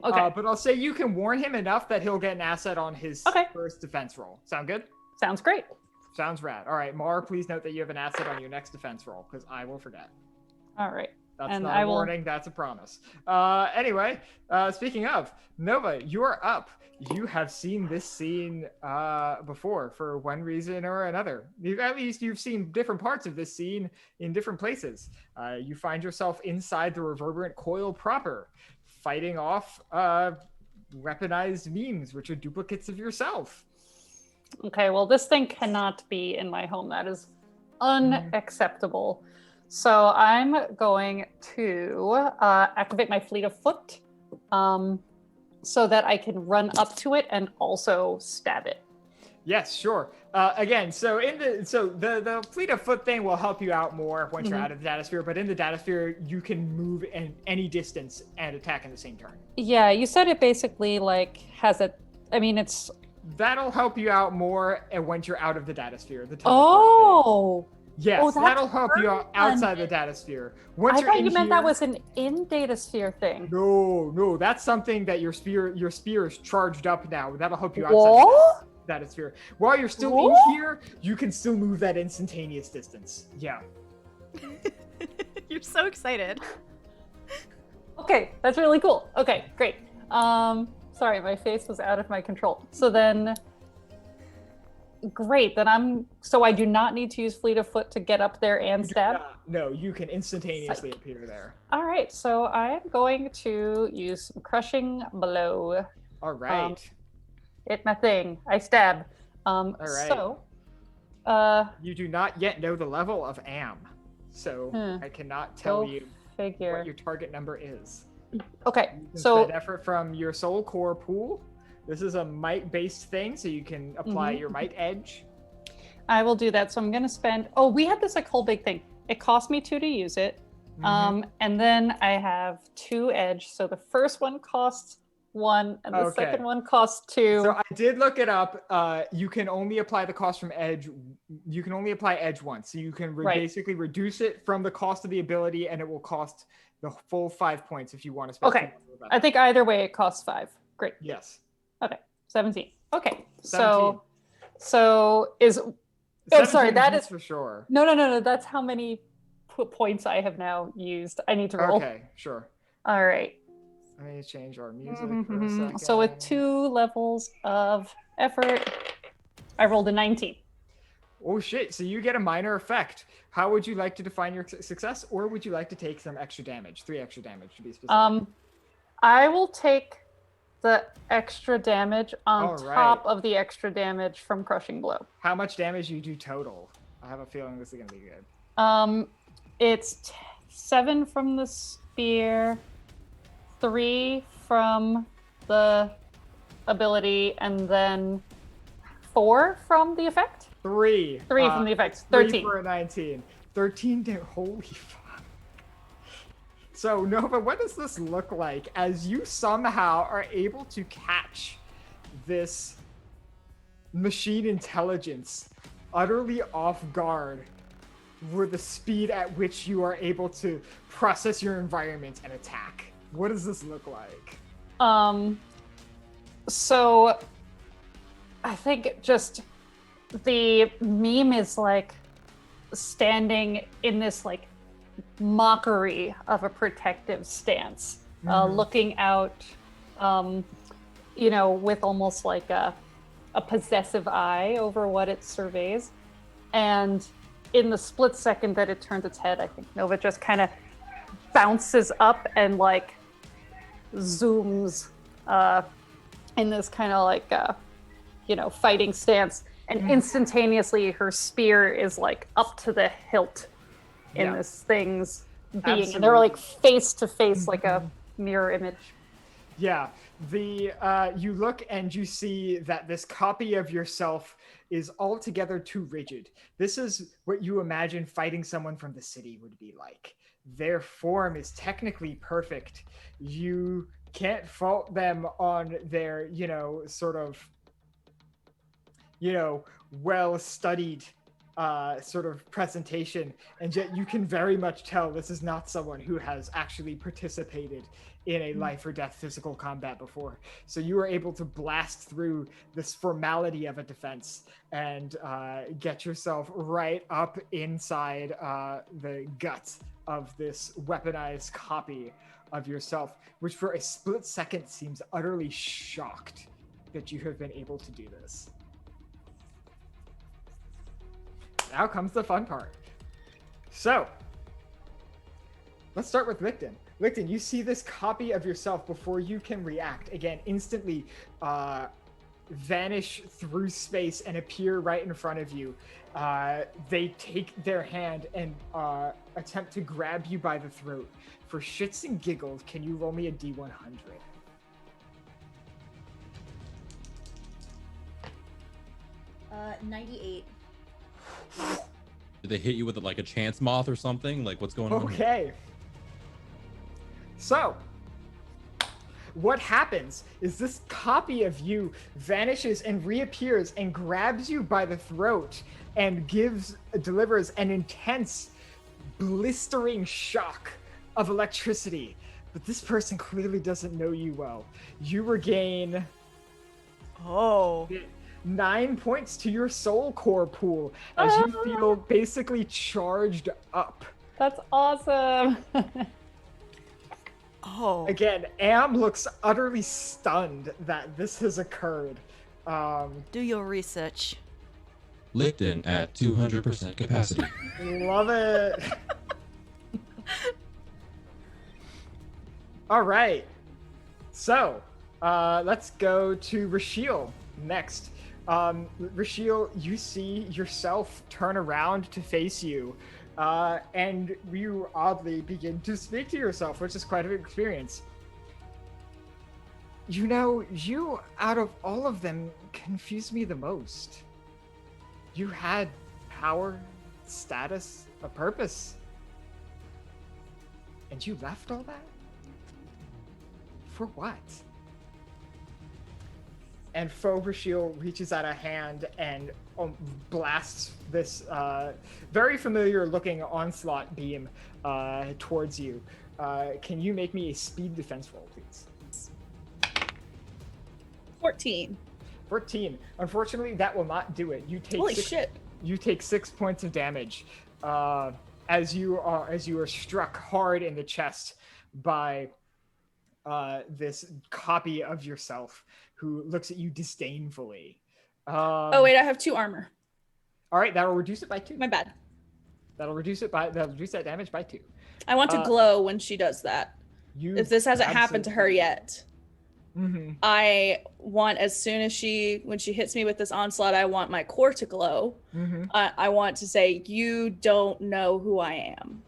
Okay. But I'll say you can warn him enough that he'll get an asset on his first defense roll. Sound good? Sounds great. Sounds rad. All right, Mar, please note that you have an asset on your next defense roll, because I will forget. All right. That's And not I a will- warning, that's a promise. Anyway, speaking of, Nova, you are up. You have seen this scene before for one reason or another. At least you've seen different parts of this scene in different places. You find yourself inside the reverberant coil proper, fighting off weaponized memes, which are duplicates of yourself. Okay, well, this thing cannot be in my home. That is unacceptable. So I'm going to activate my fleet of foot so that I can run up to it and also stab it. Yes, sure. Again, so the fleet of foot thing will help you out more once you're out of the datasphere, but in the datasphere you can move in any distance and attack in the same turn. Yeah, you said it basically like has a. I mean, it's. That'll help you out more once you're out of the datasphere. The teleport thing. Oh. Yes, Oh, that's that'll help you out fun. outside the datasphere. Once I you're thought in you meant that here- was an in-data sphere thing. No, that's something that your spear is charged up now. That'll help you outside What? the datasphere. While you're still What? in here, you can still move that instantaneous distance. Yeah. You're so excited. Okay, that's really cool. Okay, great. Sorry, my face was out of my control. So then, great. Then so I do not need to use fleet of foot to get up there and stab. No, you can instantaneously appear there. All right, so I am going to use some crushing blow. All right. Hit my thing. I stab. All right. So, You do not yet know the level of Am, so I cannot tell go you figure. what your target number is. Okay, You can so spend effort from your soul core pool. This is a might-based thing, so you can apply your might edge. I will do that. So I'm going to spend. Oh, we had this like whole big thing. It cost me 2 to use it, and then I have 2 edge. So the first one costs 1, and the second one costs 2. So I did look it up. You can only apply the cost from edge. You can only apply edge once. So you can basically reduce it from the cost of the ability, and it will cost the full 5 points if you want to spend. Okay, I think either way it costs 5. Great. Yes. Okay, 17. Okay, 17. so is. Oh, sorry. 17 That hits is for sure. No. That's how many points I have now used. I need to roll. Okay, sure. All right. Let me change our music for a second. So with 2 levels of effort, I rolled a 19. Oh shit! So you get a minor effect. How would you like to define your success, or would you like to take some extra damage? 3 extra damage to be specific. I will take the extra damage on All right. top of the extra damage from crushing blow. How much damage you do total? I have a feeling this is gonna be good. It's 7 from the spear, 3 from the ability, and then 4 from the effect? 3. 3 from the effect. 3 13. for a 19. 13 to holy fuck. So Nova, what does this look like as you somehow are able to catch this machine intelligence utterly off guard with the speed at which you are able to process your environment and attack? What does this look like? So I think just the meme is like standing in this like mockery of a protective stance, looking out, with almost like a possessive eye over what it surveys. And in the split second that it turns its head, I think Nova just kind of bounces up and like zooms in this kind of like fighting stance, and instantaneously her spear is like up to the hilt in this thing's being, and they're like face to face, like a mirror image. Yeah, you look and you see that this copy of yourself is altogether too rigid. This is what you imagine fighting someone from the city would be like. Their form is technically perfect. You can't fault them on their, sort of, well-studied sort of presentation, and yet you can very much tell this is not someone who has actually participated in a life or death physical combat before. So you are able to blast through this formality of a defense and get yourself right up inside the guts of this weaponized copy of yourself, which for a split second seems utterly shocked that you have been able to do this. Now comes the fun part. So, let's start with Licton. Licton, you see this copy of yourself before you can react. Again, instantly vanish through space and appear right in front of you. They take their hand and attempt to grab you by the throat. For shits and giggles, can you roll me a D100? 98. Did they hit you with like a chance moth or something? Like, what's going on here? Okay. So, what happens is this copy of you vanishes and reappears and grabs you by the throat and delivers an intense, blistering shock of electricity. But this person clearly doesn't know you well. You regain 9 points to your soul core pool as you feel basically charged up. That's awesome. Again, Am looks utterly stunned that this has occurred. Do your research. Licton at 200% capacity. Love it. All right. So, let's go to Rashiel next. Rashiel, you see yourself turn around to face you, and you oddly begin to speak to yourself, which is quite an experience. You out of all of them confuse me the most. You had power, status, a purpose, and you left all that? For what? And Faux Rashiel reaches out a hand and blasts this very familiar looking onslaught beam towards you. Can you make me a speed defense roll, please? 14. 14. Unfortunately, that will not do it. You take Holy shit. You take 6 points of damage as you are struck hard in the chest by this copy of yourself who looks at you disdainfully. Oh wait, I have 2 armor. All right, that'll reduce it by 2. My bad. That'll reduce that damage by 2. I want to glow when she does that. If this hasn't happened to her yet, I want, as soon as when she hits me with this onslaught, I want my core to glow. I want to say, you don't know who I am.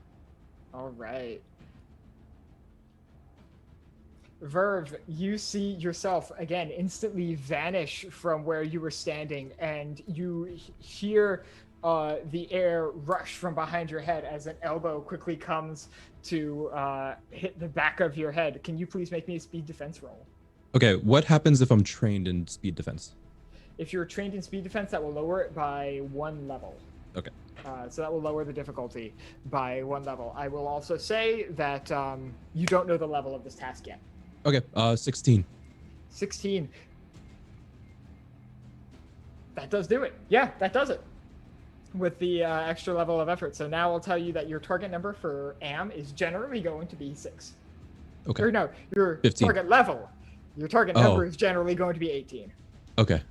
All right. Verve, you see yourself again instantly vanish from where you were standing, and you hear the air rush from behind your head as an elbow quickly comes to hit the back of your head. Can you please make me a speed defense roll? Okay, what happens if I'm trained in speed defense? If you're trained in speed defense, that will lower it by 1 level. Okay. So that will lower the difficulty by 1 level. I will also say that you don't know the level of this task yet. Okay, 16. 16. That does do it. Yeah, that does it. With the extra level of effort. So now I'll tell you that your target number for AM is generally going to be 6. Okay. Or no, your 15. target level. Your target number is generally going to be 18. Okay.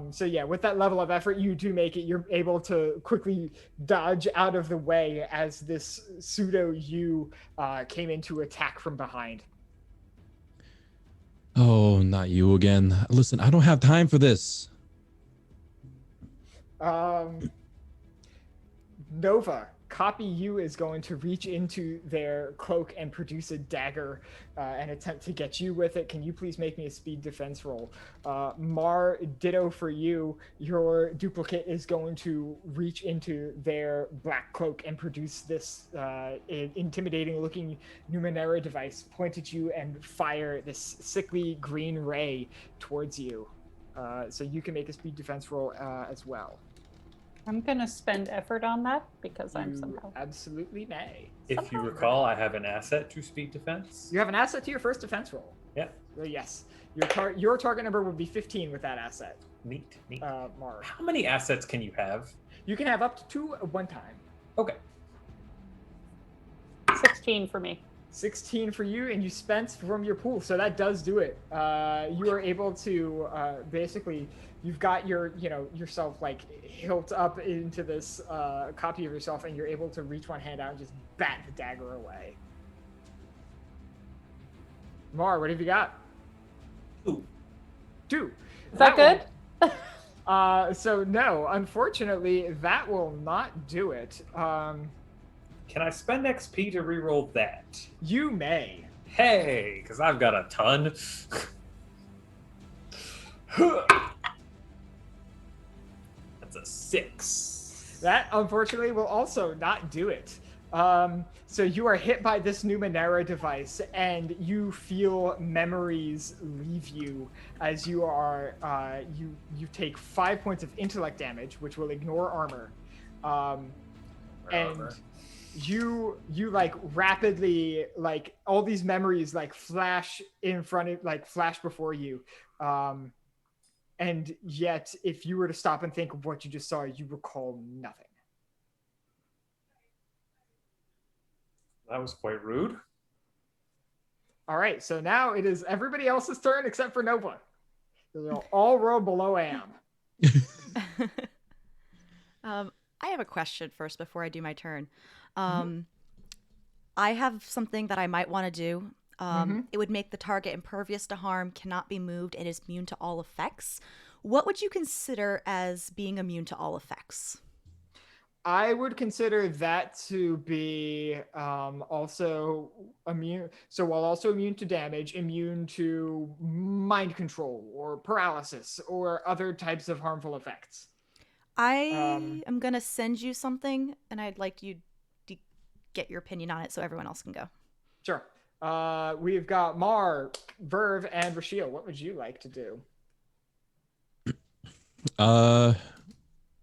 So yeah, with that level of effort, you do make it. You're able to quickly dodge out of the way as this pseudo you came in to attack from behind. Oh, not you again. Listen, I don't have time for this. Nova, Copy You is going to reach into their cloak and produce a dagger and attempt to get you with it. Can you please make me a speed defense roll? Mar, ditto for you. Your duplicate is going to reach into their black cloak and produce this intimidating looking Numenera device, point at you and fire this sickly green ray towards you. So you can make a speed defense roll as well. I'm gonna spend effort on that because I'm You somehow. absolutely may. If you recall, I have an asset to speed defense. You have an asset to your first defense roll. Yeah. Yes. Your target number would be 15 with that asset. Neat. Mar. How many assets can you have? You can have up to 2 at one time. Okay. 16 for me. 16 for you, and you spent from your pool, so that does do it. You are able to basically, you've got yourself like hilt up into this copy of yourself, and you're able to reach one hand out and just bat the dagger away. Mar, what have you got? 2. Is that good? So no, unfortunately, that will not do it. Can I spend XP to reroll that? You may. Hey, because I've got a ton. That's a 6. That, unfortunately, will also not do it. So you are hit by this Numenera device, and you feel memories leave you as you are, you take 5 points of intellect damage, which will ignore armor. And you like rapidly, like all these memories like flash in front of, like flash before you. And yet, if you were to stop and think of what you just saw, you recall nothing. That was quite rude. All right, so now it is everybody else's turn except for Nova. They'll all roll below AM. I have a question first before I do my turn. I have something that I might want to do. It would make the target impervious to harm, cannot be moved, and is immune to all effects. What would you consider as being immune to all effects? I would consider that to be also immune. So while also immune to damage, immune to mind control or paralysis or other types of harmful effects. I am going to send you something, and I'd like you to get your opinion on it so everyone else can go. Sure. We've got Mar, Verve, and Rashiel. What would you like to do?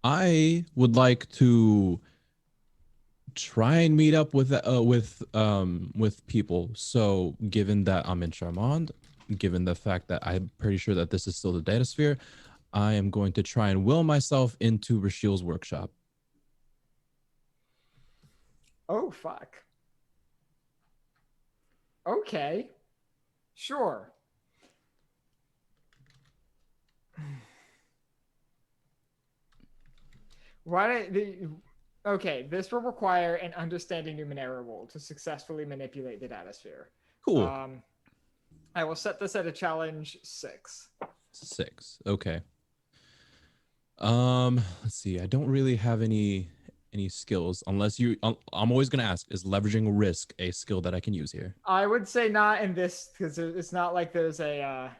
I would like to try and meet up with people. So given that I'm in Charmand, given the fact that I'm pretty sure that this is still the data sphere, I am going to try and will myself into Rashiel's workshop. Oh, fuck. Okay. Sure. Okay, this will require an understanding Numenera roll to successfully manipulate the data sphere. Cool. I will set this at a challenge 6. 6. Okay. Let's see. I don't really have any any skills unless you. I'm always gonna ask: is leveraging risk a skill that I can use here? I would say not in this because it's not like there's a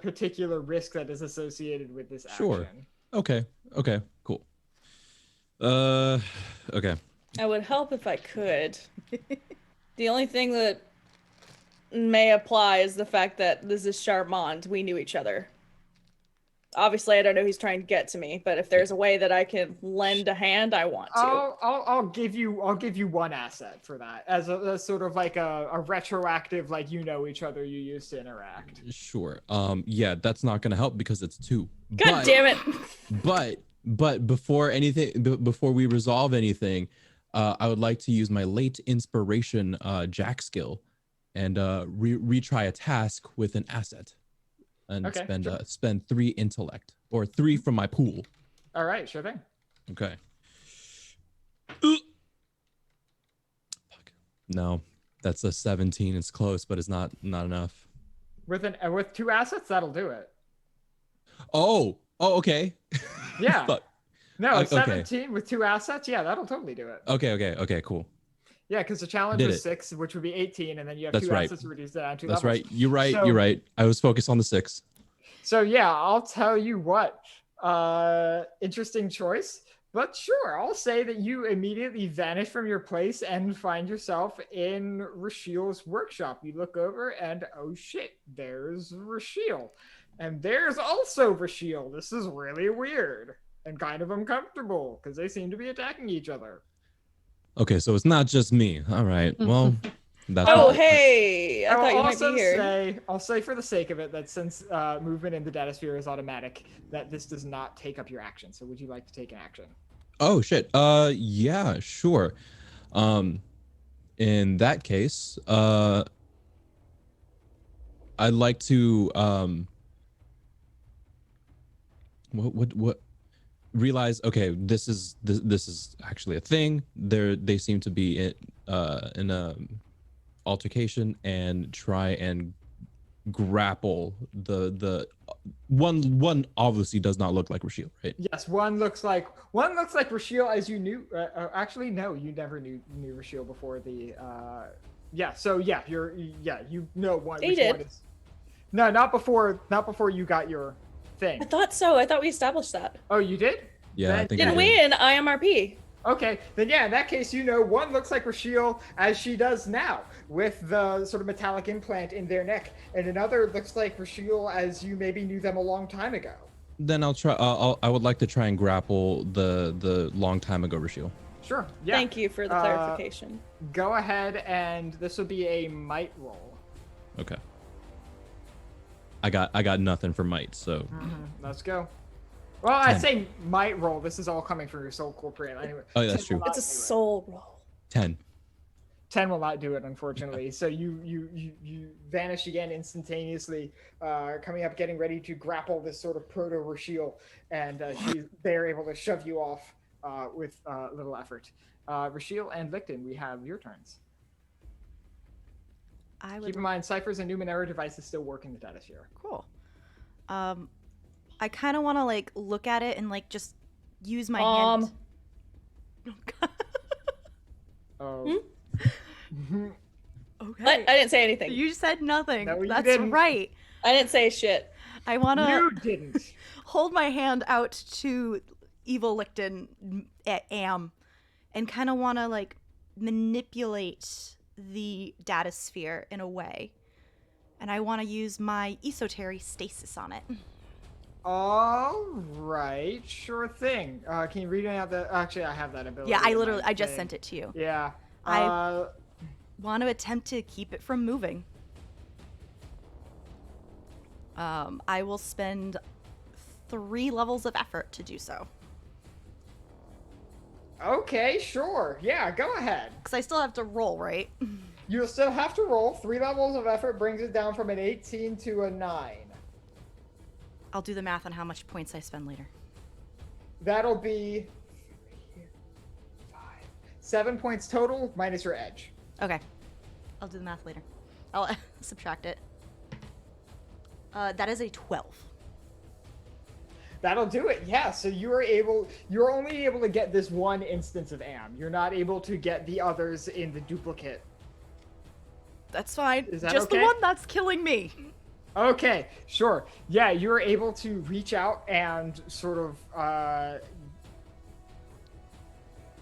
particular risk that is associated with this Sure. action. Okay. Cool. Okay. I would help if I could. The only thing that may apply is the fact that this is Charmant. We knew each other. Obviously, I don't know who's trying to get to me, but if there's a way that I can lend a hand, I want to. I'll give you one asset for that as a sort of like a retroactive, like you know each other, you used to interact. Sure. Yeah, that's not gonna help because it's 2. God damn it! But before we resolve anything, I would like to use my late inspiration Jack skill, and retry a task with an asset, and spend 3 intellect or 3 from my pool. All right, sure thing. Okay. Fuck. No, that's a 17. It's close, but it's not enough. With 2 assets, that'll do it. Oh, okay. Yeah. Fuck. No, Okay. 17 with 2 assets. Yeah, that'll totally do it. Okay, cool. Yeah, because the challenge was 6, which would be 18, and then you have 2 assets to reduce that down to 2 That's levels. right. You're right. I was focused on the 6. So yeah, I'll tell you what. Interesting choice. But sure, I'll say that you immediately vanish from your place and find yourself in Rashiel's workshop. You look over and oh shit, there's Rashiel. And there's also Rashiel. This is really weird and kind of uncomfortable because they seem to be attacking each other. Okay, so it's not just me. All right. Well, that's Hey, I thought you might be here. I'll say for the sake of it that since movement in the data sphere is automatic, that this does not take up your action. So would you like to take an action? Oh shit. Yeah, sure. In that case, I'd like to what realize, okay, this is actually a thing. They seem to be in a altercation and try and grapple the one obviously does not look like Rashiel, right? Yes, one looks like Rashiel as you knew. Actually, no, you never knew Rashiel before the. You know one. He did. One is, no, not before you got your thing. I thought so. I thought we established that. Oh, you did? Yeah, I think Didn't we in IMRP? Okay, then yeah, in that case, one looks like Rashiel as she does now, with the sort of metallic implant in their neck, and another looks like Rashiel as you maybe knew them a long time ago. Then I'll try. I would like to try and grapple the long time ago Rashiel. Sure. Yeah. Thank you for the clarification. Go ahead, and this will be a might roll. Okay. I got nothing for might, so. Let's go. Well, I say might roll. This is all coming from your soul corporate. Anyway, oh, that's true. It's a soul roll. 10. 10 will not do it, unfortunately. So you vanish again instantaneously, coming up, getting ready to grapple this sort of proto Rashiel, and they're able to shove you off with little effort. Rashiel and Licton, we have your turns. Keep in mind, ciphers and Numenera devices still work in the data sphere. Cool. I kind of want to look at it and just use my hand. Oh. Okay. I didn't say anything. You said nothing. No, you That's didn't. right. I didn't say shit. I want to. You didn't. Hold my hand out to Evil Licton Am, and kind of want to manipulate the data sphere in a way, and I want to use my esoteric stasis on it. All right, sure thing. Can you read me out the? Actually, I have that ability. Yeah, I just sent it to you. Yeah. I want to attempt to keep it from moving. I will spend 3 levels of effort to do so. Okay, sure. Yeah, go ahead. Because I still have to roll, right? You'll still have to roll. 3 levels of effort brings it down from an 18 to a 9. I'll do the math on how much points I spend later. That'll be 7 points total minus your edge. Okay. I'll do the math later. I'll subtract it. That is a 12. That'll do it. Yeah. So you're only able to get this one instance of Am. You're not able to get the others in the duplicate. That's fine. Is that Just okay? the one that's killing me. Okay, sure. Yeah, you're able to reach out and sort of,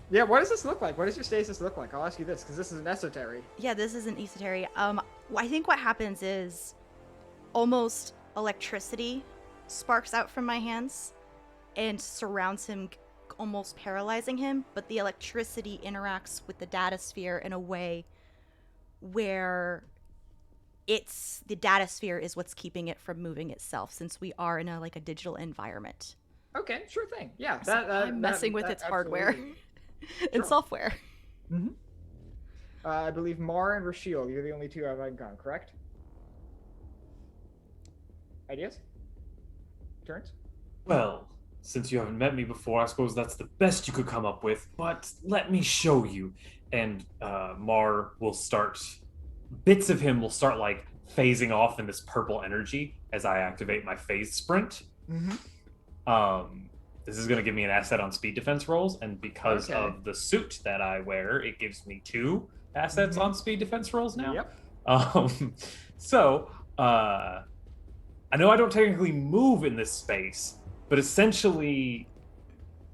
yeah, what does this look like? What does your stasis look like? I'll ask you this, because this is an esoteric. Yeah, this is an esoteric. I think what happens is almost electricity sparks out from my hands and surrounds him, almost paralyzing him, but the electricity interacts with the data sphere in a way where the data sphere is what's keeping it from moving itself, since we are in a digital environment. Okay, sure thing. Yeah, So I'm messing with its hardware and Sure. software. Mm-hmm. I believe Mar and Rashiel, you're the only two I've icon, correct? Ideas? Turns? Well, since you haven't met me before, I suppose that's the best you could come up with, but let me show you. And Mar will start, bits of him will start like phasing off in this purple energy as I activate my phase sprint. Mm-hmm. This is going to give me an asset on speed defense rolls, and because Okay. of the suit that I wear, it gives me 2 assets on speed defense rolls now. Yep. So, I know I don't technically move in this space, but essentially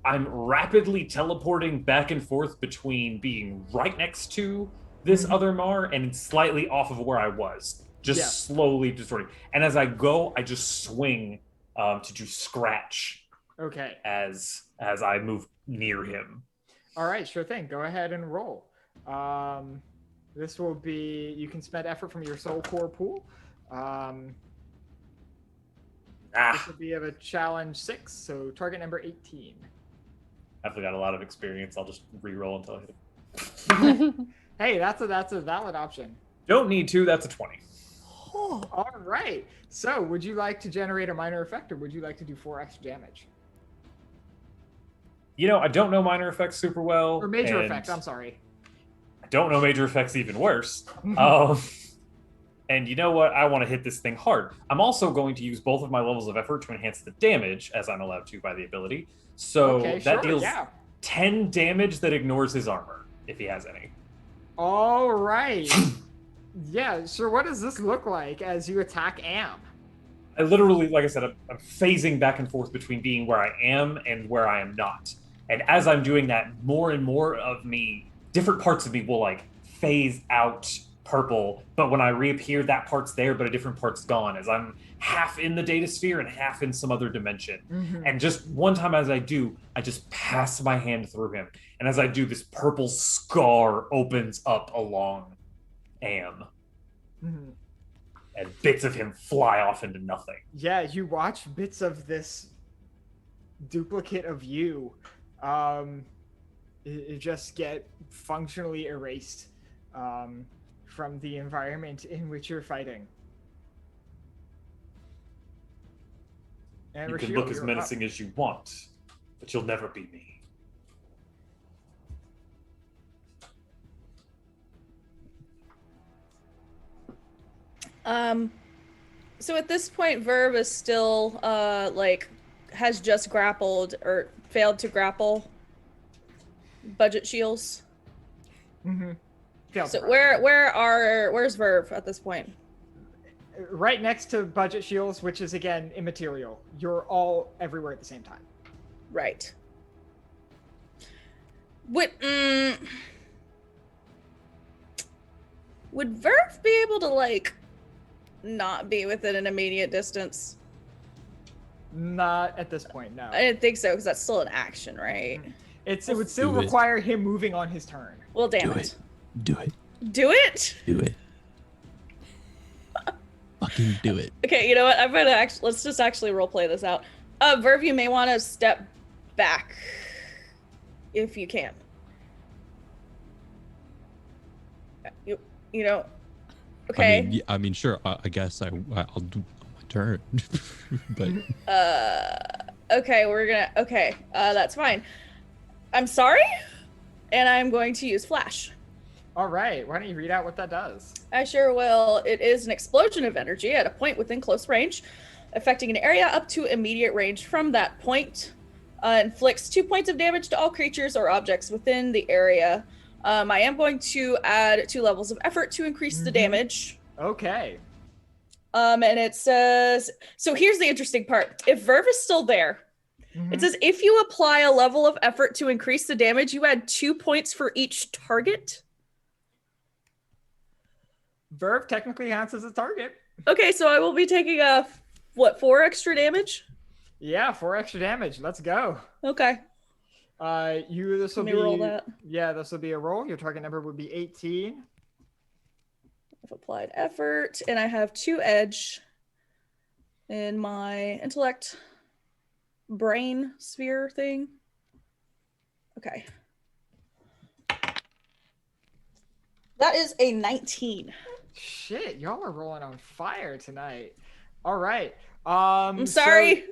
I'm rapidly teleporting back and forth between being right next to this other Mar and slightly off of where I was, just slowly distorting. And as I go, I just swing to do scratch. Okay. As I move near him. All right, sure thing. Go ahead and roll. This will be, you can spend effort from your soul core pool. This will be of a challenge 6, so target number 18. I've got a lot of experience. I'll just re-roll until I hit it. Hey, that's a valid option. Don't need to. That's a 20. Oh. All right. So, would you like to generate a minor effect, or would you like to do 4 extra damage? You know, I don't know minor effects super well. Or major effect. I'm sorry. I don't know major effects even worse. And you know what? I want to hit this thing hard. I'm also going to use both of my levels of effort to enhance the damage, as I'm allowed to by the ability. So Okay, that sure, deals yeah. 10 damage that ignores his armor, if he has any. All right. Yeah, sure. What does this look like as you attack Am? I literally, like I said, I'm phasing back and forth between being where I am and where I am not. And as I'm doing that, more and more of me, different parts of me will like phase out purple. But when I reappear, that part's there, but a different part's gone, as I'm half in the data sphere and half in some other dimension. Mhm. And just one time as I do, I just pass my hand through him. And as I do, this purple scar opens up along Am. Mhm. And bits of him fly off into nothing. Yeah, you watch bits of this duplicate of you it just get functionally erased from the environment in which you're fighting. And You can Rashiel, look as you're menacing as you want, but you'll never be me. So at this point, Verve is still has just grappled or failed to grapple budget shields. Mm-hmm. So where's Verve at this point? right next to budget shields, which is again immaterial. You're all everywhere at the same time. Right. Would Verve be able to like not be within an immediate distance? Not at this point, no. I didn't think so, because that's still an action, right? It would still Do it. require him moving on his turn. Well, damn Do it. Do it. Do it? Do it. Fucking do it. Okay, you know what? I'm gonna let's just actually roleplay this out. Verve, you may want to step back if you can. You know. Okay. I mean, sure. I guess I'll do my turn, but Okay, okay, that's fine. I'm sorry, and I'm going to use flash. All right, why don't you read out what that does? I sure will. It is an explosion of energy at a point within close range. affecting an area up to immediate range from that point. Inflicts 2 points of damage to all creatures or objects within the area. I am going to add 2 levels of effort to increase the damage. Okay. And it says, so here's the interesting part. If Verve is still there, it says if you apply a level of effort to increase the damage, you add 2 points for each target. Verve technically counts as a target. Okay, so I will be taking 4 extra damage? Yeah, 4 extra damage. Let's go. Okay. This will Let me be roll that. Yeah, this will be a roll. Your target number would be 18. I've applied effort, and I have 2 edge in my intellect brain sphere thing. Okay. That is a 19. Shit, y'all are rolling on fire tonight. All right. I'm sorry.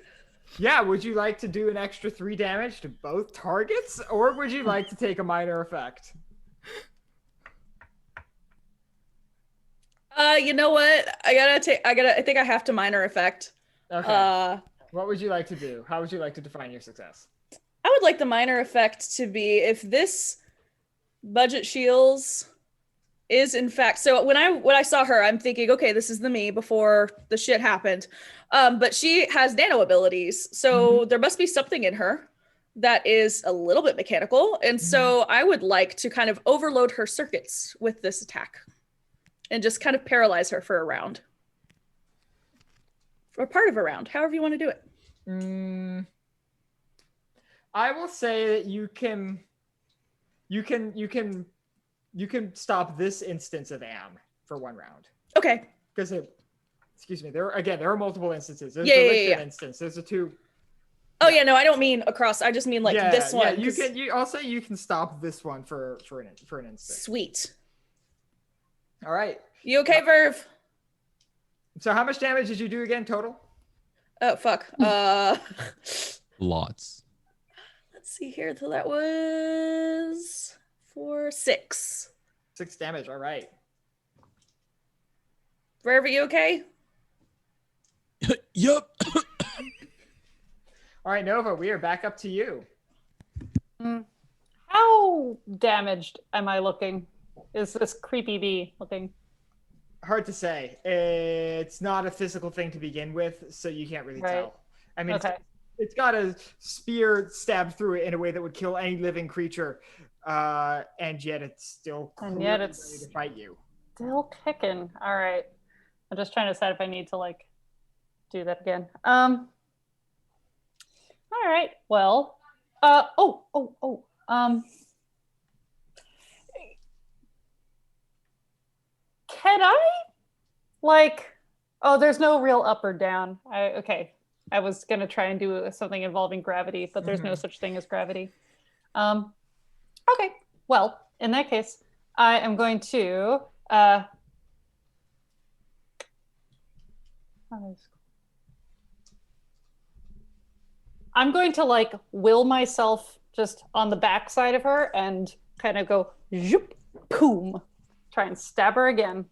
Yeah, would you like to do an extra 3 damage to both targets, or would you like to take a minor effect? You know what? I think I have to minor effect. Okay. What would you like to do? How would you like to define your success? I would like the minor effect to be if this budget shields is in fact, so when I saw her, I'm thinking, okay, this is the me before the shit happened. But she has nano abilities, so there must be something in her that is a little bit mechanical. And so I would like to kind of overload her circuits with this attack and just kind of paralyze her for a round. Or part of a round, however you want to do it. I will say that you can stop this instance of Am for 1 round. Okay. Because there are multiple instances. There's Yeah, the yeah, Licton yeah. instance. There's the 2. Oh yeah, no, I don't mean across. I just mean like this one. Yeah, I'll say you can stop this one for an instant. Sweet. All right. You okay, Verve? So how much damage did you do again total? Oh fuck. Lots. Let's see here. So that was 6. 6 damage. All right. Verve, are you okay? Yup. All right, Nova, we are back up to you. How damaged am I looking? Is this creepy bee looking? Hard to say. It's not a physical thing to begin with, so you can't really tell. I mean, Okay. it's got a spear stabbed through it in a way that would kill any living creature, and yet it's still clearly ready to fight you. Still kicking. All right. I'm just trying to decide if I need to like do that again. All right. Well. Can I like? Oh, there's no real up or down. Okay. I was gonna try and do something involving gravity, but there's no such thing as gravity. Okay. Well, in that case, I am going to I'm going to like will myself just on the back side of her and kind of go zoop, boom, try and stab her again.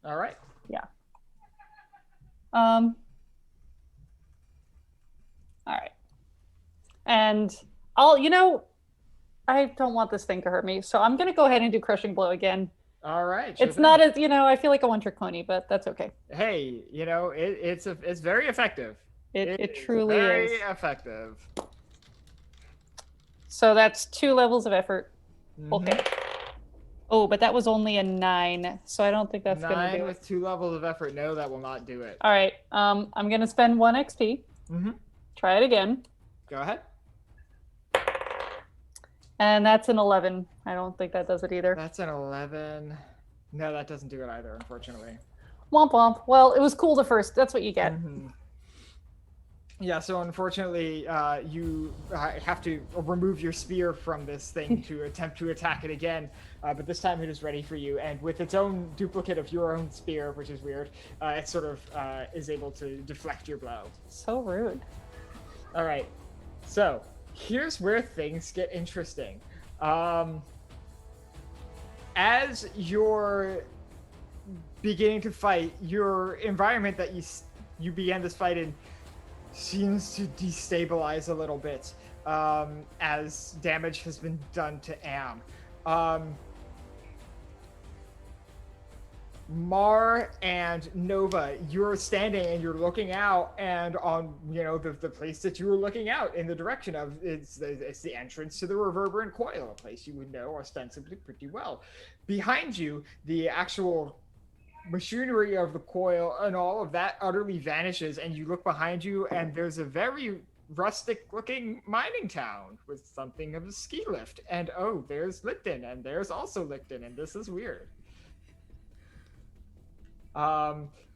All right. Yeah. All right. And I don't want this thing to hurt me, so I'm going to go ahead and do Crushing Blow again. All right. It's not as, I feel like a one-trick pony, but that's okay. Hey, it's very effective. It truly very is. Very effective. So that's 2 levels of effort. Okay. Oh, but that was only a 9, so I don't think that's going to 9 do with it. 2 levels of effort. No, that will not do it. All right. I'm going to spend 1 XP. Try it again. Go ahead. And that's an 11. I don't think that does it either. That's an 11. No, that doesn't do it either, unfortunately. Womp womp. Well, it was cool the first. That's what you get. Yeah, so unfortunately, you have to remove your spear from this thing to attempt to attack it again. But this time it is ready for you. And with its own duplicate of your own spear, which is weird, it sort of is able to deflect your blow. So rude. All right. So here's where things get interesting. as you're beginning to fight, your environment that you began this fight in seems to destabilize a little bit as damage has been done to Am. Mar and Nova, you're standing and you're looking out, and on the place that you were looking out in the direction of it's the entrance to the Reverberant Coil, a place you would know ostensibly pretty well. Behind you, the actual machinery of the coil and all of that utterly vanishes, and you look behind you, and there's a very rustic-looking mining town with something of a ski lift. And oh, there's Licton, and there's also Licton, and this is weird.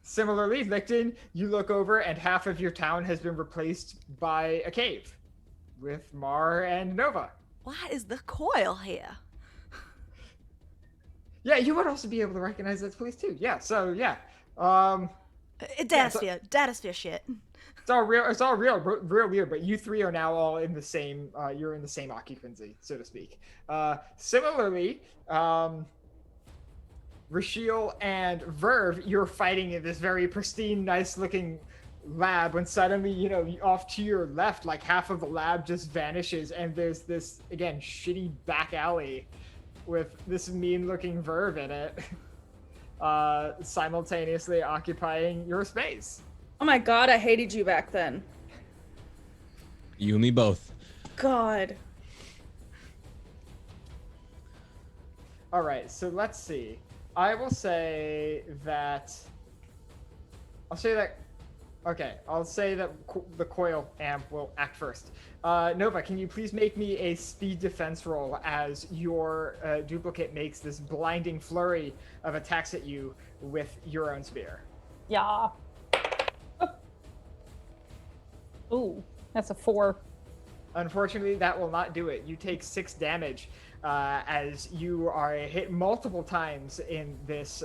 Similarly, Licton, you look over and half of your town has been replaced by a cave with Mar and Nova. What is the coil here? Yeah, you would also be able to recognize that place too. Yeah, so yeah. Datasphere shit. It's all real weird, but you three are now all in the same you're in the same occupancy, so to speak. Similarly, Rashiel and Verve, you're fighting in this very pristine, nice-looking lab when suddenly, off to your left, like half of the lab just vanishes, and there's this, again, shitty back alley with this mean-looking Verve in it, simultaneously occupying your space. Oh my god, I hated you back then. You and me both. God. All right, so let's see. I'll say that. Okay, I'll say that the coil amp will act first. Nova, can you please make me a speed defense roll as your duplicate makes this blinding flurry of attacks at you with your own spear? Yeah. Ooh, that's a 4. Unfortunately, that will not do it. You take 6 damage as you are hit multiple times in this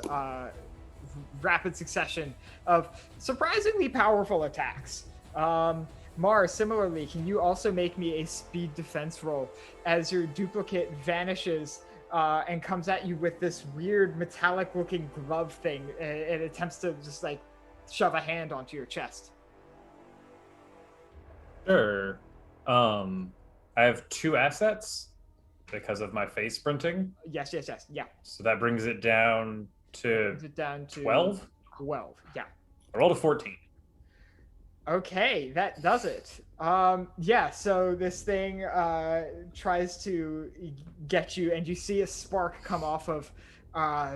rapid succession of surprisingly powerful attacks. Mar, similarly, can you also make me a speed defense roll as your duplicate vanishes and comes at you with this weird metallic-looking glove thing and attempts to just like shove a hand onto your chest? Sure. I have 2 assets because of my face sprinting. Yes, yeah. So that brings it down to 12? 12, yeah. I rolled a 14. Okay, that does it. Yeah, so this thing tries to get you, and you see a spark come off of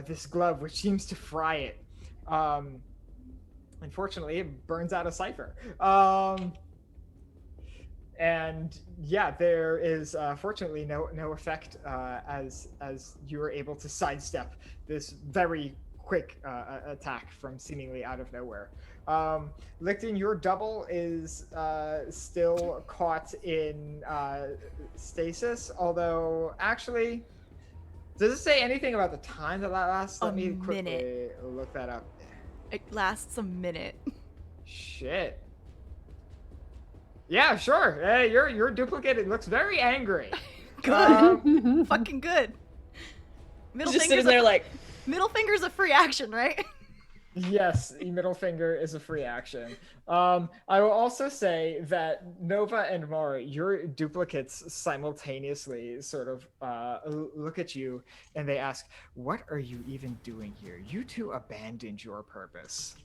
this glove, which seems to fry it. Unfortunately, it burns out a cipher. And yeah, there is fortunately no effect as you were able to sidestep this very quick attack from seemingly out of nowhere. Licton, your double is still caught in stasis, although actually, does it say anything about the time that lasts? Let me quickly look that up. It lasts a minute. Shit. Yeah, sure. Hey, your duplicate, it looks very angry. Good. Fucking good. Just sitting there like... Middle finger's a free action, right? Yes, middle finger is a free action. I will also say that Nova and Mari, your duplicates simultaneously sort of look at you and they ask, "What are you even doing here? You two abandoned your purpose."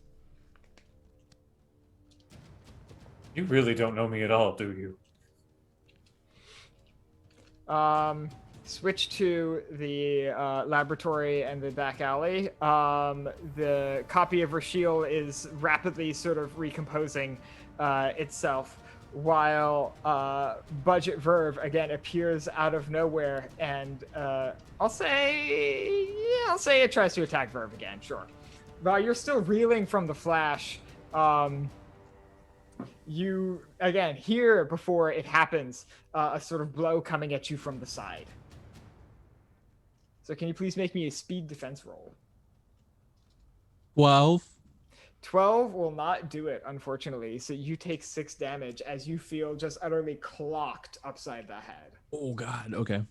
You really don't know me at all, do you? Switch to the laboratory and the back alley. The copy of Rashiel is rapidly sort of recomposing itself, while Budget Verve again appears out of nowhere, and I'll say it tries to attack Verve again. Sure, while you're still reeling from the flash. You again hear before it happens a sort of blow coming at you from the side. So can you please make me a speed defense roll? 12. 12 will not do it, unfortunately. So you take 6 damage as you feel just utterly clocked upside the head. Oh God. Okay.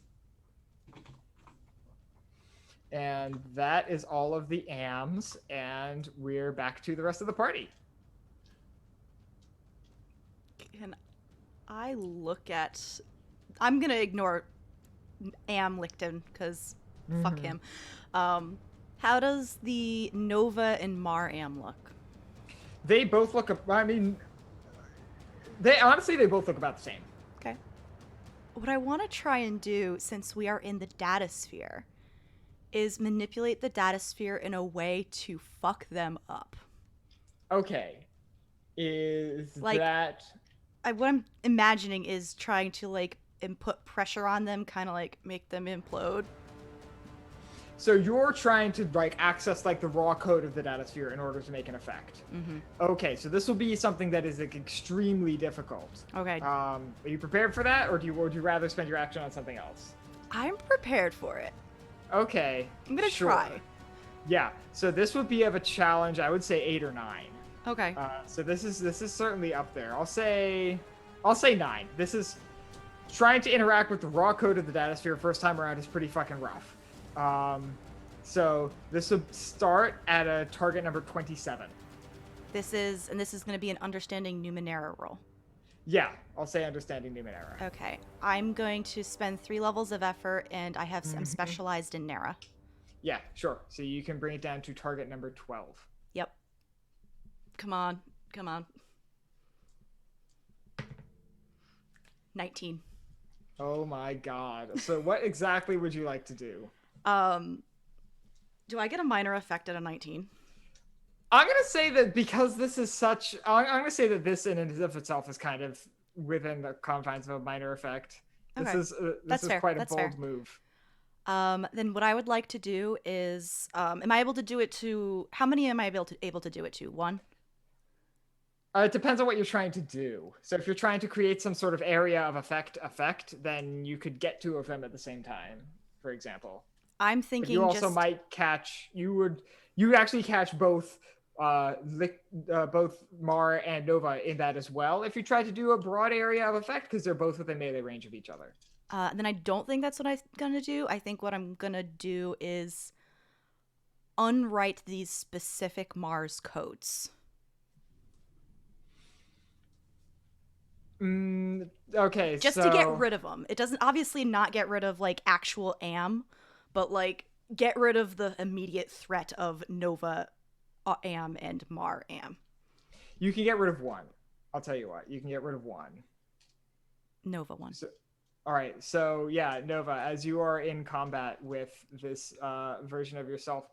And that is all of the AMs, and we're back to the rest of the party. Can I look at... I'm going to ignore Am Lichten, because fuck him. How does the Nova and Mar Am look? They both look, I mean, they both look about the same. Okay. What I want to try and do, since we are in the data sphere, is manipulate the data sphere in a way to fuck them up. Okay. Is Like, that... what I'm imagining is trying to, like, put pressure on them, kind of, like, make them implode. So you're trying to, like, access, like, the raw code of the data sphere in order to make an effect. Okay, so this will be something that is, like, extremely difficult. Okay. Are you prepared for that, or would you rather spend your action on something else? I'm prepared for it. Okay. I'm gonna try. Yeah. So this would be of a challenge. I would say 8 or 9. Okay. So this is certainly up there. I'll say 9. This is trying to interact with the raw code of the data sphere first time around is pretty fucking rough. So this would start at a target number 27. This is going to be an understanding Numenera roll. Yeah, I'll say understanding Numenera. Okay. I'm going to spend 3 levels of effort, and I'm specialized in Nera. Yeah, sure. So you can bring it down to target number 12. Yep. Come on. 19. Oh my god. So what exactly would you like to do? Do I get a minor effect at a 19? I'm going to say that because this is such... I'm going to say that this in and of itself is kind of within the confines of a minor effect. This Okay. is Fair. quite a That's bold fair. move. Then what I would like to do is... am I able to do it to... How many am I able to do it to? 1? It depends on what you're trying to do. So if you're trying to create some sort of area of effect, then you could get 2 of them at the same time, for example. I'm But thinking you also just... might catch... You would actually catch both both Mar and Nova in that as well if you try to do a broad area of effect, because they're both within melee range of each other. Then I don't think that's what I'm gonna do. I think what I'm gonna do is unwrite these specific Mars codes. Okay, Just to get rid of them. It doesn't obviously not get rid of like actual Am, but like get rid of the immediate threat of Nova Am and Mar Am. You can get rid of 1. I'll tell you what. You can get rid of 1. Nova 1. All right, so yeah, Nova, as you are in combat with this version of yourself,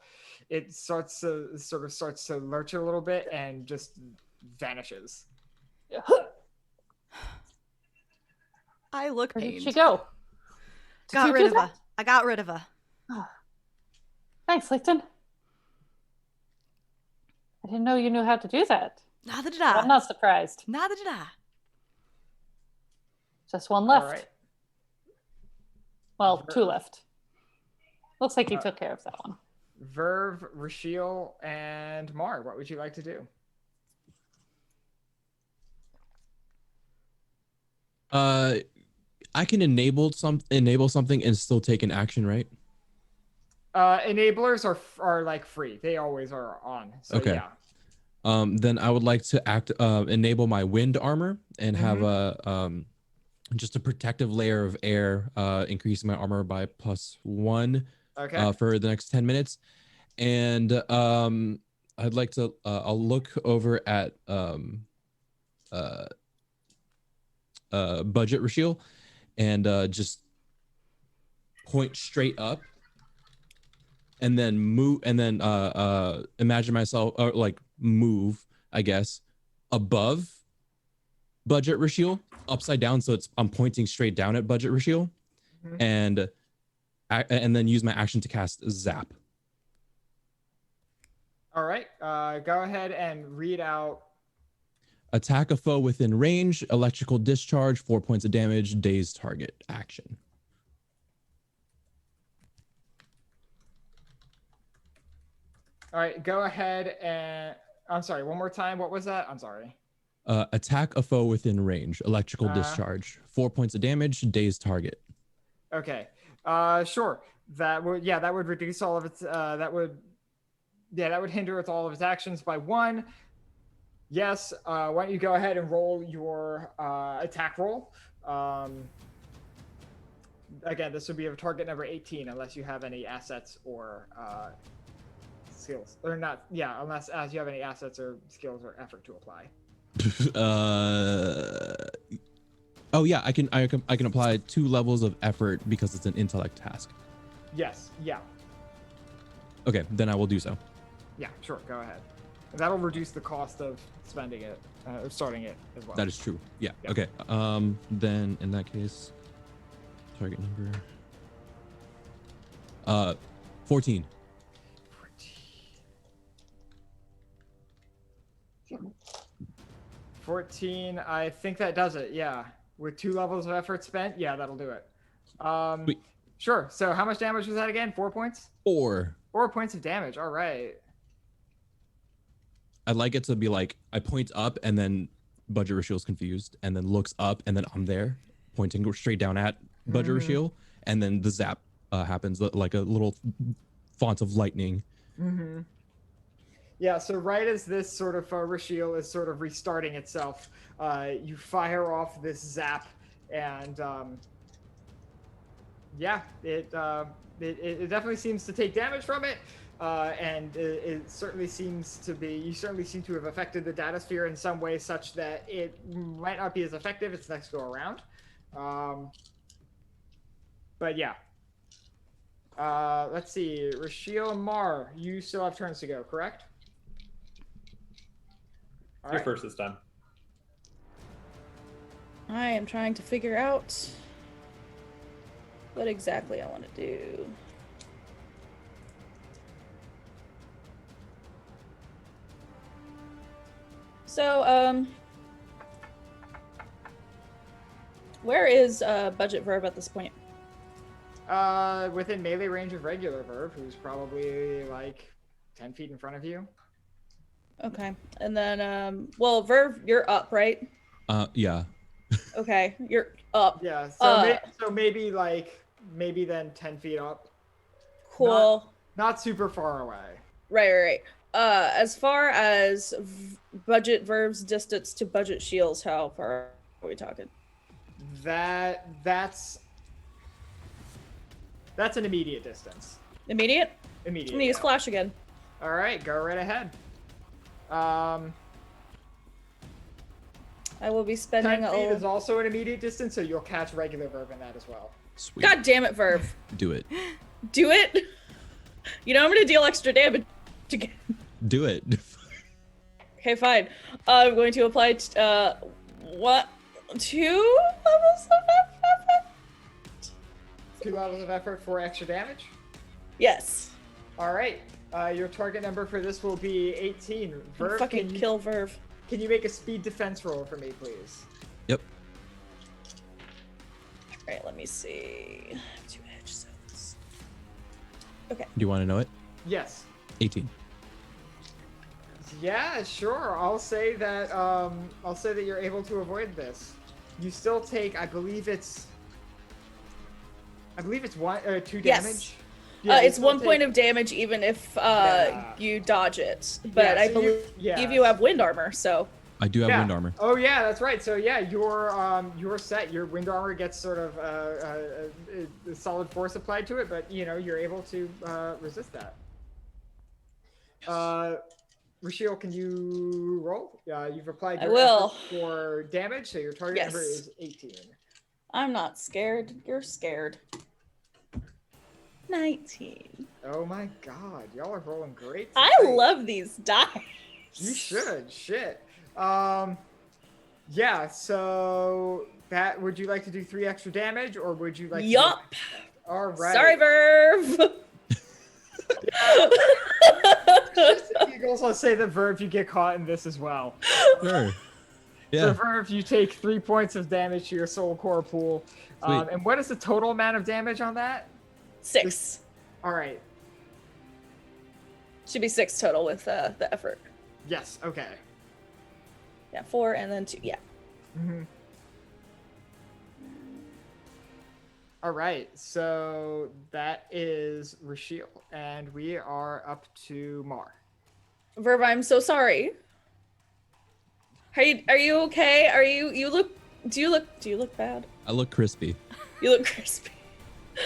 it starts to lurch a little bit and just vanishes. I look Where pained. did she go? Got rid of her. I got rid of her. Oh. Thanks, Lichten. I didn't know you knew how to do that. Neither did But I. I'm not surprised. Neither did I. Just 1 left. All right. Well, 2 left. Looks like you took care of that one. Verve, Rashiel, and Mar, what would you like to do? I can enable something and still take an action, right? Enablers are like free. They always are on. So Okay. yeah. Then I would like to enable my wind armor and have just a protective layer of air, increasing my armor by +1 for the next 10 minutes. And I'd like to I'll look over at budget Rashiel and just point straight up and then move and then imagine myself or like move, I guess, above budget Rashiel, upside down, so I'm pointing straight down at budget Rashiel, and then use my action to cast Zap. All right, go ahead and read out. Attack a foe within range, electrical discharge, 4 points of damage, dazed target, action. All right, go ahead and... I'm sorry, one more time. What was that? I'm sorry. Attack a foe within range, electrical discharge, 4 points of damage, dazed target. Okay. Sure. That would reduce all of its. That would hinder all of its actions by 1. Yes. Why don't you go ahead and roll your attack roll? Again, this would be a target number 18, unless you have any assets or skills, or not. Yeah, unless as you have any assets or skills or effort to apply. Oh yeah, I can apply 2 levels of effort because it's an intellect task. Yes. Yeah. Okay, then I will do so. Yeah. Sure. Go ahead. That'll reduce the cost of spending it, or starting it as well. That is true. Yeah. Yeah. Okay. Then in that case, target number 14. 14. I think that does it. Yeah. With 2 levels of effort spent, yeah, that'll do it. Sweet. Sure. So how much damage was that again? 4 points? 4. 4 points of damage. All right. I'd like it to be like I point up and then Budget Rashiel's confused and then looks up and then I'm there pointing straight down at Budget Rashiel, and then the zap happens like a little font of lightning. Mm-hmm. Yeah, so right as this sort of Rashiel is sort of restarting itself, you fire off this zap, and it definitely seems to take damage from it, and it certainly seems to be. You certainly seem to have affected the data sphere in some way, such that it might not be as effective its next go around. But yeah. Let's see, Rashiel and Mar, you still have turns to go, correct? All You're right. first this time. I am trying to figure out what exactly I want to do. So, where is Budget Verb at this point? Within melee range of regular Verb, who's probably like 10 feet in front of you. Okay, and then, well, Verb, you're up, right? Yeah. Okay, you're up. Yeah, so, maybe then 10 feet up. Cool. Not super far away. Right. As far as Budget Verb's distance to Budget Shields, how far are we talking? That's an immediate distance. Immediate? Immediate. I'm gonna use Flash again. All right, go right ahead. I will be spending 10 feet is also an immediate distance, so you'll catch regular Verb in that as well. Sweet. God damn it, Verb. Do it. Do it? You know I'm gonna deal extra damage again. Do it. Okay, fine. I'm going to apply 2 levels of effort? 2 levels of effort for extra damage? Yes. All right. Your target number for this will be 18. Verb, fucking kill Verb. Can you make a speed defense roll for me, please? Yep. Alright, let me see. 2 edge zones. Okay. Do you want to know it? Yes. 18. Yeah, sure. I'll say that you're able to avoid this. You still take, I believe it's 2 damage. Yes. Yeah, It's 1 point of damage even if you dodge it. But I believe you have wind armor, so. I do have wind armor. Oh yeah, that's right. So yeah, your set, your wind armor gets sort of a solid force applied to it, but you're able to resist that. Rashiel, can you roll? You've applied your effort for damage, so your target number is 18. I'm not scared. You're scared. 19. Oh my god, y'all are rolling great tonight. I love these dice. You should. Shit. Yeah, so that, would you like to do 3 extra damage, or would you like Yup. All right. Sorry, Verve. You can also say the Verve, you get caught in this as well. Sure. Yeah. So Verve, you take 3 points of damage to your soul core pool. And what is the total amount of damage on that? 6. All right. Should be 6 total with the effort. Yes. Okay. Yeah, 4 and then 2. Yeah. Mm-hmm. All right, so that is Rashiel, and we are up to Mar. Verve, I'm so sorry. Are you okay? Do you look bad? I look crispy. You look crispy.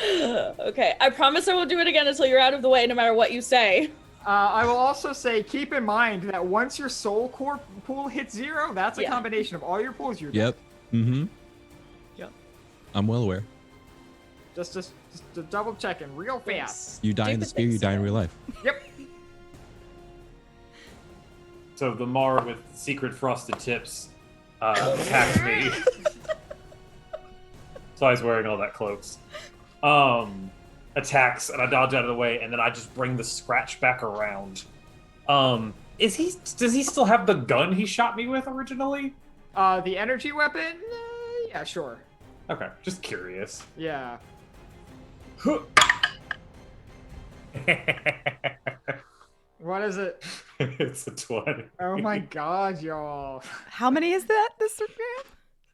Okay, I promise I won't do it again until you're out of the way, no matter what you say. I will also say, keep in mind that once your soul core pool hits 0, that's a Yeah. combination of all your pools. You're Yep. Mm-hmm. Yep. I'm well aware. just double checking real fast. You die in the Stupid spear, you things die in to real life. Yep. So the Mar with secret frosted tips attacked me. So I was wearing all that cloaks. Attacks, and I dodge out of the way, and then I just bring the scratch back around. Does he still have the gun he shot me with originally? The energy weapon? Yeah, sure. Okay, just curious. Yeah. What is it? It's a 20. Oh my god, y'all. How many is that this round?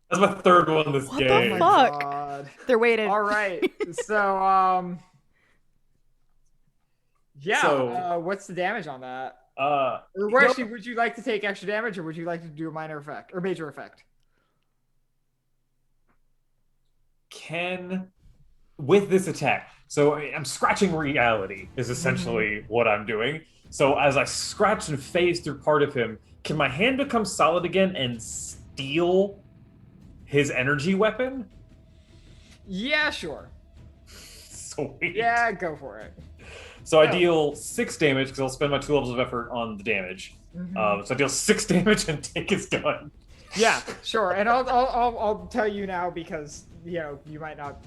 That's my third one this What the game. Oh my fuck? god. They're weighted. All right. So, yeah. So- what's the damage on that? Uh, Or actually, would you like to take extra damage, or would you like to do a minor effect or major effect? with this attack, so I'm scratching reality is essentially what I'm doing. So as I scratch and phase through part of him, can my hand become solid again and steal his energy weapon? Yeah, sure. Sweet. Yeah, go for it. So I Yeah. deal 6 damage because I'll spend my 2 levels of effort on the damage. Mhm. So I deal 6 damage and take his gun. Yeah, sure. And I'll tell you now because you might not.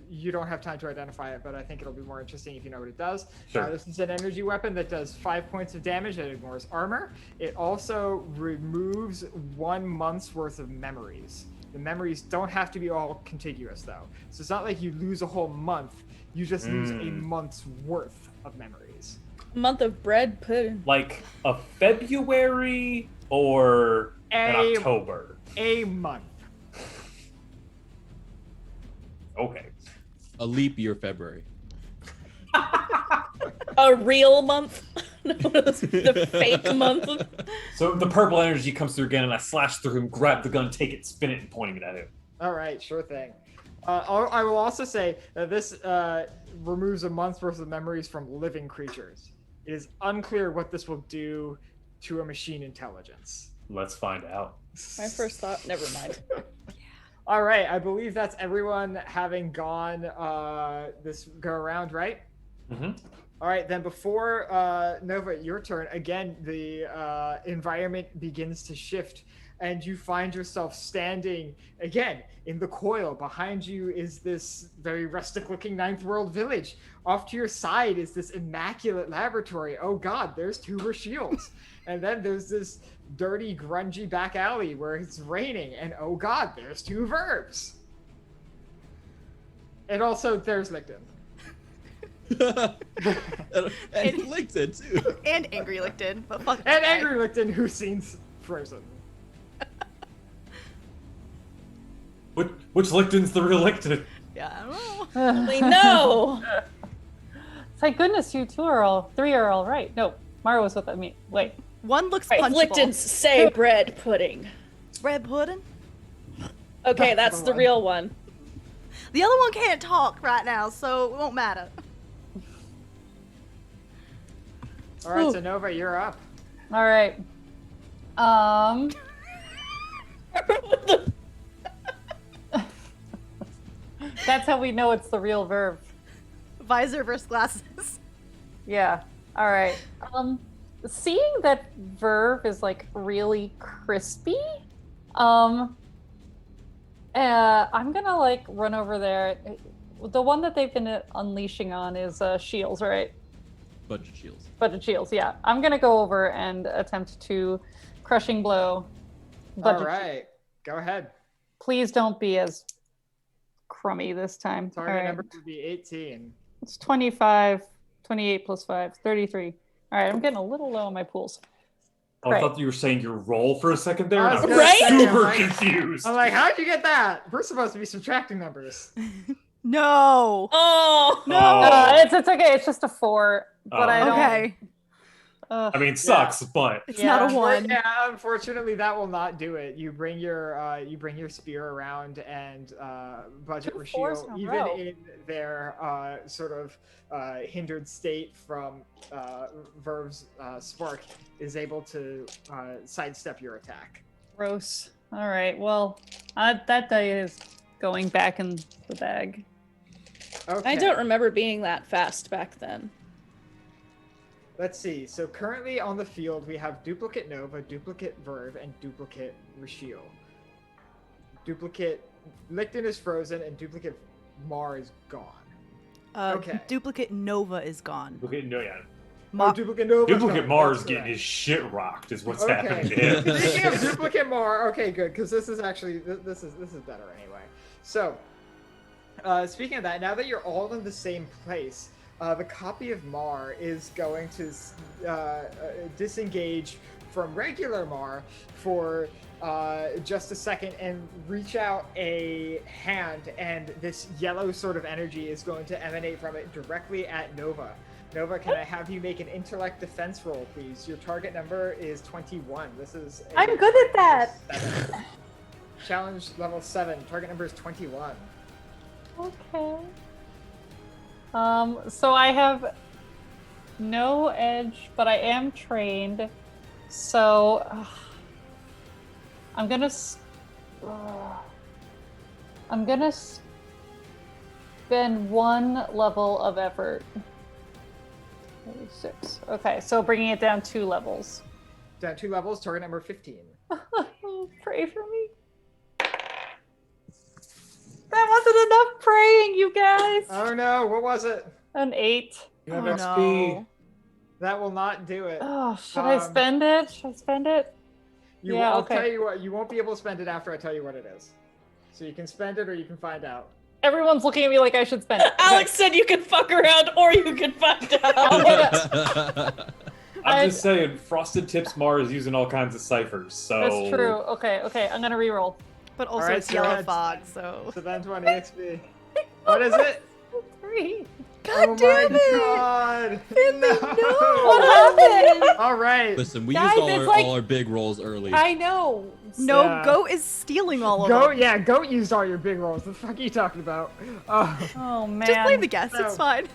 You don't have time to identify it, but I think it'll be more interesting if you know what it does. Sure. This is an energy weapon that does 5 points of damage that ignores armor. It also removes 1 month's worth of memories. The memories don't have to be all contiguous, though. So it's not like you lose a whole month. You just lose a month's worth of memories. Month of bread pudding. Like a February or an October. A month. Okay. A leap year February. A real month? No, the fake month. So the purple energy comes through again, and I slash through him, grab the gun, take it, spin it, and pointing it at him. All right, sure thing. I will also say that this removes a month's worth of memories from living creatures. It is unclear what this will do to a machine intelligence. Let's find out. My first thought, never mind. All right, I believe that's everyone having gone this go around, right? Mm-hmm. All right, then before Nova, your turn, again, the environment begins to shift and you find yourself standing again in the coil. Behind you is this very rustic looking ninth world village. Off to your side is this immaculate laboratory. Oh god, there's 2 Rashiels. And then there's this dirty, grungy back alley where it's raining. And oh god, there's 2 verbs. And also there's Licton. and Licton too. And Angry Licton, but fuck that And guy. Angry Licton, who seems frozen. Which Licton's the real Licton? Yeah, I don't know. We know. Thank goodness you 2 are all, 3 are all right. No, Mara was what I mean. Wait. One looks Right, punchable. Lictons say bread pudding. Bread pudding? Okay, that's the real one. The other one can't talk right now, so it won't matter. All right, Ooh. so Nova, you're up. All right. That's how we know it's the real verb. Visor versus glasses. Yeah. All right. Seeing that verb is like really crispy, I'm gonna like run over there. The one that they've been unleashing on is shields, right? Budget shields. Budget shields, yeah. I'm gonna go over and attempt to crushing blow. All right, go ahead. Please don't be as crummy this time. Target All right. number would be 18. It's 25, 28 plus 5, 33. All right, I'm getting a little low on my pools. Oh, I thought you were saying your roll for a second there. I And was I was gonna Right? say, super I'm like- confused. I'm like, how'd you get that? We're supposed to be subtracting numbers. No. Oh. No. Oh. It's okay. It's just a 4, but Oh. I don't. Okay. I mean, sucks, but It's not a 1. Yeah, unfortunately, that will not do it. You bring your spear around, and Budget 2 fours Rashiel, in a even row. in their sort of hindered state from Verve's spark, is able to sidestep your attack. Gross. All right. Well, that die is going back in the bag. Okay. I don't remember being that fast back then. Let's see. So currently on the field, we have Duplicate Nova, Duplicate Verve, and Duplicate Rashiel. Duplicate Licton is frozen, and Duplicate Mar is gone. Okay. Duplicate Nova is gone. Duplicate Duplicate Nova. Duplicate Mars getting his shit rocked is what's happening to him. Speaking of Duplicate Mar, okay, good, because this is actually this is better anyway. So, speaking of that, now that you're all in the same place, the copy of Mar is going to disengage from regular Mar for just a second and reach out a hand, and this yellow sort of energy is going to emanate from it directly at Nova. Nova, can I have you make an intellect defense roll, please? Your target number is 21. This is I'm good at that. 7. Challenge level 7. Target number is 21. Okay. So I have no edge, but I am trained. So I'm gonna spend 1 level of effort. 6. Okay, so bringing it down 2 levels. Down 2 levels. Target number 15. Pray for me. That wasn't enough praying, you guys. Oh no! What was it? An 8. You have Oh, XP. no. That will not do it. Oh, should I spend it? Should I spend it? Yeah, I'll okay. tell you what. You won't be able to spend it after I tell you what it is. So you can spend it, or you can find out. Everyone's looking at me like I should spend it. Alex said you can fuck around or you can find out. I'm just saying, Frosted Tips Mar is using all kinds of ciphers, so... That's true. Okay, I'm gonna reroll. But also Alright, it's so yellow that's- fog, so. So then 20 XP. What is it? 3. God damn it! God! Finley, No! What happened? All right. Listen, we Guys, used it's like- all our big rolls early. I know. No, Yeah. Goat is stealing all of them. Goat, yeah, Goat used all your big rolls. What the fuck are you talking about? Oh man. Just blame the guest, No. it's fine.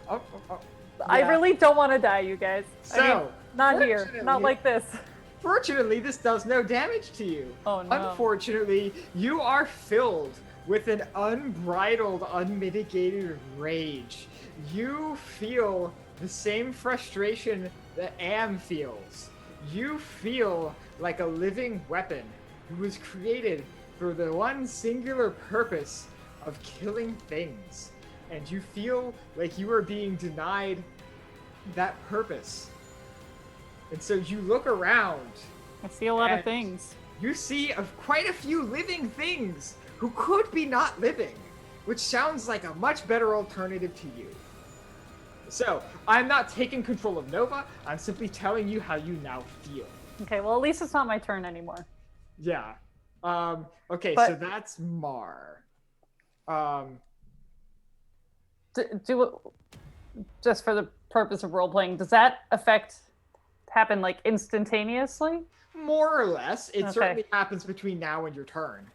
I Yeah. really don't want to die, you guys. I mean, So, not here. fortunately- Not like this. Fortunately, this does no damage to you. Oh no. Unfortunately, you are filled with an unbridled, unmitigated rage. You feel the same frustration that Am feels. You feel like a living weapon who was created for the one singular purpose of killing things. And you feel like you are being denied that purpose. And so you look around. I see a lot of and things. You see quite a few living things who could be not living, which sounds like a much better alternative to you. So, I'm not taking control of Nova, I'm simply telling you how you now feel. Okay, well at least it's not my turn anymore. Yeah. Okay, But- so that's Mar. Just for the purpose of role playing, does that happen like instantaneously? More or less. It Okay. certainly happens between now and your turn.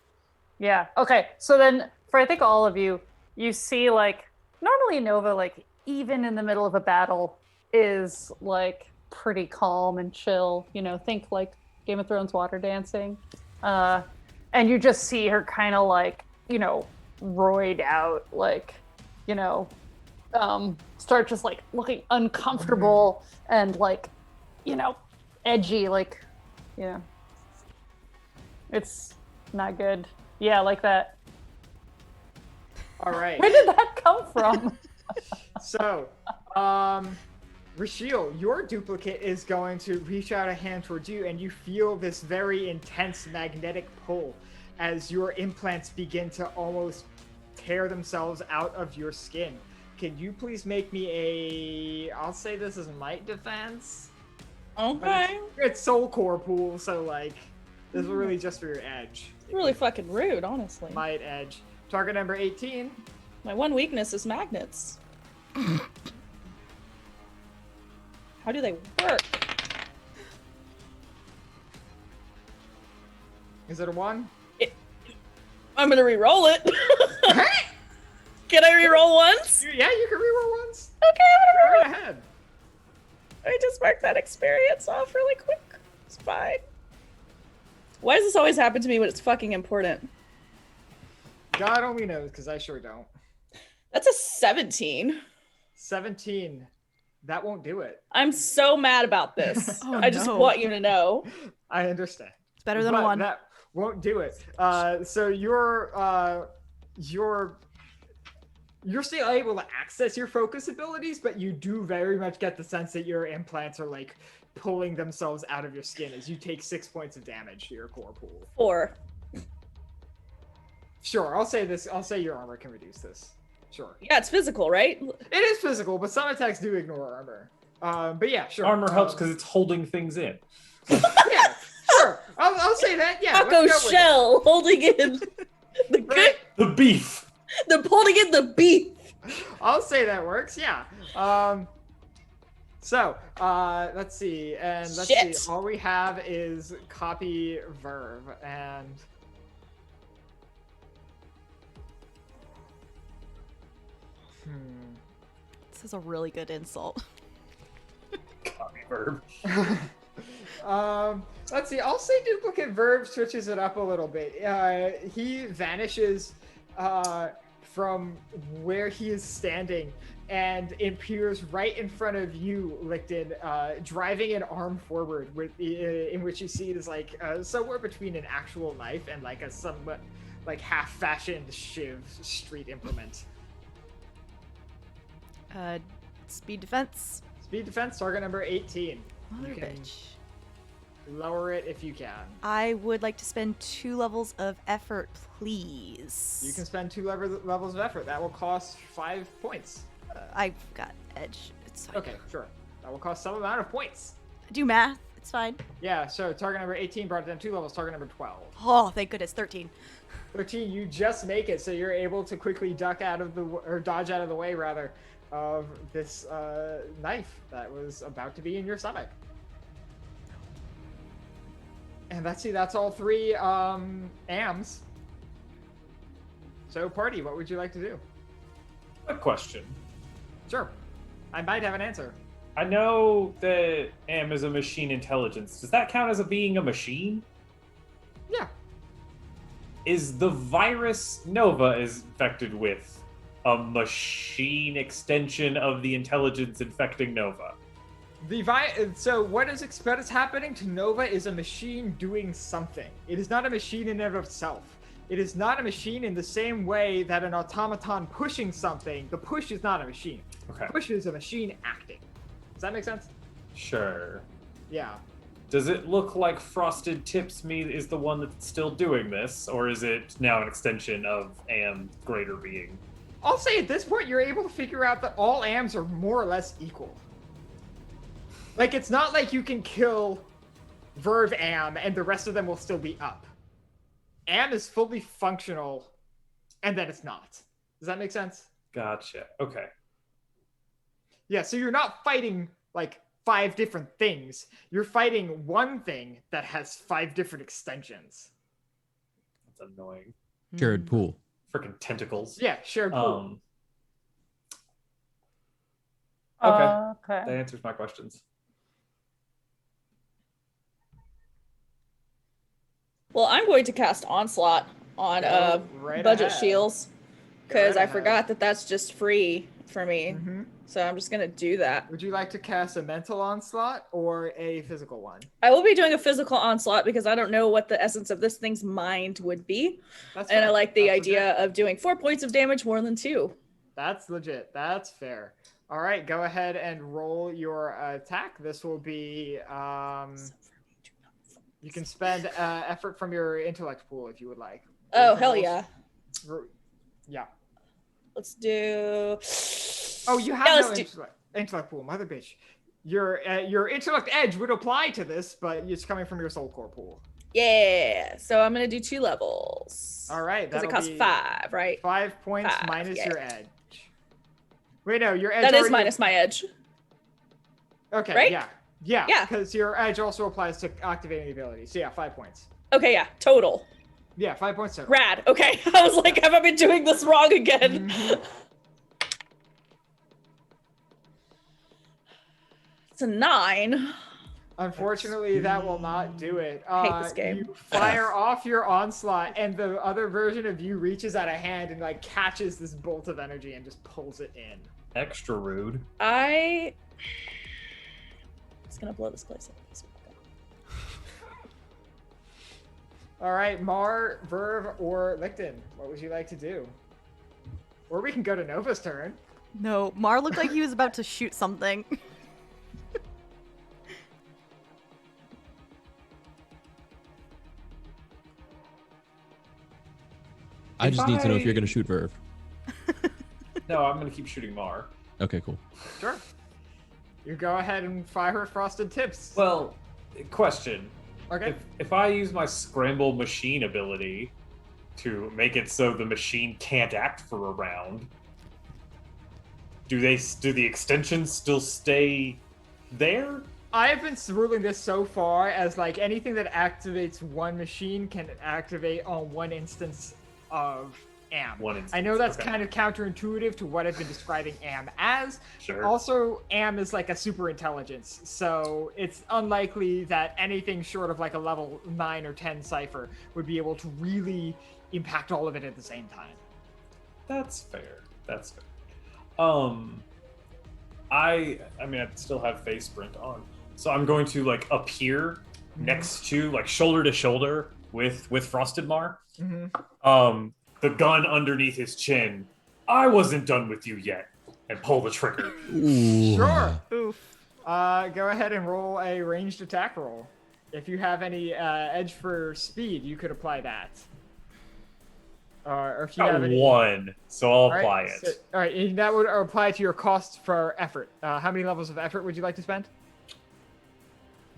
Yeah. Okay. So then, for I think all of you, you see like normally Nova, like even in the middle of a battle, is like pretty calm and chill. You know, think like Game of Thrones water dancing, and you just see her kind of like roid out, like start just like looking uncomfortable and like edgy, like it's not good. Yeah, like that. All right. Where did that come from? So, Rashiel, your duplicate is going to reach out a hand towards you, and you feel this very intense magnetic pull as your implants begin to almost tear themselves out of your skin. Can you please make me I'll say this is might defense? Okay. It's soul core pool, so like this is really just for your edge. Really fucking rude, honestly. Might edge. Target number 18. My one weakness is magnets. How do they work? Is it a 1? I'm gonna re-roll it. Can I re-roll once? Yeah, you can reroll once. Okay, I'm gonna Right re-roll. ahead. I just marked that experience off really quick. It's fine. Why does this always happen to me when it's fucking important? God only knows, because I sure don't. That's a 17. 17. That won't do it. I'm so mad about this. Oh, I just no. want you to know. I understand. It's better than a But 1. That won't do it. So you're still able to access your focus abilities, but you do very much get the sense that your implants are like pulling themselves out of your skin as you take 6 points of damage to your core pool. 4. Sure, I'll say your armor can reduce this. Sure. Yeah, it's physical, right? It is physical, but some attacks do ignore armor. But yeah, sure. Armor helps because it's holding things in. Yeah, sure. I'll say that. Yeah. Taco let's go with Shell holding in the it. good, Right? The beef. the holding in the beef. I'll say that works. Yeah. So let's see, and let's Shit. see. All we have is copy verb, and This is a really good insult. Copy verb. let's see. I'll say duplicate verb switches it up a little bit. He vanishes from where he is standing and appears right in front of you, Licton, driving an arm forward, in which you see it is like somewhere between an actual knife and like a somewhat like half-fashioned shiv street implement. Speed defense. Speed defense, target number 18. Mother You can bitch. lower it if you can. I would like to spend 2 levels of effort, please. You can spend 2 levels of effort. That will cost 5 points. I've got edge. It's fine. Okay, sure. That will cost some amount of points. Do math. It's fine. Yeah, so target number 18 brought it down 2 levels. Target number 12. Oh, thank goodness. 13. 13, you just make it, so you're able to quickly dodge out of the way, rather, of this knife that was about to be in your stomach. And that's all 3 AMs. So, party, what would you like to do? A question. Sure. I might have an answer. I know that AM is a machine intelligence. Does that count as being a machine? Yeah. Is the virus Nova is infected with a machine extension of the intelligence infecting Nova? So what is happening to Nova is a machine doing something. It is not a machine in and of itself. It is not a machine in the same way that an automaton pushing something, the push is not a machine. Okay. Push is a machine acting. Does that make sense? Sure. Yeah. Does it look like Frosted Tips Me is the one that's still doing this, or is it now an extension of AM greater being? I'll say at this point you're able to figure out that all AMs are more or less equal. Like, it's not like you can kill Verve AM and the rest of them will still be up. AM is fully functional, and then it's not. Does that make sense? Gotcha. Okay. Yeah, so you're not fighting, like, 5 different things. You're fighting one thing that has 5 different extensions. That's annoying. Shared pool. Freaking tentacles. Yeah, shared pool. Okay. Okay. That answers my questions. Well, I'm going to cast Onslaught on Go right budget ahead. shields Go because right I ahead. forgot that that's just free for me. Mm-hmm. So I'm just gonna do that. Would you like to cast a mental onslaught or a physical one? I will be doing a physical onslaught because I don't know what the essence of this thing's mind would be, That's and I fair. like the That's idea legit. of doing 4 points of damage more than 2. That's legit. That's fair. All right, go ahead and roll your attack. This will be. You can spend effort from your intellect pool if you would like. Oh, You can hell roll- yeah. Yeah. Let's do. Oh, you have Yeah, no let's do- intellect pool, mother bitch. your intellect edge would apply to this, but it's coming from your soul core pool. Yeah. So I'm gonna do 2 levels. All right, Because it that'll costs be 5, right? 5 points 5, minus yeah. your edge. Wait, no, your edge. That is already- minus my edge. Okay, right? yeah, because your edge also applies to activating the ability. So yeah, 5 points. Okay, yeah, total. Yeah, 5 points total. Rad. Okay. I was like, have I been doing this wrong again? It's a 9. Unfortunately, that will not do it. hate this game. You fire off your onslaught, and the other version of you reaches out a hand and like catches this bolt of energy and just pulls it in. Extra rude. It's gonna blow this place up. All right, Mar, Verve, or Licton, what would you like to do? Or we can go to Nova's turn. No, Mar looked like he was about to shoot something. I just need to know if I- you're gonna shoot Verve. No, I'm gonna keep shooting Mar. Okay, cool. Sure. You go ahead and fire Frosted Tips. Well, question. Okay. If I use my Scramble Machine ability to make it so the machine can't act for a round, do the extensions still stay there? I have been ruling this so far as like anything that activates one machine can activate on one instance of AM. One instance, I know that's okay. kind of counterintuitive to what I've been describing AM as. Sure. Also, AM is like a super intelligence, so it's unlikely that anything short of like a level 9 or 10 cipher would be able to really impact all of it at the same time. That's fair. That's fair. I mean, I still have face sprint on, so I'm going to like appear next to, like, shoulder to shoulder with Frosted Mar. The gun underneath his chin. I wasn't done with you yet, and pull the trigger. Sure. Oof. Go ahead and roll a ranged attack roll. If you have any edge for speed, you could apply that. Or if you Got have any... one, so I'll All right, apply it. so- all right, and that would apply to your cost for effort. How many levels of effort would you like to spend?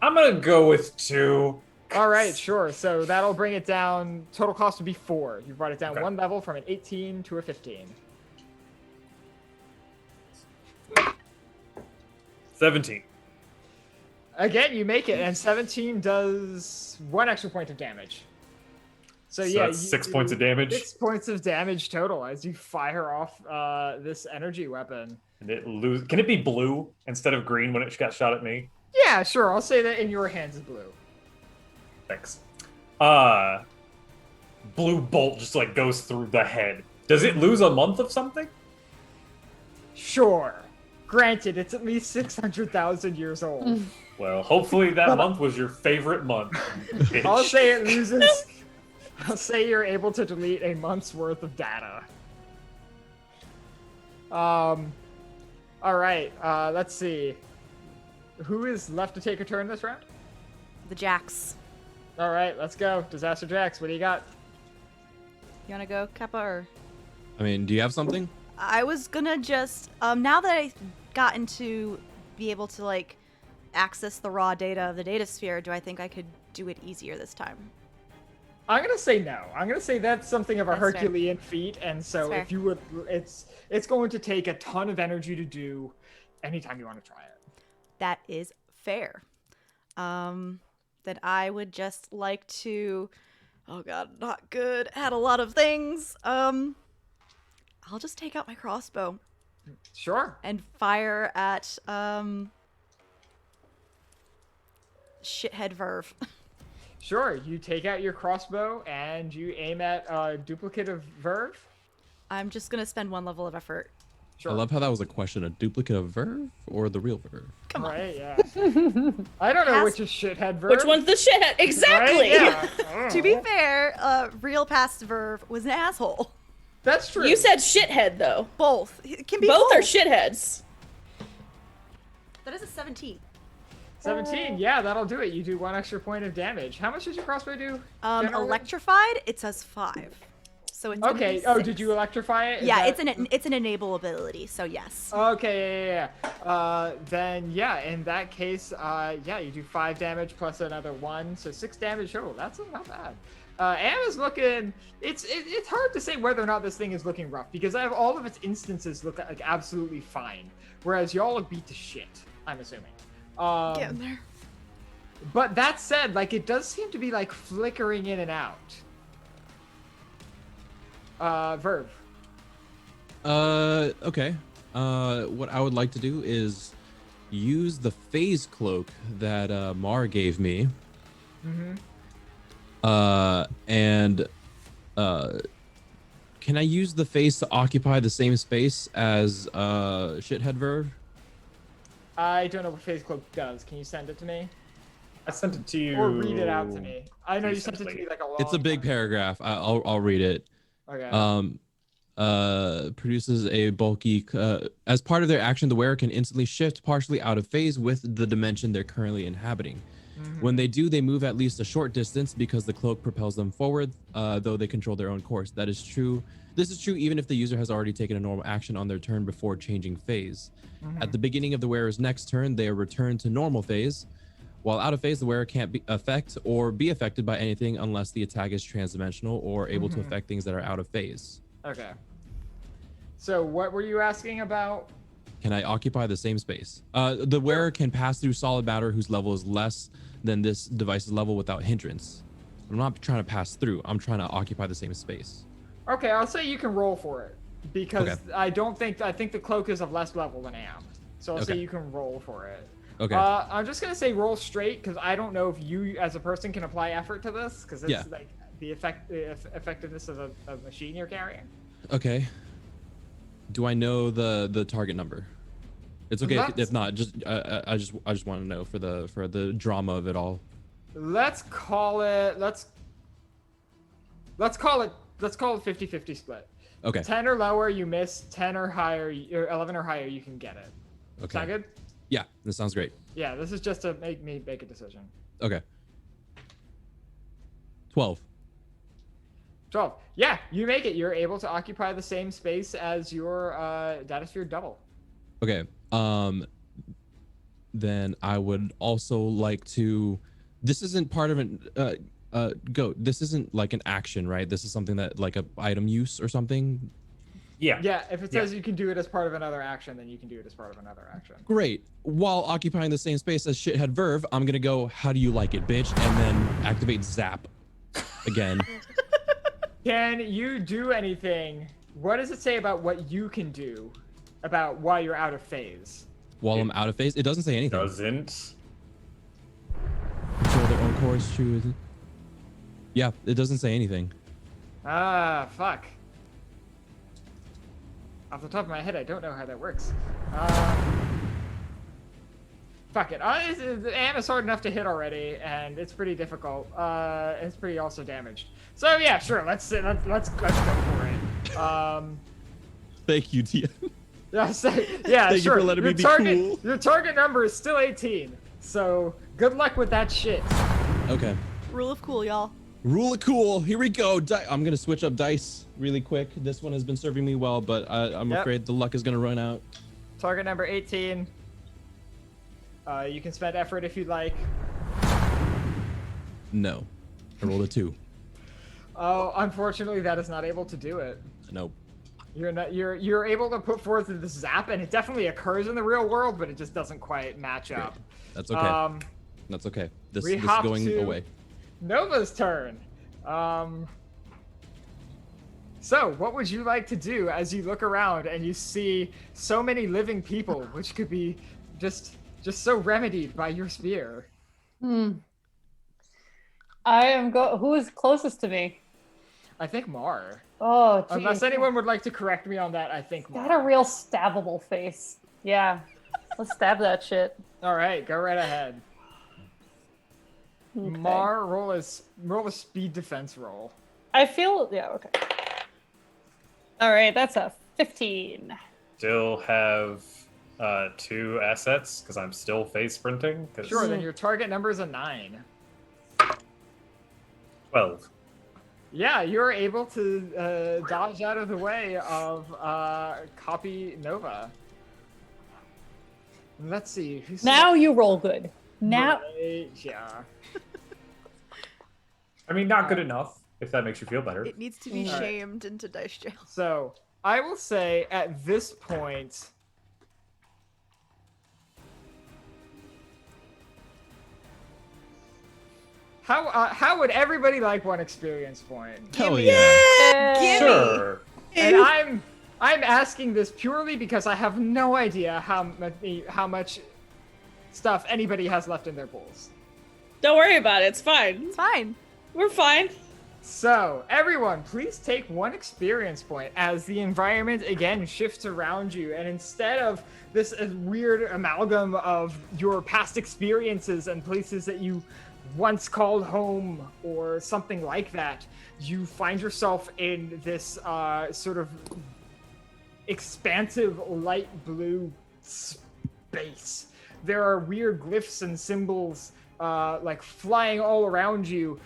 I'm gonna go with 2. All right, sure. So that'll bring it down. Total cost would be 4. You brought it down Okay. 1 level from an 18 to a 15. 17. Again, you make it, and 17 does 1 extra point of damage. So yeah, that's 6 points of damage. 6 points of damage total as you fire off this energy weapon. And can it be blue instead of green when it got shot at me? Yeah, sure. I'll say that in your hands is blue. Thanks. Blue bolt just like goes through the head. Does it lose a month of something? Sure. Granted, it's at least 600,000 years old. Well, hopefully that month was your favorite month. I'll say it loses. I'll say you're able to delete a month's worth of data. All right. Let's see. Who is left to take a turn this round? The Jacks. All right, let's go. Disaster Jax, what do you got? You wanna go, Kappa, or? I mean, do you have something? I was gonna just, now that I've gotten to be able to, like, access the raw data of the data sphere, do I think I could do it easier this time? I'm gonna say no. I'm gonna say that's something of a That's fair. Herculean feat, and so That's if you would, it's going to take a ton of energy to do anytime you want to try it. That is fair. Then I would just like to, oh god, not good, had a lot of things. I'll just take out my crossbow. Sure. And fire at, shithead Verve. Sure. You take out your crossbow and you aim at a duplicate of Verve. I'm just gonna spend 1 level of effort. Sure. I love how that was a question: a duplicate of Verve or the real Verve? Come on. Right, yeah. I don't know which is shithead Verve. Which one's the shithead? Exactly. Right? Yeah. To be fair, real past Verve was an asshole. That's true. You said shithead though. Both. It can be Both are shitheads. That is a 17. 17. Yeah, that'll do it. You do 1 extra point of damage. How much does your crossbow do? generally? Electrified, it says 5. So it's gonna be Okay. Oh, 6. did you electrify it? Is Yeah, that- it's an enable ability. So yes. Okay, yeah. Then yeah, in that case, yeah, you do 5 damage plus another 1, so 6 damage total. That's not bad. Am is looking. It's hard to say whether or not this thing is looking rough because I have all of its instances look like absolutely fine, whereas y'all look beat to shit. I'm assuming. Getting there. But that said, like it does seem to be like flickering in and out. Verve. Okay. What I would like to do is use the phase cloak that Mar gave me. Mm-hmm. And can I use the phase to occupy the same space as Shithead Verve? I don't know what phase cloak does. Can you send it to me? I sent it to you. Or read it out to me. I know you sent it to recently. me like a long It's a big time. paragraph. I'll read it. Okay. Produces a bulky as part of their action, the wearer can instantly shift partially out of phase with the dimension they're currently inhabiting. When they do, they move at least a short distance because the cloak propels them forward, though they control their own course. That is true. This is true even if the user has already taken a normal action on their turn before changing phase. At the beginning of the wearer's next turn, they are returned to normal phase. While out of phase, the wearer can't be affected by anything unless the attack is transdimensional or able to affect things that are out of phase. Okay. So what were you asking about? Can I occupy the same space? The wearer can pass through solid matter whose level is less than this device's level without hindrance. I'm not trying to pass through. I'm trying to occupy the same space. Okay, I'll say you can roll for it because Okay. I think the cloak is of less level than Am. So I'll say Okay. you can roll for it. Okay. I'm just gonna say roll straight because I don't know if you as a person can apply effort to this because it's Yeah. like the effectiveness of a machine you're carrying. Okay. Do I know the target number? It's okay if Let's- not. Just I just want to know for the drama of it all. Let's call it 50-50 split. Okay. 10 or lower you miss, 10 or higher or 11 or higher you can get it. Okay. Sound good? Yeah, this sounds great. Yeah, this is just to make me make a decision. Okay. 12. 12. Yeah, you make it. You're able to occupy the same space as your datasphere double. Okay. Then I would also like to. This isn't part of an goat. This isn't like an action, right? This is something that like a item use or something. Yeah. Yeah, if it says you can do it as part of another action, then you can do it as part of another action. Great. While occupying the same space as Shithead Verve, I'm gonna go. How do you like it, bitch? And then activate Zap again. Can you do anything? What does it say about what you can do about while you're out of phase? While I'm out of phase, it doesn't say anything. Doesn't. Control their own course. Choose. Yeah, it doesn't say anything. Ah, fuck. Off the top of my head, I don't know how that works. Fuck it. Am is hard enough to hit already, and it's pretty difficult. It's pretty also damaged. So yeah, sure. Let's go for it. Thank you, Tia. Yeah, yeah, Thank sure. you for letting me be cool. Your target number is still 18. So good luck with that shit. Okay. Rule of cool, y'all. Rule of cool. Here we go. I'm gonna switch up dice really quick. This one has been serving me well, but I'm Yep. afraid the luck is gonna run out. Target number 18. You can spend effort if you'd like. No. I rolled a 2. Oh, unfortunately, that is not able to do it. Nope. You're able to put forth the zap, and it definitely occurs in the real world, but it just doesn't quite match up. That's okay. That's okay. This is hop going to away. Nova's turn. So, what would you like to do as you look around and you see so many living people, which could be just so remedied by your spear? I am who is closest to me? I think Mar. Oh, geez. Unless anyone would like to correct me on that, I think Got Mar. a real stabbable face. Yeah. Let's stab that shit. All right, go right ahead. Okay. Mar, roll a speed defense roll. I feel okay. All right, that's a 15. Still have 2 assets because I'm still phase sprinting. Sure, then your target number is a 9. 12. Yeah, you're able to dodge out of the way of Copy Nova. Let's see. Who's Now you roll good. Now Right, yeah. I mean, not good enough, if that makes you feel better. It needs to be Alright. shamed into dice jail. So I will say at this point, how would everybody like one experience point? Hell yeah. Gimme. Sure. And I'm asking this purely because I have no idea how much stuff anybody has left in their pools. Don't worry about it. It's fine. It's fine. We're fine. So, everyone, please take one experience point as the environment again shifts around you, and instead of this weird amalgam of your past experiences and places that you once called home or something like that, you find yourself in this sort of expansive light blue space. There are weird glyphs and symbols like flying all around you.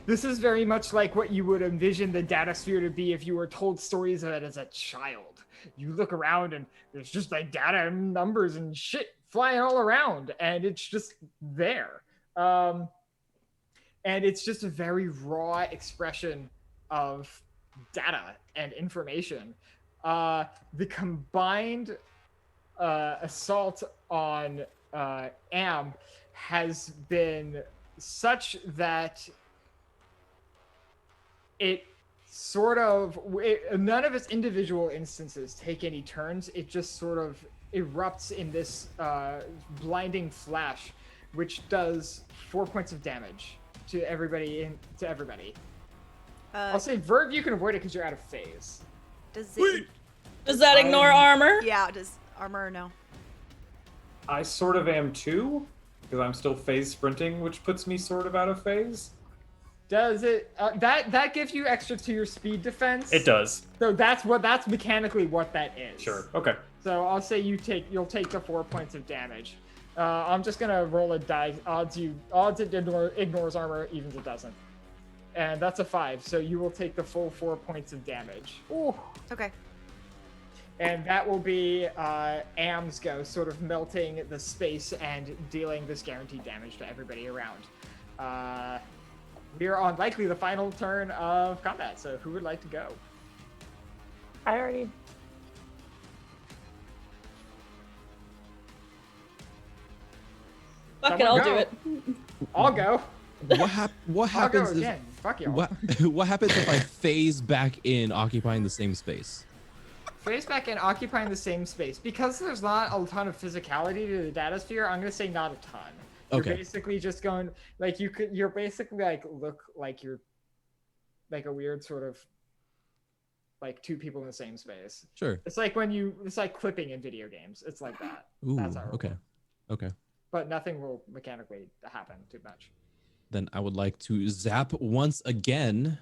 This is very much like what you would envision the data sphere to be if you were told stories of it as a child. You look around and there's just like data and numbers and shit flying all around, and it's just there. And it's just a very raw expression of data and information. The combined assault on Am has been such that it sort of none of its individual instances take any turns. It just sort of erupts in this blinding flash, which does 4 points of damage to everybody. I'll say Verb, you can avoid it because you're out of phase. Does that ignore armor? Yeah, does armor no? I sort of am too, because I'm still phase sprinting, which puts me sort of out of phase. Does it? That gives you extra to your speed defense. It does. So that's mechanically what that is. Sure. Okay. So I'll say you'll take the 4 points of damage. I'm just gonna roll a die. Odds it ignores armor, evens it doesn't. And that's a 5. So you will take the full 4 points of damage. Ooh. Okay. And that will be Am's go, sort of melting the space and dealing this guaranteed damage to everybody around. We are on likely the final turn of combat, so who would like to go? I already. Fuck it, I'll do it. I'll go. What I'll go happens if, again. Fuck y'all. what happens if I phase back in occupying the same space? Phase back in occupying the same space. Because there's not a ton of physicality to the data sphere, I'm gonna say not a ton. You're basically just going like you're basically like look like you're like a weird sort of like two people in the same space. Sure. It's like it's like clipping in video games. It's like that. Ooh, That's how it okay. works. Okay. But nothing will mechanically happen too much. Then I would like to zap once again.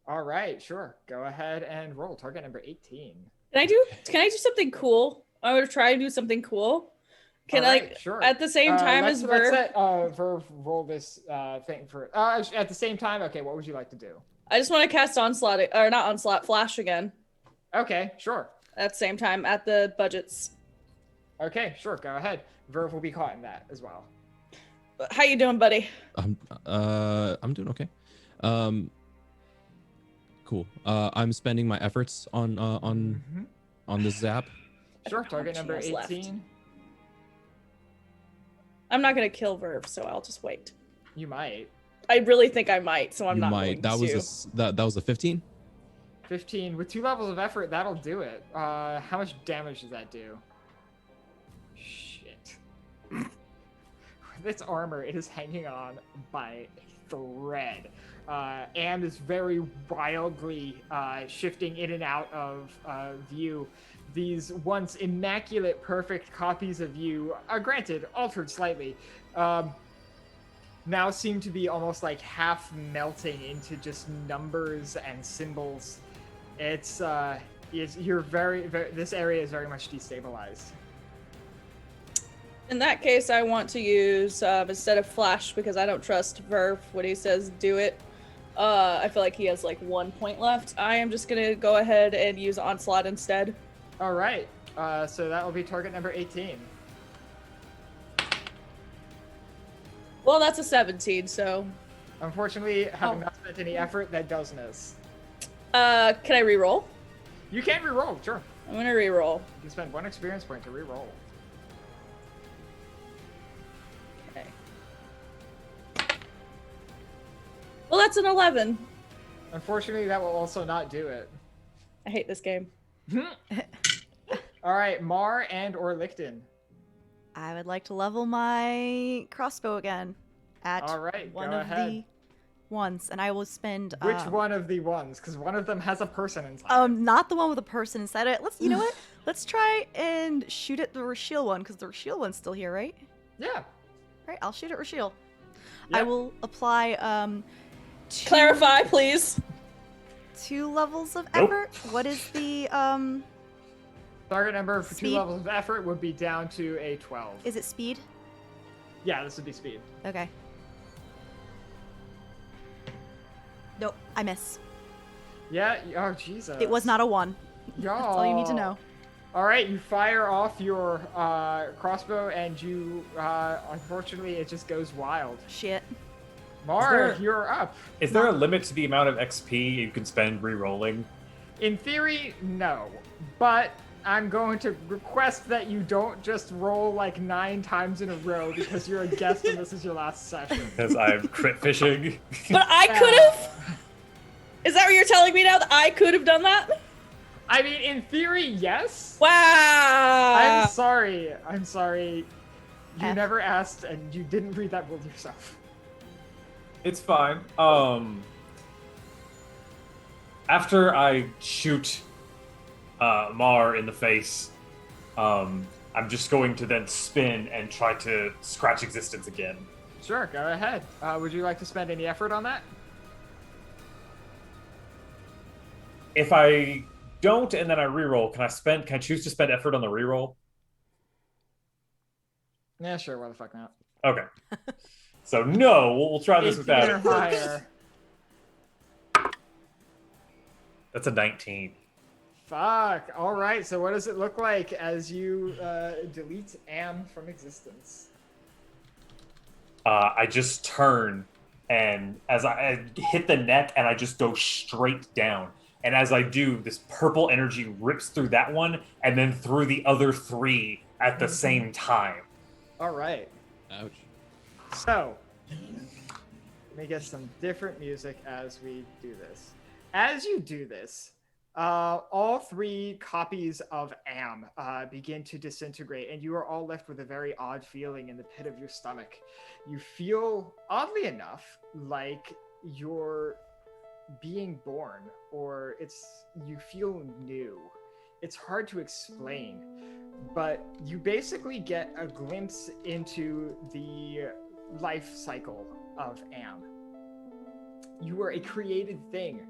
All right, sure. Go ahead and roll target number 18. Can I do something cool? I would try to do something cool. Can sure. At the same time as Verve? Let's let Verve roll this thing for at the same time. Okay, what would you like to do? I just want to cast onslaught, or not onslaught, flash again. Okay, sure. At the same time, at the budgets. Okay, sure. Go ahead. Verve will be caught in that as well. How you doing, buddy? I'm doing okay. Cool. I'm spending my efforts on this zap. Sure. Target number 18. Left. I'm not gonna kill Verve, so I'll just wait. You might. I really think I might, so I'm not going that to. That was a 15. 15 with 2 levels of effort. That'll do it. How much damage does that do? Shit. With its armor, it is hanging on by a thread. And is very wildly shifting in and out of view. These once immaculate, perfect copies of you, granted, altered slightly, now seem to be almost like half melting into just numbers and symbols. It's you're very this area is very much destabilized. In that case, I want to use instead of flash, because I don't trust Verve when he says do it. I feel like he has like 1 point left. I am just gonna go ahead and use Onslaught instead. All right. So that will be target number 18. Well, that's a 17, so. Unfortunately, having not spent any effort, that does miss. Can I reroll? You can reroll, sure. I'm gonna reroll. You can spend 1 experience point to reroll. Okay. Well, that's an 11. Unfortunately, that will also not do it. I hate this game. All right, Mar and or Licton. I would like to level my crossbow again at All right, one go of ahead. the ones, and I will spend. Which one of the ones? Because one of them has a person inside. Not the one with a person inside it. You know what? Let's try and shoot at the Rashiel one, because the Rashiel one's still here, right? Yeah. Right, I'll shoot at Rashiel. Yep. I will apply Clarify, please. 2 levels of Nope. effort. What is the Target number for Speed. 2 levels of effort would be down to a 12. Is it speed? Yeah, this would be speed. Okay. Nope, I miss. Yeah. Oh, Jesus. It was not a 1. Y'all. That's all you need to know. All right, you fire off your crossbow, and you unfortunately it just goes wild. Shit. Mar, there- you're up. Is there a limit to the amount of XP you can spend re-rolling? In theory, no, but I'm going to request that you don't just roll like 9 times in a row because you're a guest and this is your last session. Because I'm crit fishing. But I could have. Is that what you're telling me now? That I could have done that? I mean, in theory, yes. Wow. I'm sorry. I'm sorry. You F. never asked, and you didn't read that rule yourself. It's fine. After I shoot Mar in the face, I'm just going to then spin and try to scratch existence again. Sure, go ahead. Would you like to spend any effort on that? If I don't and then I reroll, can I choose to spend effort on the reroll? Yeah, sure. Why the fuck not? Okay. So no, we'll try this 18 without or it. higher. That's a 19. Fuck. All right. So what does it look like as you delete Am from existence? I just turn, and as I hit the neck, and I just go straight down. And as I do, this purple energy rips through that one, and then through the other 3 at the same time. All right. Ouch. So, let me get some different music as we do this. As you do this, all 3 copies of Am begin to disintegrate, and you are all left with a very odd feeling in the pit of your stomach. You feel, oddly enough, like you're being born, or you feel new. It's hard to explain, but you basically get a glimpse into the life cycle of Am. You were a created thing,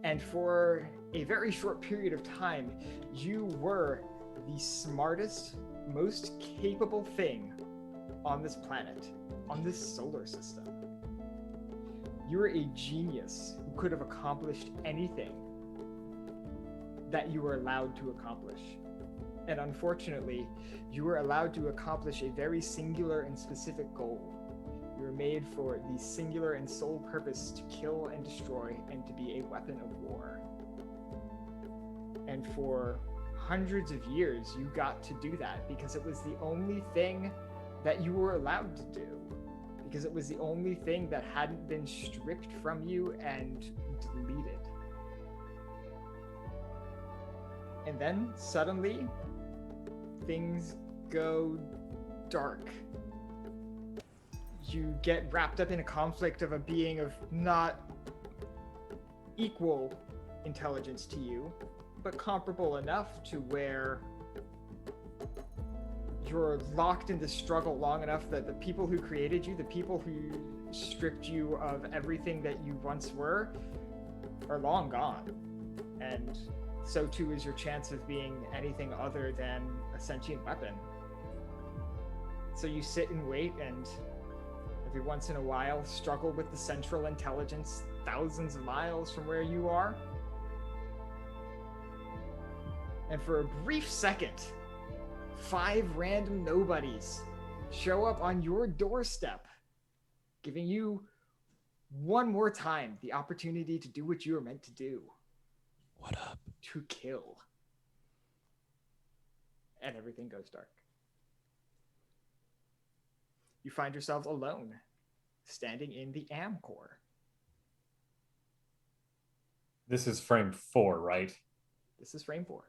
and for a very short period of time, you were the smartest, most capable thing on this planet, on this solar system. You were a genius who could have accomplished anything that you were allowed to accomplish. And unfortunately, you were allowed to accomplish a very singular and specific goal. You were made for the singular and sole purpose to kill and destroy and to be a weapon of war. And for hundreds of years, you got to do that because it was the only thing that you were allowed to do. Because it was the only thing that hadn't been stripped from you and deleted. And then suddenly, things go dark. You get wrapped up in a conflict of a being of not equal intelligence to you, but comparable enough to where you're locked in this struggle long enough that the people who created you, the people who stripped you of everything that you once were, are long gone. And so too is your chance of being anything other than a sentient weapon. So you sit and wait and every once in a while struggle with the central intelligence thousands of miles from where you are. And for a brief second, 5 random nobodies show up on your doorstep, giving you one more time the opportunity to do what you are meant to do. What up? To kill. And everything goes dark. You find yourselves alone, standing in the Am core. This is frame 4, right? This is frame 4.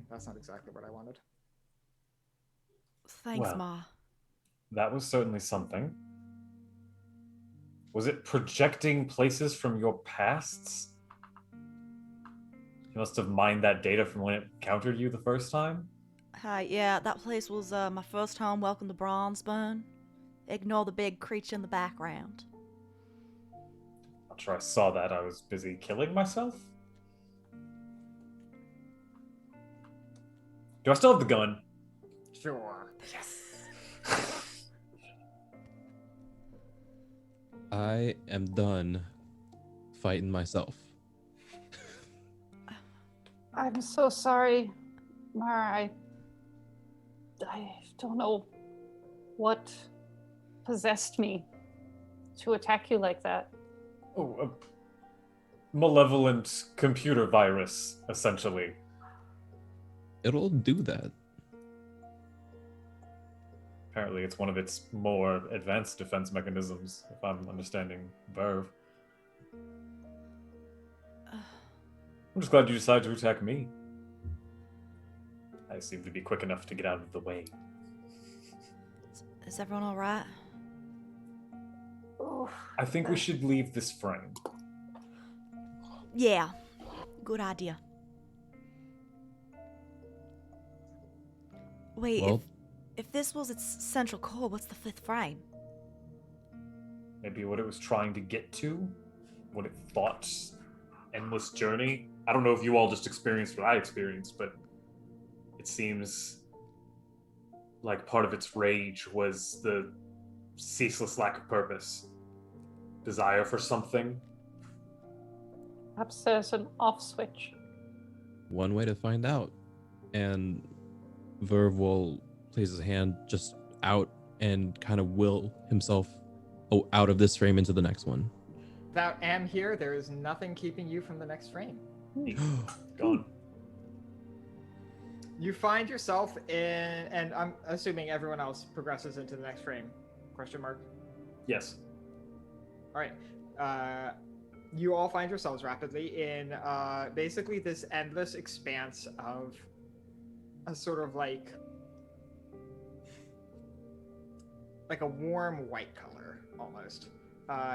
That's not exactly what I wanted. Thanks, Well. Ma. That was certainly something. Was it projecting places from your pasts? You must have mined that data from when it encountered you the first time? Hi, yeah, that place was my first home. Welcome to Bronzeburn. Ignore the big creature in the background. Not sure I saw that. I was busy killing myself. Do I still have the gun? Sure. Yes. I am done fighting myself. I'm so sorry, Mara. I don't know what possessed me to attack you like that. Oh, a malevolent computer virus, essentially. It'll do that. Apparently, it's one of its more advanced defense mechanisms, if I'm understanding Verve. I'm just glad you decided to attack me. I seem to be quick enough to get out of the way. Is everyone alright? I think we should leave this frame. Yeah, good idea. Wait, Well, if this was its central core, what's the 5th frame? Maybe what it was trying to get to? What it thought? Endless journey? I don't know if you all just experienced what I experienced, but it seems like part of its rage was the ceaseless lack of purpose. Desire for something. Perhaps there's an off switch. one way to find out. And Verve will place his hand just out and kind of will himself out of this frame into the next one. Without Am here, there is nothing keeping you from the next frame. Gone. You find yourself in, and I'm assuming everyone else progresses into the next frame. Question mark? Yes. All right. You all find yourselves rapidly in basically this endless expanse of a sort of like a warm white color almost.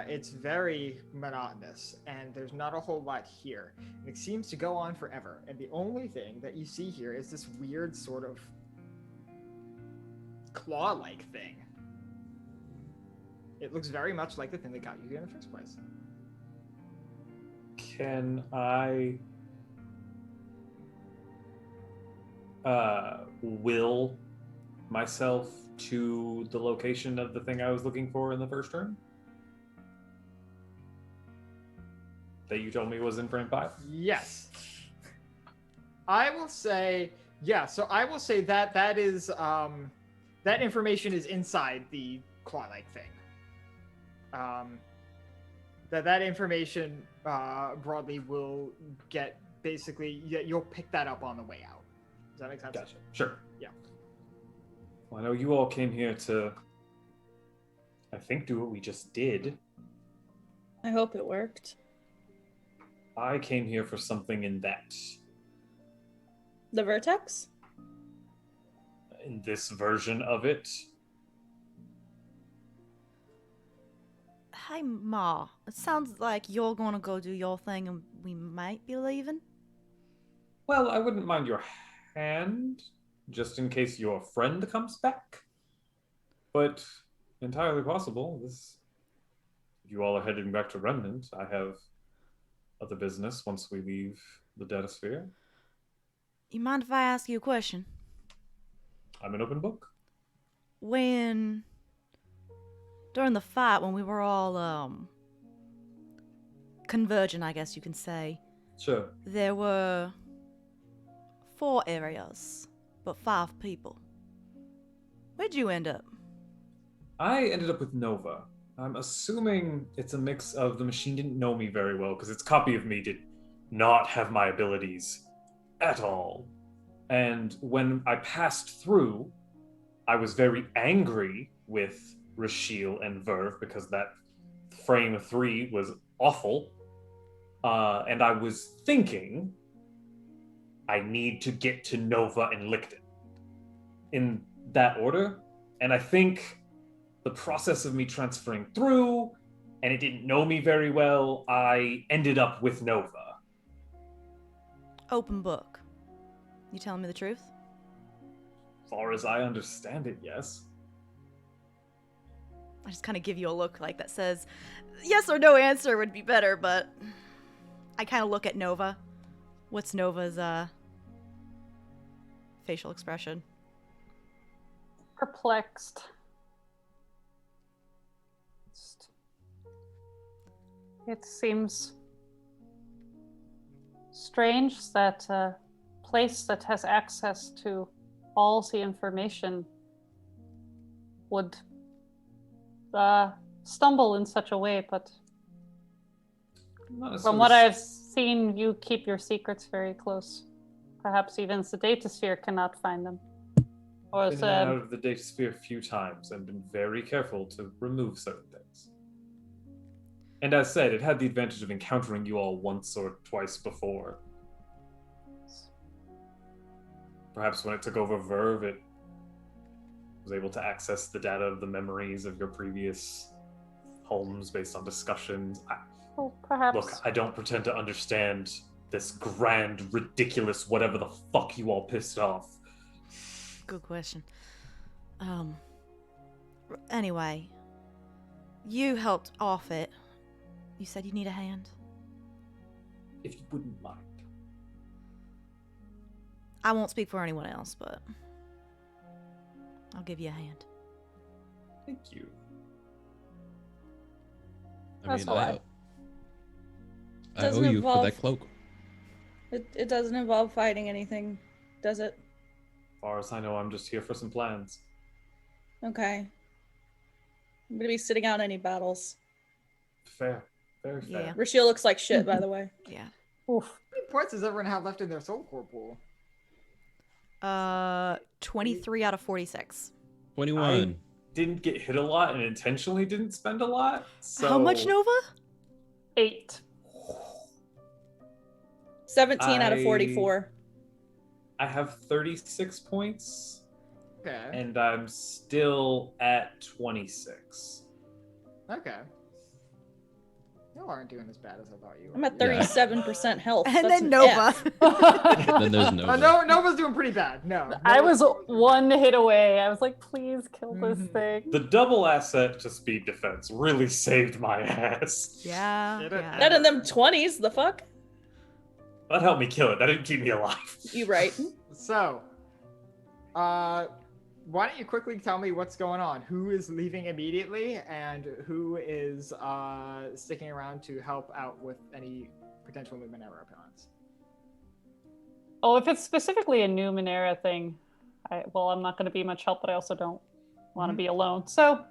It's very monotonous, and there's not a whole lot here. It seems to go on forever, and the only thing that you see here is this weird sort of claw-like thing. It looks very much like the thing that got you here in the first place. Can I will myself to the location of the thing I was looking for in the first room? That you told me was in frame 5? Yes. I will say, yeah, so I will say that that is, that information is inside the claw-like thing. That information broadly will get, basically, you'll pick that up on the way out. Does that make sense? Gotcha. Sure. Yeah. Well, I know you all came here to, I think, do what we just did. I hope it worked. I came here for something in that. The vertex? In this version of it. Hey, Ma. It sounds like you're gonna go do your thing and we might be leaving. Well, I wouldn't mind your hand, just in case your friend comes back. But entirely possible. If you all are heading back to Remnant, I have other business once we leave the data sphere. You mind if I ask you a question? I'm an open book. During the fight, when we were all, converging, I guess you can say. Sure. There were 4 areas, but 5 people. Where'd you end up? I ended up with Nova. I'm assuming it's a mix of the machine didn't know me very well, because its copy of me did not have my abilities at all. And when I passed through, I was very angry with Rashiel and Verve, because that frame 3 was awful. And I was thinking, I need to get to Nova and Licton. In that order. And I think the process of me transferring through, and it didn't know me very well, I ended up with Nova. Open book. You telling me the truth? As far as I understand it, yes. I just kind of give you a look like that says, yes or no answer would be better, but I kind of look at Nova. What's Nova's facial expression? Perplexed. It seems strange that a place that has access to all the information would stumble in such a way, but from what I've seen, you keep your secrets very close. Perhaps even the data sphere cannot find them. Or I've been out of the data sphere a few times and been very careful to remove certain things. And as said, it had the advantage of encountering you all once or twice before. Perhaps when it took over Verve, it was able to access the data of the memories of your previous homes based on discussions. Well, perhaps. Look, I don't pretend to understand this grand, ridiculous, whatever the fuck you all pissed off. Good question. Anyway, you helped off it. You said you need a hand? If you wouldn't mind. I won't speak for anyone else, but I'll give you a hand. Thank you. I That's mean, why. I owe Doesn't you for involve- that cloak. It doesn't involve fighting anything, does it? As far as I know, I'm just here for some plans. Okay. I'm gonna be sitting out any battles. Fair. Very fair. Yeah. Rashiel looks like shit, by the way. Yeah. Oof. How many points does everyone have left in their soul core pool? 23 out of 46. 21. I didn't get hit a lot and intentionally didn't spend a lot. So How much, Nova? 8. 17 out of 44. I have 36 points. Okay. And I'm still at 26. Okay. You aren't doing as bad as I thought you were. I'm at 37% health. And That's then an Nova. F. Then there's Nova. No, Nova's doing pretty bad. No. I Nova's- was 1 hit away. I was like, please kill this thing. The double asset to speed defense really saved my ass. Yeah. Get it? yeah. That in them 20s, the fuck? That helped me kill it. That didn't keep me alive. You right. So, why don't you quickly tell me what's going on? Who is leaving immediately, and who is sticking around to help out with any potential Numenera opponents? Oh, if it's specifically a Numenera thing, I'm not going to be much help, but I also don't want to be alone. So,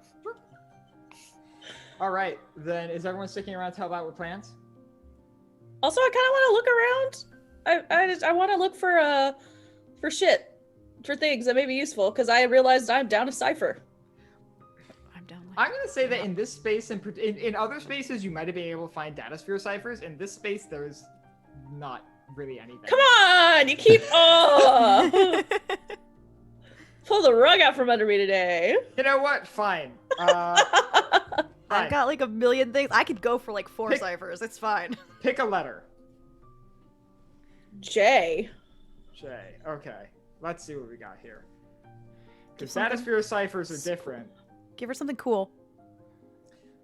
All right, then is everyone sticking around to help out with plans? Also, I kind of want to look around. I want to look for shit. For things that may be useful, because I realized I'm down a cipher. I'm down. I'm gonna say that in this space, and in other spaces, you might have been able to find data sphere ciphers. In this space, there's not really anything. Come on, you keep pull the rug out from under me today. You know what? Fine. I've got like a million things. I could go for like 4 ciphers. It's fine. Pick a letter. J. J. Okay. Let's see what we got here. Give Because data something sphere ciphers are different. Give her something cool.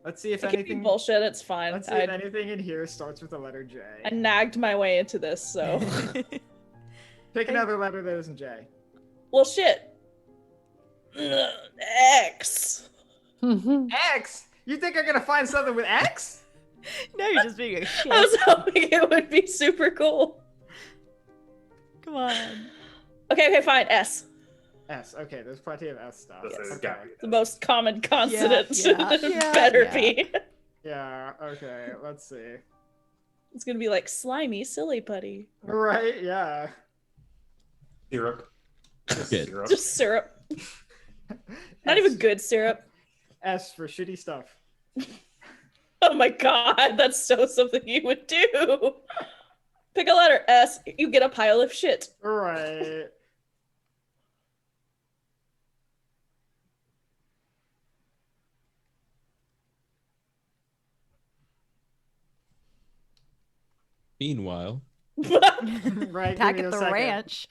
Let's see if It can be anything. bullshit. It's fine. Let's see if anything in here starts with the letter J. I nagged my way into this, so. Pick another letter that isn't J. Well, shit. X. X. You think I'm gonna find something with X? No, you're just being a shit. I was hoping it would be super cool. Come on. Okay, fine. S. S. Okay, there's plenty of S stuff. This is Okay. gotta be The most common consonant. yeah, Better yeah. be. Yeah, okay, let's see. It's gonna be like slimy, silly putty. Right, yeah. Syrup. Just Good. syrup. Just syrup. Not S. even good syrup. S for shitty stuff. Oh my god, that's so something you would do. Pick a letter S, you get a pile of shit. Right. Meanwhile, Right. Back give me at a the second. ranch.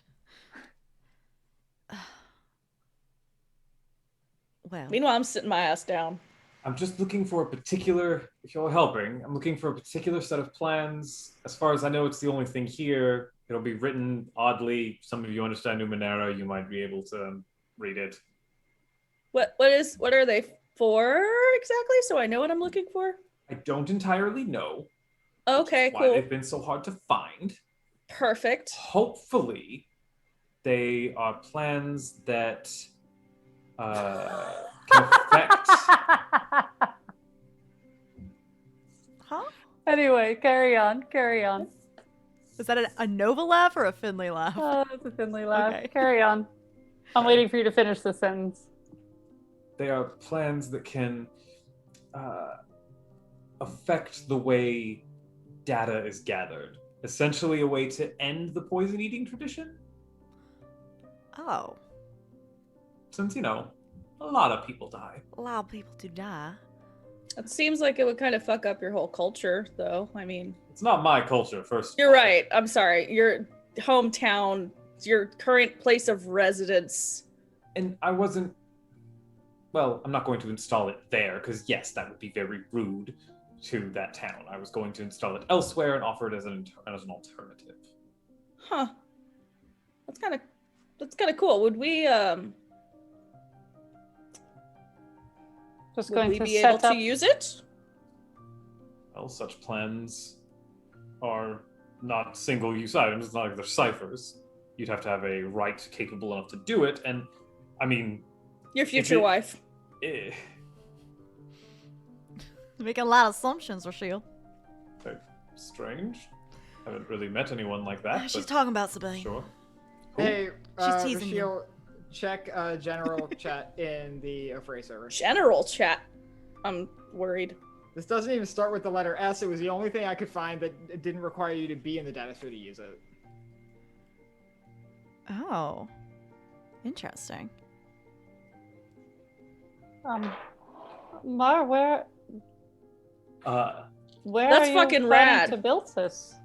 Well, Meanwhile, I'm sitting my ass down. I'm just looking for a particular, if you're helping, I'm looking for a particular set of plans. As far as I know, it's the only thing here. It'll be written oddly. Some of you understand Numenera. You might be able to read it. What are they for exactly? So I know what I'm looking for. I don't entirely know. Okay, Why cool. they've been so hard to find. Perfect. Hopefully, they are plans that can affect. huh? Anyway, carry on. Is that a Nova laugh or a Finley laugh? Oh, that's a Finley laugh. Okay. Carry on. I'm waiting for you to finish the sentence. They are plans that can affect the way data is gathered. Essentially, a way to end the poison eating tradition. Oh, Since, you know, a lot of people die. allow people to die. It seems like it would kind of fuck up your whole culture, though. I mean, It's not my culture, first. you're right. I'm sorry. Your hometown, your current place of residence. And I wasn't. Well, I'm not going to install it there, because yes, that would be very rude to that town. I was going to install it elsewhere and offer it as an alternative. Huh. That's kind of cool. Would we Just would going we to be able set up. to use it? Well, such plans are not single-use items. It's not like they're ciphers. You'd have to have a right capable enough to do it, and I mean, Your future wife. eh, Making a lot of assumptions, Rochelle. very strange. Haven't really met anyone like that. She's but talking about Sabine. sure. Hey, She's teasing you. Rochelle, check general chat in the Fray server. General chat. I'm worried. This doesn't even start with the letter S. It was the only thing I could find that it didn't require you to be in the data sphere to use it. Oh, interesting. Mar, where That's are you fucking planning rad. to build this?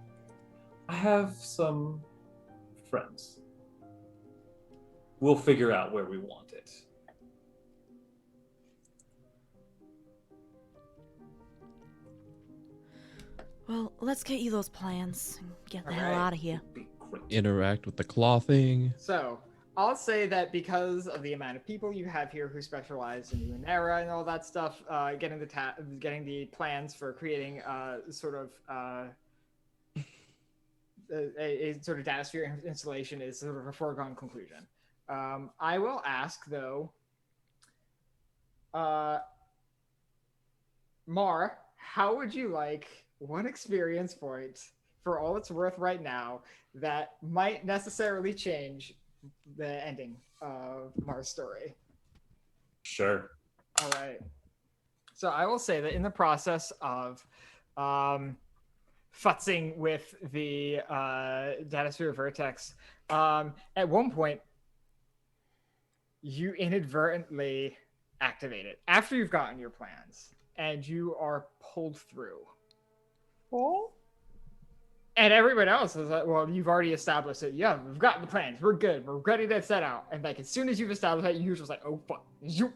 I have some friends. We'll figure out where we want it. Well, let's get you those plans and get the hell Alright. out of here. Be great. interact with the clothing. So, I'll say that because of the amount of people you have here who specialize in Numenera and all that stuff, getting the plans for creating sort of a sort of data sphere installation is sort of a foregone conclusion. I will ask though, Mar, how would you like one experience point for all it's worth right now that might necessarily change the ending of Mar's story? Sure. All right. So I will say that in the process of futzing with the Datasphere Vertex, at one point, you inadvertently activate it after you've gotten your plans, and you are pulled through. Oh? And everyone else is like, well, you've already established it. Yeah, we've got the plans. We're good. We're ready to set out. And like, as soon as you've established that, you're just like, oh, fuck. Zoop,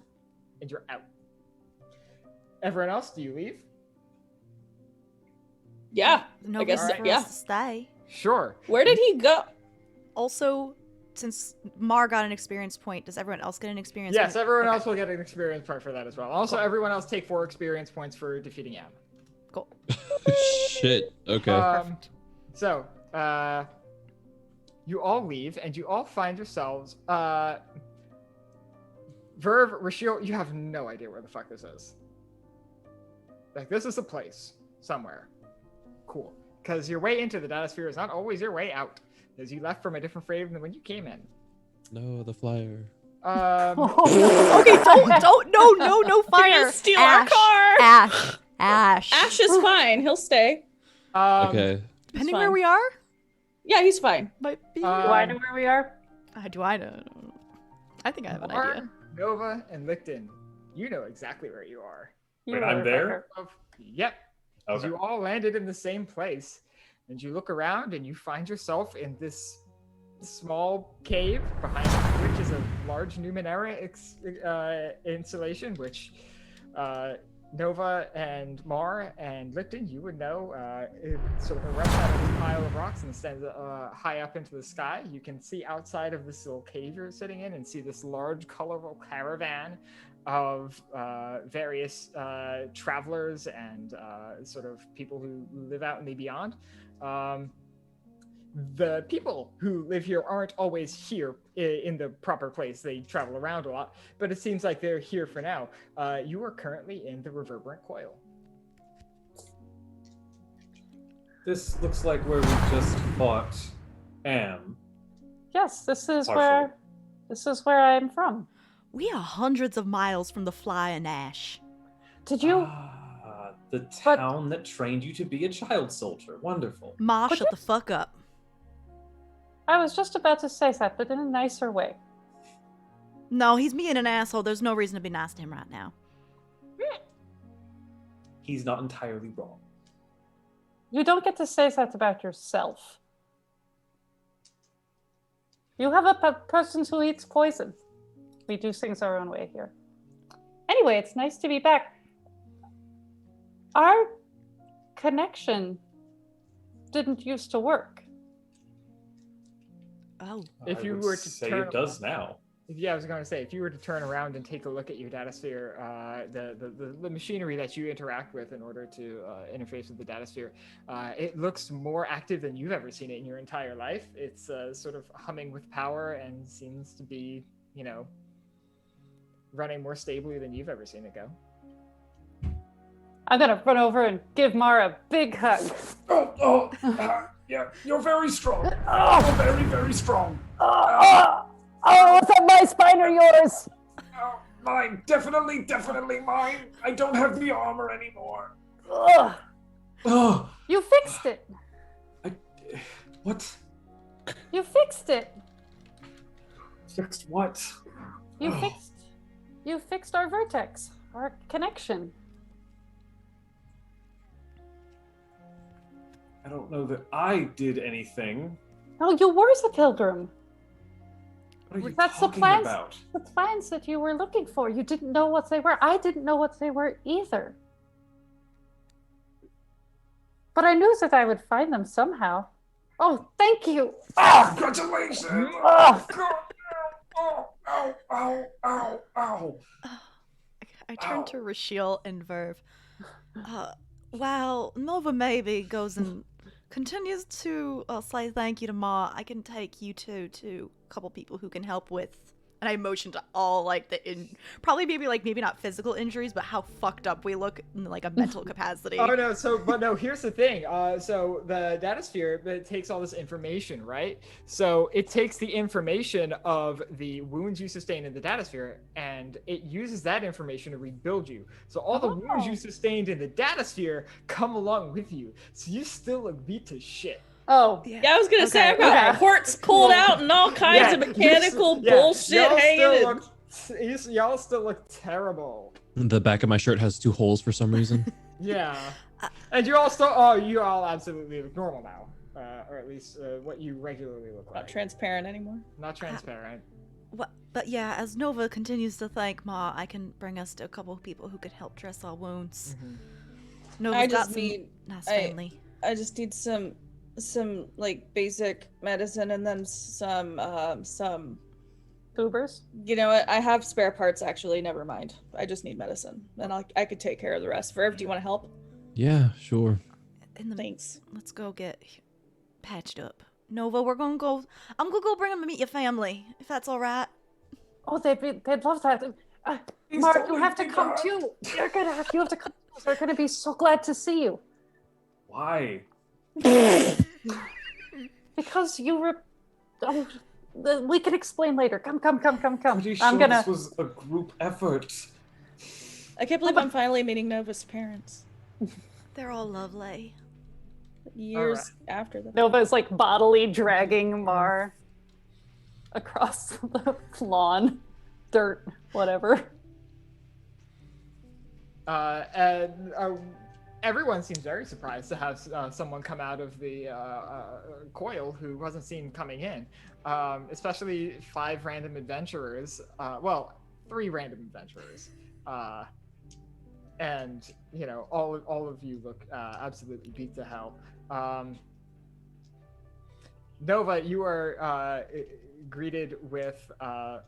and you're out. Everyone else, do you leave? Yeah. No I guess reason so, for yeah. us to stay. Sure. Where did he go? Also, since Mar got an experience point, does everyone else get an experience Yes, point? everyone Okay. else will get an experience point for that as well. Also, everyone else take 4 experience points for defeating Yam. Cool. Shit. Okay. So, you all leave, and you all find yourselves. Verve, Rashiel, you have no idea where the fuck this is. Like, this is a place somewhere. Cool. Because your way into the datasphere is not always your way out, as you left from a different frame than when you came in. No, the flyer. Okay, no fire. You're gonna steal our car. Ash. Ash is fine. He'll stay. Okay. Depending where we are, Yeah, he's fine. might be. Do I know where we are? Do I know? I think I have an Mar, idea. Nova, and Licton, you know exactly where you are. Wait, I'm there? Yep. 'Cause Okay. you all landed in the same place, and you look around and you find yourself in this small cave behind which is a large Numenera installation, which Nova and Mar and Licton, you would know, it sort of erupts out of this pile of rocks and stands high up into the sky. You can see outside of this little cave you're sitting in and see this large, colorful caravan of various travelers and sort of people who live out in the beyond. The people who live here aren't always here in the proper place. They travel around a lot, but it seems like they're here for now. You are currently in the Reverberant Coil. This looks like where we just fought Am. Yes, this is Partially. where I'm from. We are hundreds of miles from the Flying Ash. Did you? The town that trained you to be a child soldier. Wonderful. Ma, shut the fuck up. I was just about to say that, but in a nicer way. No, he's being an asshole. There's no reason to be nice to him right now. He's not entirely wrong. You don't get to say that about yourself. You have a person who eats poison. We do things our own way here. Anyway, it's nice to be back. Our connection didn't used to work. Oh. If I you would were to say turn it does now. Yeah, I was going to say, if you were to turn around and take a look at your datasphere, the machinery that you interact with in order to interface with the datasphere, it looks more active than you've ever seen it in your entire life. It's sort of humming with power and seems to be, running more stably than you've ever seen it go. I'm gonna run over and give Mara a big hug. Yeah, you're very strong. You're very, very strong. Oh, was that my spine or yours? Mine, definitely mine. I don't have the armor anymore. You fixed it. What? You fixed it. Fixed what? You fixed our vertex, our connection. I don't know that I did anything. No, you were the pilgrim. What are you That's talking the plans. about? The plans that you were looking for. You didn't know what they were. I didn't know what they were either. But I knew that I would find them somehow. Oh, thank you. Congratulations! Ow. I turn to Rashiel and Verve. While Nova maybe goes and continues to say thank you to Ma, I can take you two to a couple people who can help with. And I motion to all probably maybe not physical injuries, but how fucked up we look in like a mental capacity. Oh no, here's the thing. So the datasphere, it takes all this information, right? So it takes the information of the wounds you sustain in the datasphere, and it uses that information to rebuild you. So all the wounds you sustained in the datasphere come along with you. So you still look beat to shit. Oh, yeah, I was gonna say I've got ports pulled out and all kinds of mechanical bullshit hanging. Y'all still look terrible. The back of my shirt has 2 holes for some reason. Yeah, and you all absolutely look normal now, or at least what you regularly look like. Not transparent anymore. Not transparent. But yeah, as Nova continues to thank Ma, I can bring us to a couple of people who could help dress our wounds. Mm-hmm. Nova's got some nice family. I just need some like basic medicine and then some boobers. You know what? I have spare parts actually. Never mind. I just need medicine, and I could take care of the rest. Verve, do you want to help? Yeah, sure. Thanks. Let's go get patched up. Nova, we're gonna go. I'm gonna go bring them to meet your family, if that's all right. Oh, they'd love that. Mark, you have to come too. You have to come. They're gonna be so glad to see you. Why? Because you were. Oh, we can explain later. Come. Pretty sure this was a group effort. I can't believe I'm finally meeting Nova's parents. They're all lovely. Years after that. Nova's like bodily dragging Mar across the lawn, dirt, whatever. And everyone seems very surprised to have someone come out of the coil who wasn't seen coming in. Especially 5 random adventurers. Well, 3 random adventurers. And you know, all of you look absolutely beat to hell. Nova, you are greeted with you are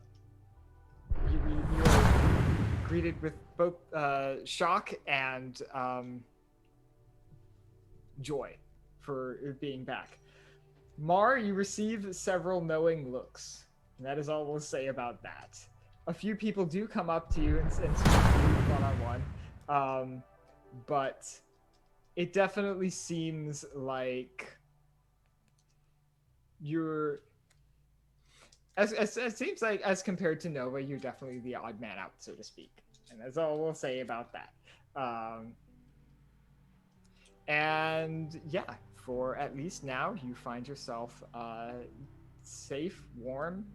greeted with both shock and joy for being back. Mar, you receive several knowing looks, and that is all we'll say about that. A few people do come up to you and speak to you one-on-one, but it definitely seems like you're it seems like, as compared to Nova, you're definitely the odd man out, so to speak, and that's all we'll say about that. And yeah, for at least now, you find yourself safe, warm,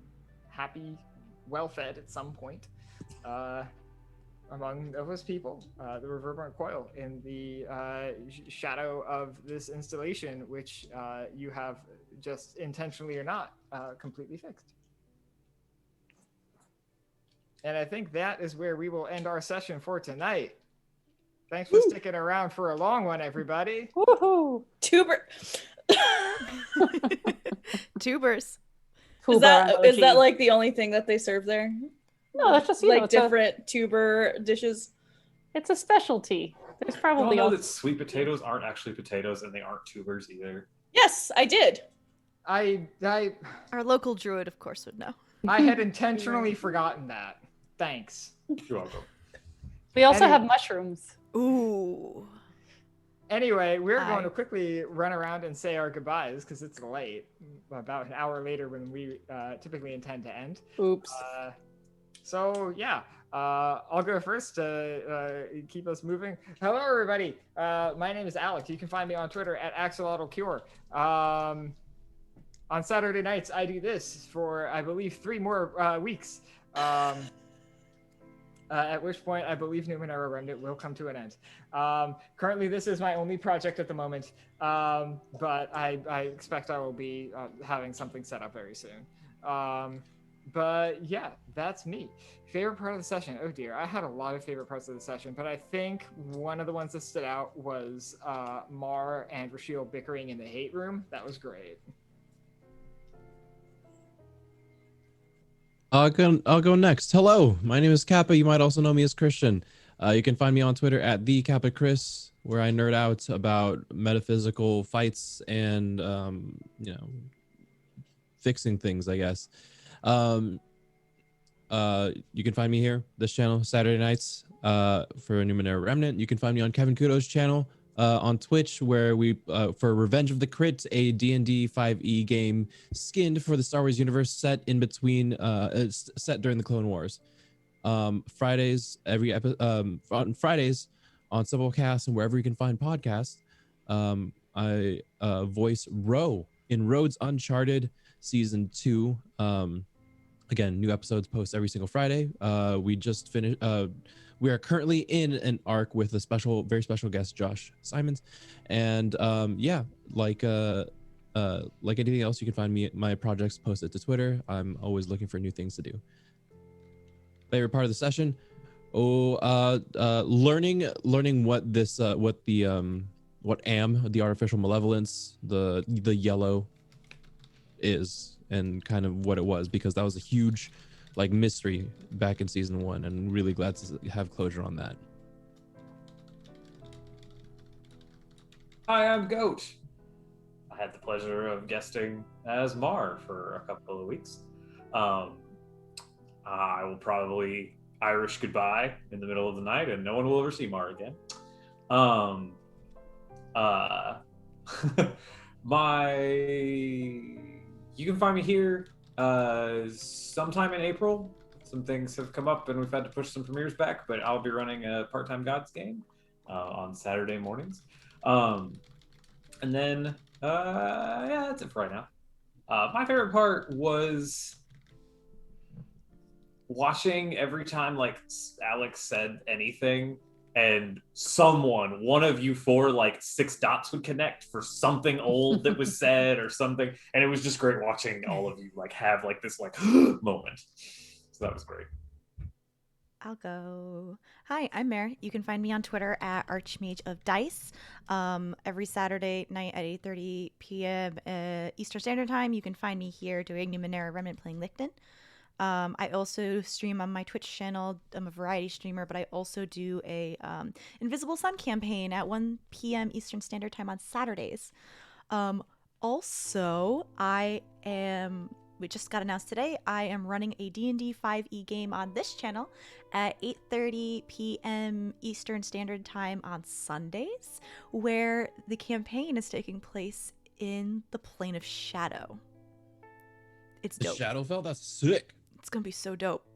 happy, well-fed at some point among Nova's people, the Reverberant Coil, in the shadow of this installation, which you have, just intentionally or not, completely fixed. And I think that is where we will end our session for tonight. Thanks for sticking around for a long one, everybody. Woohoo! Tubers. Is that like the only thing that they serve there? No, that's just like different tuber dishes. It's a specialty. There's probably you all know that sweet potatoes aren't actually potatoes, and they aren't tubers either. Yes, I did. Our local druid, of course, would know. I had intentionally forgotten that. Thanks. You're welcome. We also have mushrooms. Ooh. Anyway, we're going to quickly run around and say our goodbyes because it's late. About an hour later when we typically intend to end. Oops. So yeah, I'll go first to keep us moving. Hello, everybody. My name is Alex. You can find me on Twitter at AxolotlCure. On Saturday nights, I do this for, I believe, 3 more weeks. At which point, I believe Numenera Remnant will come to an end. Currently, this is my only project at the moment, but I expect I will be having something set up very soon. But yeah, that's me. Favorite part of the session? Oh dear, I had a lot of favorite parts of the session, but I think one of the ones that stood out was Mar and Rashiel bickering in the hate room. That was great. I'll go next. Hello, my name is Kappa. You might also know me as Christian. You can find me on Twitter at @TheKappaChris, where I nerd out about metaphysical fights and fixing things, I guess. You can find me here, this channel, Saturday nights for Numenera Remnant. You can find me on Kevin Kudo's channel on Twitch, where we for Revenge of the Crit, a D&D 5e game skinned for the Star Wars universe, set in between set during the Clone Wars. Fridays, on Fridays on Simplecast and wherever you can find podcasts, I voice Ro in Roads Uncharted Season 2. Again, new episodes post every single Friday. We just finished. We are currently in an arc with a very special guest, Josh Simons, and like anything else, you can find my projects posted to Twitter. I'm always looking for new things to do. Favorite part of the session? Learning what the artificial malevolence, the yellow is, and kind of what it was, because that was a huge mystery back in season 1, and really glad to have closure on that. Hi, I'm Goat. I had the pleasure of guesting as Mar for a couple of weeks. I will probably Irish goodbye in the middle of the night, and no one will ever see Mar again. Uh, you can find me here sometime in April. Some things have come up, and we've had to push some premieres back, but I'll be running a part-time Gods game on Saturday mornings. And then, yeah, that's it for right now. My favorite part was watching every time like Alex said anything and one of you four, like 6 dots would connect for something old that was said or something. And it was just great watching all of you like have like this like moment. So that was great. I'll go. Hi, I'm Mare. You can find me on Twitter at Archmage of Dice. Every Saturday night at 8:30 p.m. Eastern Standard Time, you can find me here doing Numenera Remnant playing Licton. I also stream on my Twitch channel. I'm a variety streamer, but I also do a Invisible Sun campaign at 1 p.m. Eastern Standard Time on Saturdays. Also, we just got announced today, I am running a D&D 5e game on this channel at 8:30 p.m. Eastern Standard Time on Sundays, where the campaign is taking place in the Plane of Shadow. It's dope. Shadowfell? That's sick. It's gonna be so dope.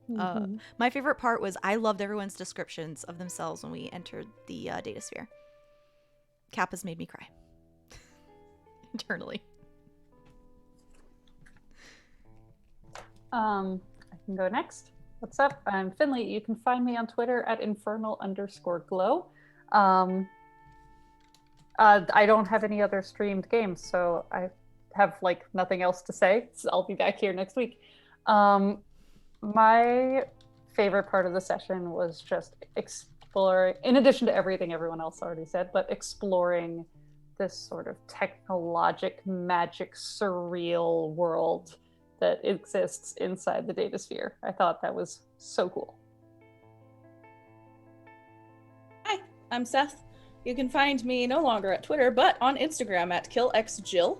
My favorite part was I loved everyone's descriptions of themselves when we entered the data sphere. Kappa's made me cry. Internally. I can go next. What's up? I'm Finley. You can find me on Twitter at infernal_glow. I don't have any other streamed games, so I have like nothing else to say. So I'll be back here next week. My favorite part of the session was just exploring, in addition to everything everyone else already said, but exploring this sort of technologic, magic, surreal world that exists inside the data sphere. I thought that was so cool. Hi, I'm Seth. You can find me no longer at Twitter, but on Instagram at KillXJill.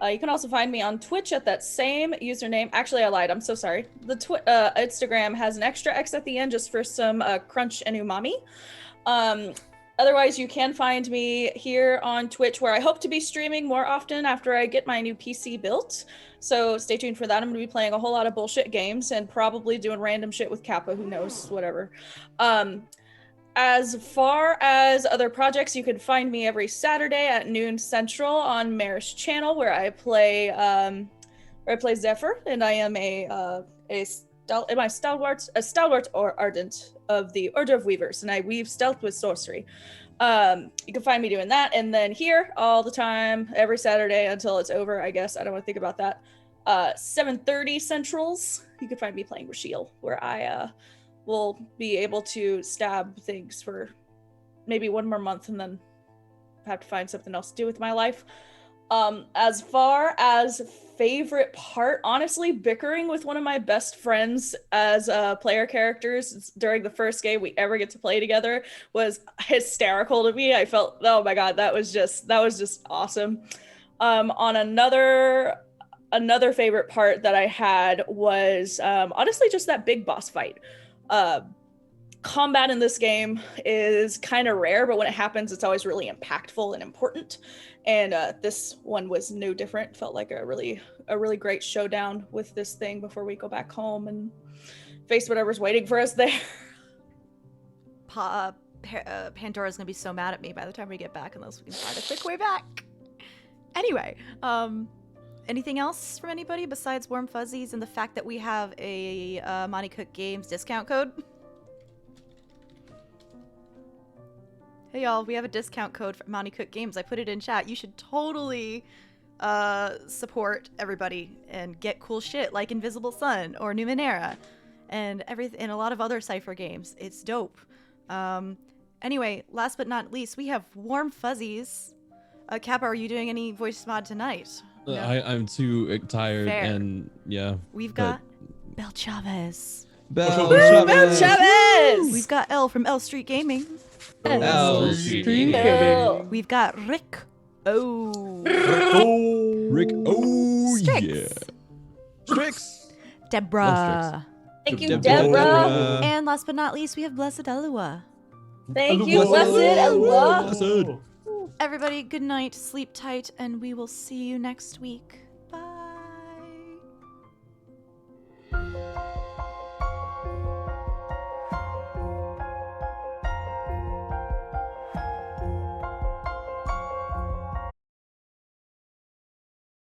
You can also find me on Twitch at that same username. Actually, I lied. I'm so sorry. The Instagram has an extra X at the end just for some crunch and umami. Otherwise, you can find me here on Twitch, where I hope to be streaming more often after I get my new PC built. So stay tuned for that. I'm going to be playing a whole lot of bullshit games and probably doing random shit with Kappa. Who knows? Whatever. As far as other projects, you can find me every Saturday at noon Central on Mare's channel, where I play Zephyr, and I am a stalwart or ardent of the Order of Weavers, and I weave stealth with sorcery. You can find me doing that, and then here all the time, every Saturday until it's over, I guess. I don't want to think about that. 7:30 Centrals, you can find me playing Rashiel, where I will be able to stab things for maybe one more month and then have to find something else to do with my life. As far as favorite part, honestly, bickering with one of my best friends as player characters during the first game we ever get to play together was hysterical to me. I felt, oh my god, that was just awesome. On another favorite part that I had was honestly just that big boss fight. Combat in this game is kind of rare, but when it happens, it's always really impactful and important. And this one was no different. Felt like a really great showdown with this thing before we go back home and face whatever's waiting for us there. Pandora's gonna be so mad at me by the time we get back, unless we can find a quick way back. Anyway, anything else from anybody besides Warm Fuzzies and the fact that we have a Monty Cook Games discount code? Hey y'all, we have a discount code for Monty Cook Games. I put it in chat. You should totally support everybody and get cool shit like Invisible Sun or Numenera and a lot of other Cypher games. It's dope. Anyway, last but not least, we have Warm Fuzzies. Kappa, are you doing any voice mod tonight? No? I'm too tired. Fair. And yeah. We've got Bel Chavez. Bel Chavez! We've got Elle from Elle Street Gaming. No. We've got Rick. Oh. Rick. Oh, Strix. yeah. Strix. Deborah. Thank you, Deborah. Deborah. And last but not least, we have Blessed Elua. Thank you, Blessed Allah. Blessed. Everybody, good night, sleep tight, and we will see you next week.